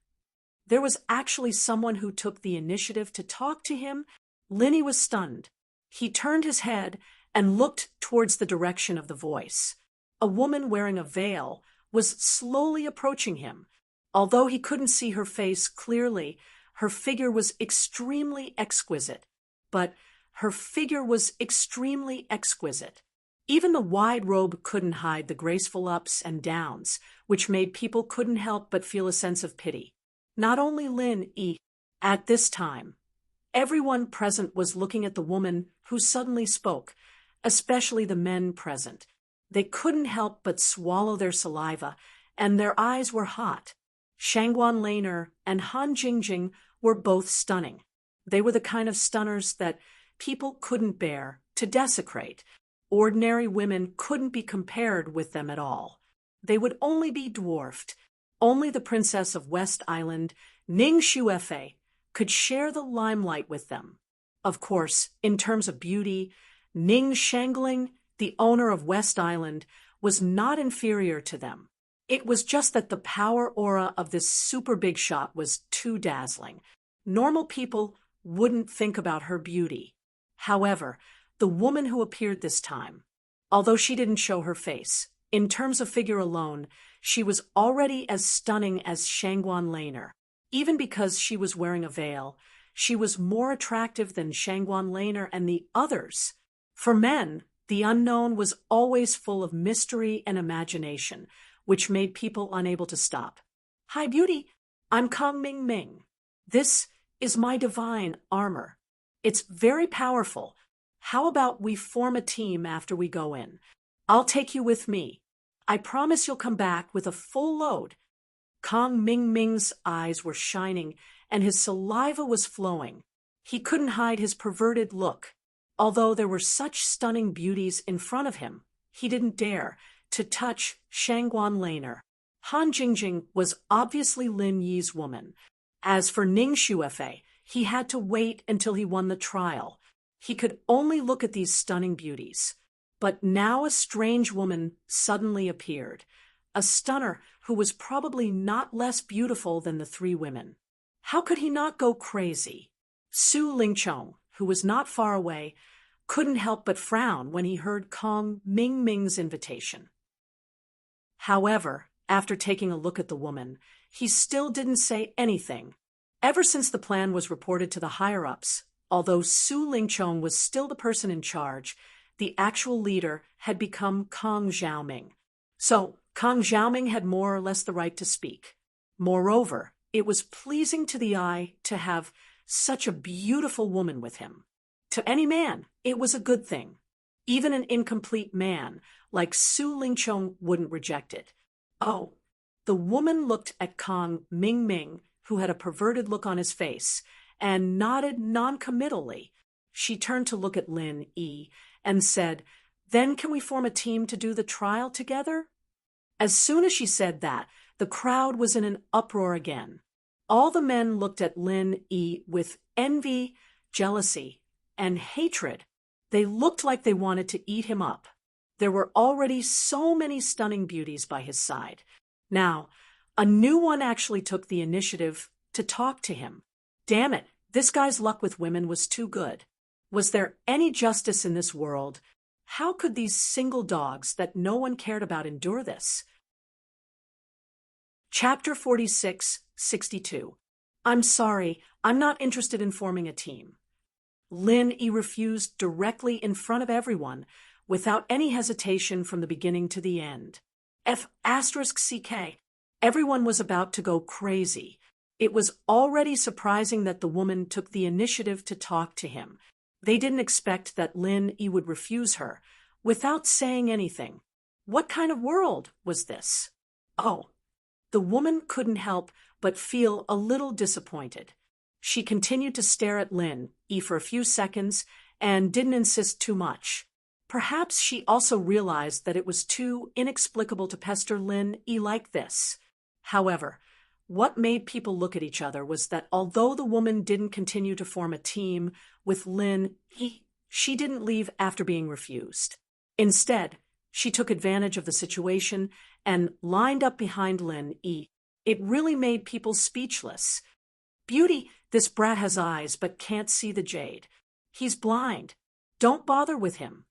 There was actually someone who took the initiative to talk to him. Linny was stunned. He turned his head and looked towards the direction of the voice. A woman wearing a veil was slowly approaching him. Although he couldn't see her face clearly, her figure was extremely exquisite. But her figure was extremely exquisite. Even the wide robe couldn't hide the graceful ups and downs, which made people couldn't help but feel a sense of pity. Not only Lin E. At this time, everyone present was looking at the woman who suddenly spoke, especially the men present. They couldn't help but swallow their saliva, and their eyes were hot. Shangguan Laner and Han Jingjing were both stunning. They were the kind of stunners that people couldn't bear to desecrate. ordinary women couldn't be compared with them at all. They would only be dwarfed. Only the princess of West Island, Ning Shuefei, could share the limelight with them. Of course, in terms of beauty, Ning Shangling, the owner of West Island, was not inferior to them. It was just that the power aura of this super big shot was too dazzling. Normal people wouldn't think about her beauty. However, the woman who appeared this time, although she didn't show her face, in terms of figure alone, she was already as stunning as Shangguan Laner. Even because she was wearing a veil, she was more attractive than Shangguan Laner and the others. For men, the unknown was always full of mystery and imagination, which made people unable to stop. Hi, beauty. I'm Kong Ming Ming. This is my divine armor. It's very powerful. How about we form a team after we go in? I'll take you with me. I promise you'll come back with a full load. Kong Ming Ming's eyes were shining and his saliva was flowing. He couldn't hide his perverted look. Although there were such stunning beauties in front of him, he didn't dare to touch Shangguan Laner. Han Jingjing was obviously Lin Yi's woman. As for Ning Shuefei, he had to wait until he won the trial. He could only look at these stunning beauties. But now a strange woman suddenly appeared, a stunner who was probably not less beautiful than the three women. How could he not go crazy? Su Lingchong, who was not far away, couldn't help but frown when he heard Kong Ming Ming's invitation. However, after taking a look at the woman, he still didn't say anything. Ever since the plan was reported to the higher-ups, although Su Lingchong was still the person in charge, the actual leader had become Kong Xiaoming. So, Kong Xiaoming had more or less the right to speak. Moreover, it was pleasing to the eye to have such a beautiful woman with him. To any man, it was a good thing. Even an incomplete man like Su Lingchong wouldn't reject it. Oh, the woman looked at Kong Ming Ming, who had a perverted look on his face, and nodded non-committally. She turned to look at Lin Yi and said, "Then can we form a team to do the trial together?" As soon as she said that, the crowd was in an uproar again. All the men looked at Lin Yi with envy, jealousy, and hatred. They looked like they wanted to eat him up. There were already so many stunning beauties by his side. Now, a new one actually took the initiative to talk to him. Damn it, this guy's luck with women was too good. Was there any justice in this world? How could these single dogs that no one cared about endure this? Chapter 46-62. I'm sorry, I'm not interested in forming a team. Lin Yi refused directly in front of everyone, without any hesitation from the beginning to the end. F***CK. Everyone was about to go crazy. It was already surprising that the woman took the initiative to talk to him. They didn't expect that Lin Yi would refuse her, without saying anything. What kind of world was this? Oh, the woman couldn't help but feel a little disappointed. She continued to stare at Lin Yi for a few seconds and didn't insist too much. Perhaps she also realized that it was too inexplicable to pester Lin Yi like this. However, what made people look at each other was that although the woman didn't continue to form a team with Lin Yi, she didn't leave after being refused. Instead, she took advantage of the situation and lined up behind Lin Yi. It really made people speechless. "Beauty, this brat has eyes but can't see the jade. He's blind. Don't bother with him.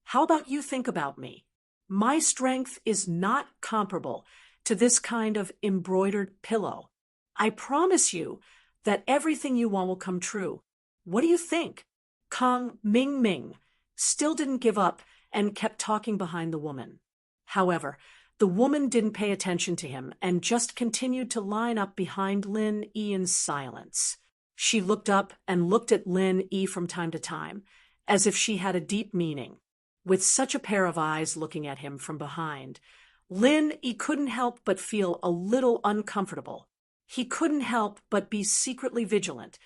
How about you think about me? My strength is not comparable to this kind of embroidered pillow. I promise you that everything you want will come true. What do you think?" Kong Ming Ming still didn't give up and kept talking behind the woman. However, the woman didn't pay attention to him and just continued to line up behind Lin Yi in silence. She looked up and looked at Lin Yi from time to time, as if she had a deep meaning. With such a pair of eyes looking at him from behind, Lin Yi couldn't help but feel a little uncomfortable. He couldn't help but be secretly vigilant.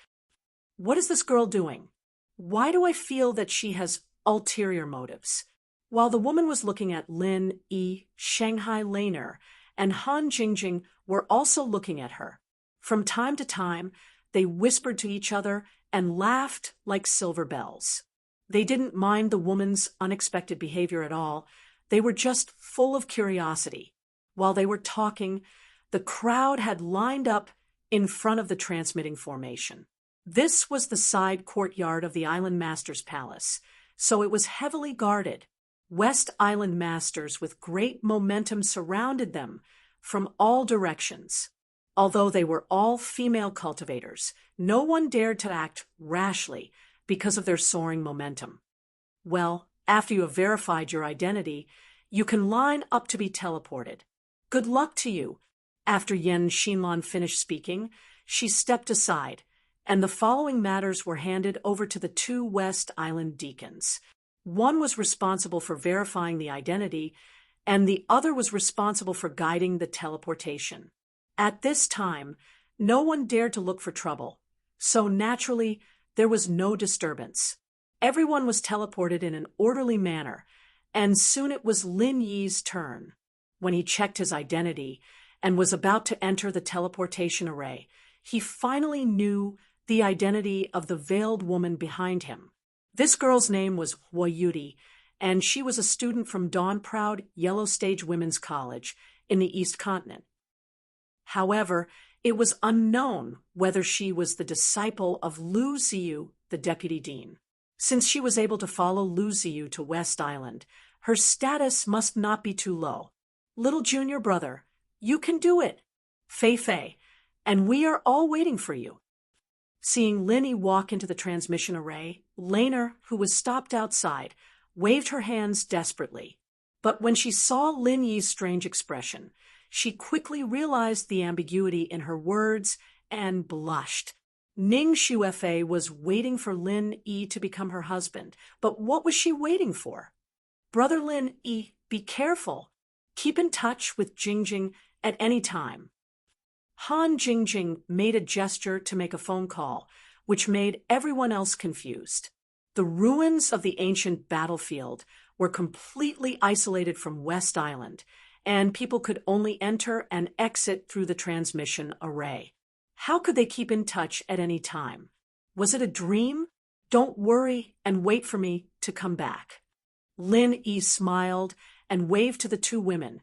What is this girl doing? Why do I feel that she has ulterior motives? While the woman was looking at Lin Yi, Shanghai Laner, and Han Jingjing were also looking at her. From time to time, they whispered to each other and laughed like silver bells. They didn't mind the woman's unexpected behavior at all. They were just full of curiosity. While they were talking, the crowd had lined up in front of the transmitting formation. This was the side courtyard of the Island Master's palace, so it was heavily guarded. West Island Masters with great momentum surrounded them from all directions. Although they were all female cultivators, no one dared to act rashly because of their soaring momentum. Well, after you have verified your identity, you can line up to be teleported. Good luck to you. After Yan Xinlan finished speaking, she stepped aside, and the following matters were handed over to the two West Island deacons. One was responsible for verifying the identity, and the other was responsible for guiding the teleportation. At this time, no one dared to look for trouble, so naturally, there was no disturbance. Everyone was teleported in an orderly manner, and soon it was Lin Yi's turn. When he checked his identity and was about to enter the teleportation array, he finally knew the identity of the veiled woman behind him. This girl's name was Hua Yudi, and she was a student from Dawn Proud Yellow Stage Women's College in the East Continent. However, it was unknown whether she was the disciple of Lu Ziyu, the deputy dean. Since she was able to follow Lu Ziyu to West Island, her status must not be too low. Little junior brother, you can do it. Fei Fei, and we are all waiting for you. Seeing Linny walk into the transmission array, Laner, who was stopped outside, waved her hands desperately. But when she saw Lin Yi's strange expression, she quickly realized the ambiguity in her words and blushed. Ning Xuefei was waiting for Lin Yi to become her husband, but what was she waiting for? Brother Lin Yi, be careful. Keep in touch with Jingjing at any time. Han Jingjing made a gesture to make a phone call, which made everyone else confused. The ruins of the ancient battlefield were completely isolated from West Island, and people could only enter and exit through the transmission array. How could they keep in touch at any time? Was it a dream? Don't worry and wait for me to come back. Lin Yi smiled and waved to the two women,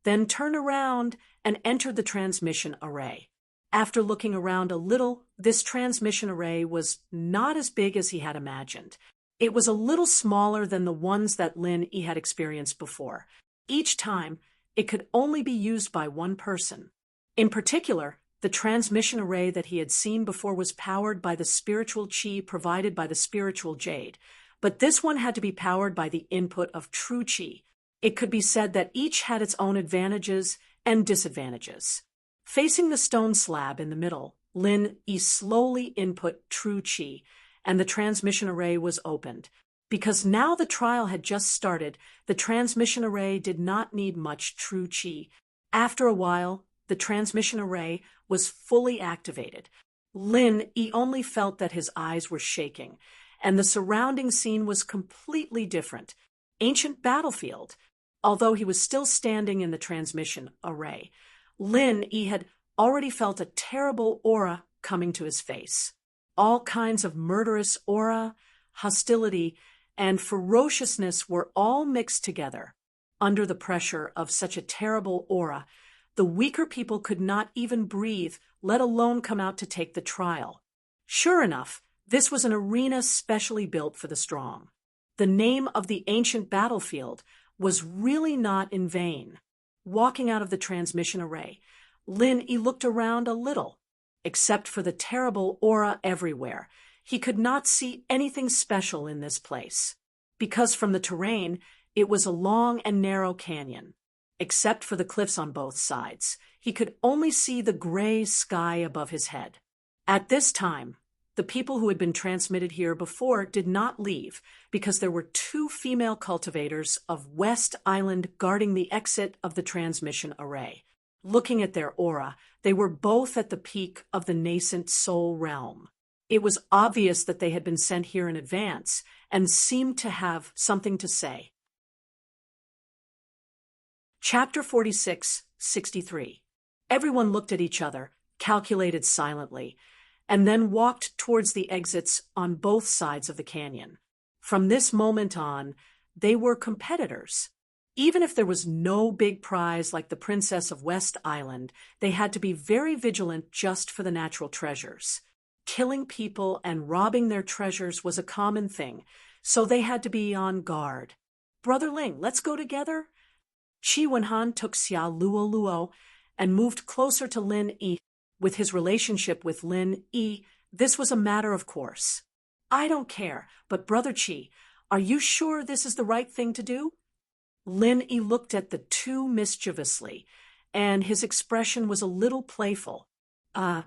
then turned around and entered the transmission array. After looking around a little, this transmission array was not as big as he had imagined. It was a little smaller than the ones that Lin Yi had experienced before. Each time, it could only be used by one person. In particular, the transmission array that he had seen before was powered by the spiritual chi provided by the spiritual jade, but this one had to be powered by the input of true chi. It could be said that each had its own advantages and disadvantages. Facing the stone slab in the middle, Lin Yi slowly input true chi, and the transmission array was opened. Because now the trial had just started, the transmission array did not need much true chi. After a while, the transmission array was fully activated. Lin Yi only felt that his eyes were shaking, and the surrounding scene was completely different. Ancient battlefield. Although he was still standing in the transmission array, Lin Yi had already felt a terrible aura coming to his face. All kinds of murderous aura, hostility, and ferociousness were all mixed together. Under the pressure of such a terrible aura, the weaker people could not even breathe, let alone come out to take the trial. Sure enough, this was an arena specially built for the strong. The name of the ancient battlefield was really not in vain. Walking out of the transmission array, Lin Yi looked around a little. Except for the terrible aura everywhere, he could not see anything special in this place. Because from the terrain, it was a long and narrow canyon. Except for the cliffs on both sides, he could only see the gray sky above his head. At this time, the people who had been transmitted here before did not leave because there were two female cultivators of West Island guarding the exit of the transmission array. Looking at their aura, they were both at the peak of the nascent soul realm. It was obvious that they had been sent here in advance and seemed to have something to say. Chapter 46:63. Everyone looked at each other, calculated silently, and then walked towards the exits on both sides of the canyon. From this moment on, they were competitors. Even if there was no big prize like the Princess of West Island, they had to be very vigilant just for the natural treasures. Killing people and robbing their treasures was a common thing, so they had to be on guard. Brother Ling, let's go together? Chi Wenhan took Xia Luo Luo and moved closer to Lin Yi. With his relationship with Lin Yi, this was a matter of course. I don't care, but Brother Chi, are you sure this is the right thing to do? Lin Yi looked at the two mischievously, and his expression was a little playful. Chi,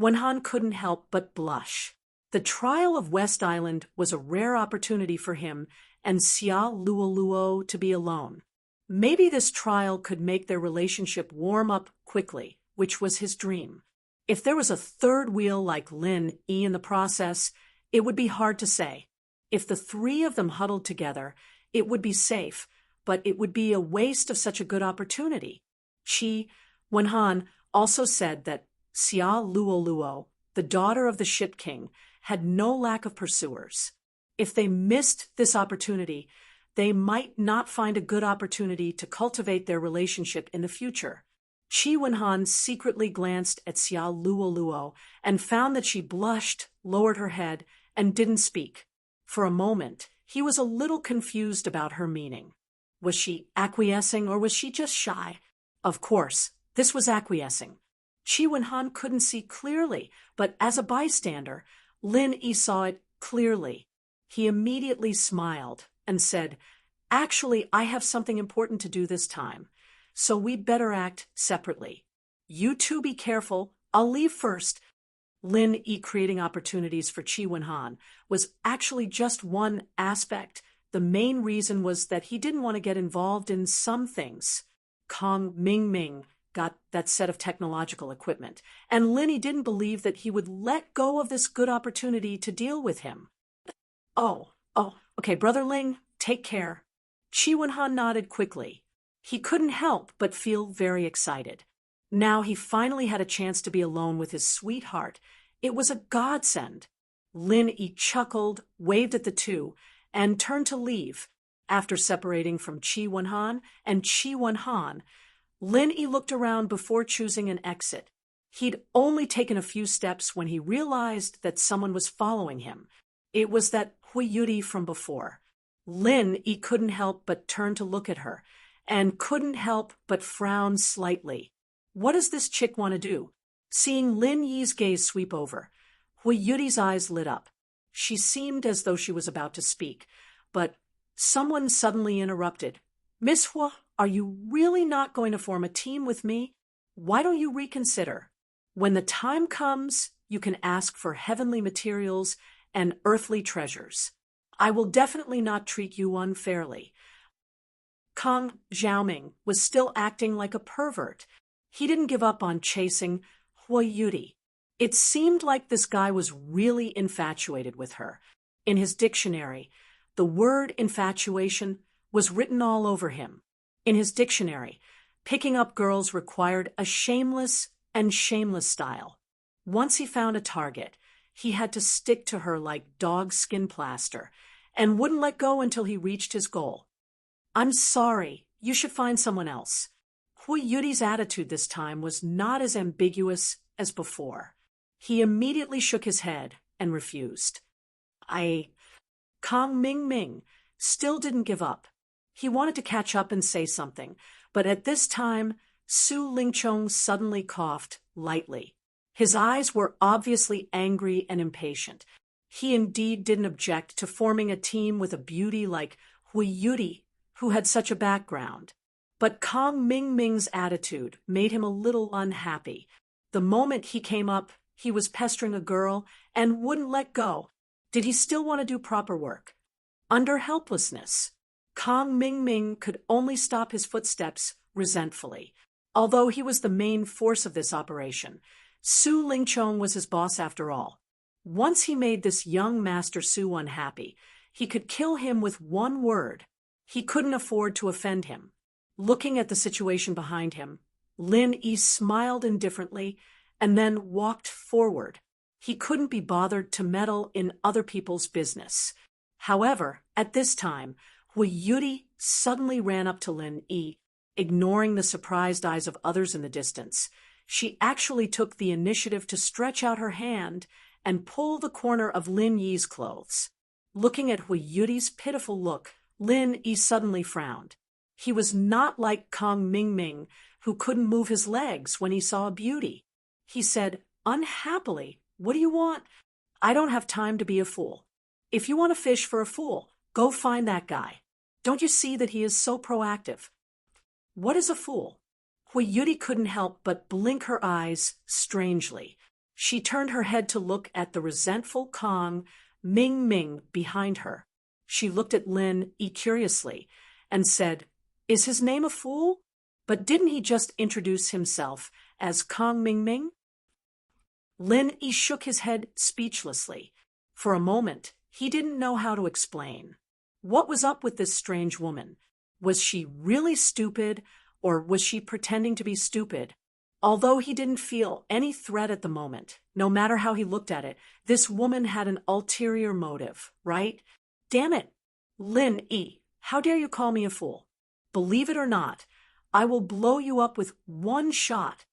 Wenhan couldn't help but blush. The trial of West Island was a rare opportunity for him and Xia Luo Luo to be alone. Maybe this trial could make their relationship warm up quickly, which was his dream. If there was a third wheel like Lin Yi in the process, it would be hard to say. If the three of them huddled together, it would be safe, but it would be a waste of such a good opportunity. Chi Wenhan also said that Xia Luo Luo, the daughter of the Ship King, had no lack of pursuers. If they missed this opportunity, they might not find a good opportunity to cultivate their relationship in the future. Chi Wenhan secretly glanced at Xia Luo Luo and found that she blushed, lowered her head, and didn't speak. For a moment, he was a little confused about her meaning. Was she acquiescing or was she just shy? Of course, this was acquiescing. Chi Wenhan couldn't see clearly, but as a bystander, Lin Yi saw it clearly. He immediately smiled and said, "Actually, I have something important to do this time, so we'd better act separately. You two be careful, I'll leave first." Lin Yi creating opportunities for Chi Wenhan was actually just one aspect. The main reason was that he didn't want to get involved in some things. Kong Ming got that set of technological equipment, and Lin Yi didn't believe that he would let go of this good opportunity to deal with him. Okay, Brother Ling, take care. Chi Wenhan nodded quickly. He couldn't help but feel very excited. Now he finally had a chance to be alone with his sweetheart. It was a godsend. Lin Yi chuckled, waved at the two, and turned to leave. After separating from Chi Wenhan and Chi Wenhan, Lin Yi looked around before choosing an exit. He'd only taken a few steps when he realized that someone was following him. It was that Hui Yuri from before. Lin Yi couldn't help but turn to look at her, and couldn't help but frown slightly. What does this chick want to do? Seeing Lin Yi's gaze sweep over, Hui Yuri's eyes lit up. She seemed as though she was about to speak, but someone suddenly interrupted. "Miss Hua, are you really not going to form a team with me? Why don't you reconsider? When the time comes, you can ask for heavenly materials and earthly treasures. I will definitely not treat you unfairly." Kang Xiaoming was still acting like a pervert. He didn't give up on chasing Hui Yuri. It seemed like this guy was really infatuated with her. In his dictionary, the word infatuation was written all over him. In his dictionary, picking up girls required a shameless and shameless style. Once he found a target, he had to stick to her like dog skin plaster, and wouldn't let go until he reached his goal. "I'm sorry, you should find someone else." Hui Yuri's attitude this time was not as ambiguous as before. He immediately shook his head and refused. Kang Ming still didn't give up. He wanted to catch up and say something, but at this time, Su Lingchong suddenly coughed lightly. His eyes were obviously angry and impatient. He indeed didn't object to forming a team with a beauty like Hui Yuri, who had such a background. But Kang Ming's attitude made him a little unhappy. The moment he came up, he was pestering a girl and wouldn't let go. Did he still want to do proper work? Under helplessness, Kang Ming could only stop his footsteps resentfully. Although he was the main force of this operation, Su Lingchong was his boss after all. Once he made this young Master Su unhappy, he could kill him with one word. He couldn't afford to offend him. Looking at the situation behind him, Lin Yi smiled indifferently and then walked forward. He couldn't be bothered to meddle in other people's business. However, at this time, Hui Yuri suddenly ran up to Lin Yi, ignoring the surprised eyes of others in the distance. She actually took the initiative to stretch out her hand and pull the corner of Lin Yi's clothes. Looking at Hui Yuri's pitiful look, Lin Yi suddenly frowned. He was not like Kang Mingming, who couldn't move his legs when he saw a beauty. He said, unhappily, "What do you want?" "I don't have time to be a fool. If you want to fish for a fool, go find that guy. Don't you see that he is so proactive?" "What is a fool?" Hui Yuri couldn't help but blink her eyes strangely. She turned her head to look at the resentful Kang Mingming behind her. She looked at Lin Yi curiously and said, "Is his name a fool? But didn't he just introduce himself as Kang Mingming?" Lin Yi shook his head speechlessly. For a moment, he didn't know how to explain. What was up with this strange woman? Was she really stupid, or was she pretending to be stupid? Although he didn't feel any threat at the moment, no matter how he looked at it, this woman had an ulterior motive, right? Damn it! Lin Yi, how dare you call me a fool? Believe it or not, I will blow you up with one shot.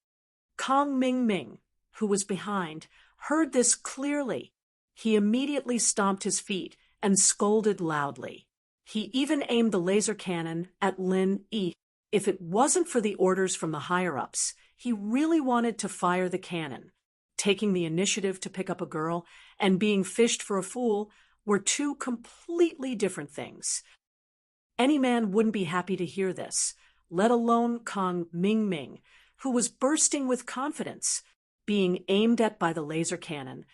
Kang Mingming, who was behind, heard this clearly. He immediately stomped his feet and scolded loudly. He even aimed the laser cannon at Lin Yi. If it wasn't for the orders from the higher-ups, he really wanted to fire the cannon. Taking the initiative to pick up a girl and being fished for a fool were two completely different things. Any man wouldn't be happy to hear this, let alone Kang Mingming, who was bursting with confidence, being aimed at by the laser cannon.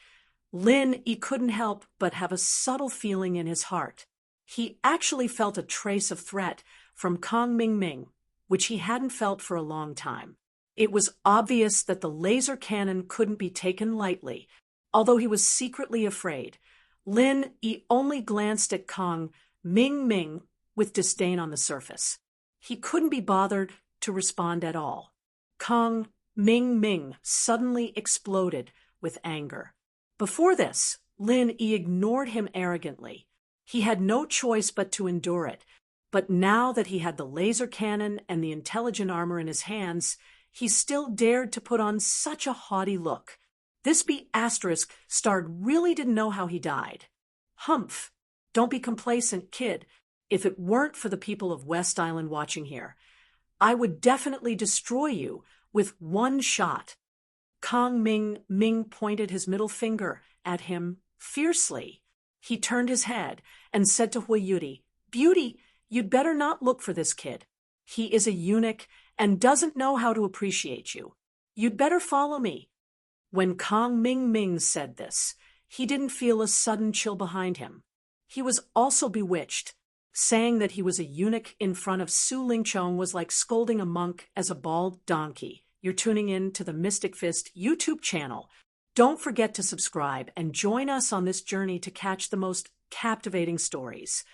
Lin Yi couldn't help but have a subtle feeling in his heart. He actually felt a trace of threat from Kang Mingming, which he hadn't felt for a long time. It was obvious that the laser cannon couldn't be taken lightly. Although he was secretly afraid, Lin Yi only glanced at Kang Mingming with disdain on the surface. He couldn't be bothered to respond at all. Kang Mingming suddenly exploded with anger. Before this, Lin Yi ignored him arrogantly. He had no choice but to endure it. But now that he had the laser cannon and the intelligent armor in his hands, he still dared to put on such a haughty look. This B** starred really didn't know how he died. Humph! Don't be complacent, kid. If it weren't for the people of West Island watching here, I would definitely destroy you with one shot. Kang Ming pointed his middle finger at him fiercely. He turned his head and said to Hui Yuri, "Beauty, you'd better not look for this kid. He is a eunuch and doesn't know how to appreciate you. You'd better follow me." When Kang Ming said this, he didn't feel a sudden chill behind him. He was also bewitched. Saying that he was a eunuch in front of Su Lingchong was like scolding a monk as a bald donkey. You're tuning in to the Mystic Fist YouTube channel. Don't forget to subscribe and join us on this journey to catch the most captivating stories.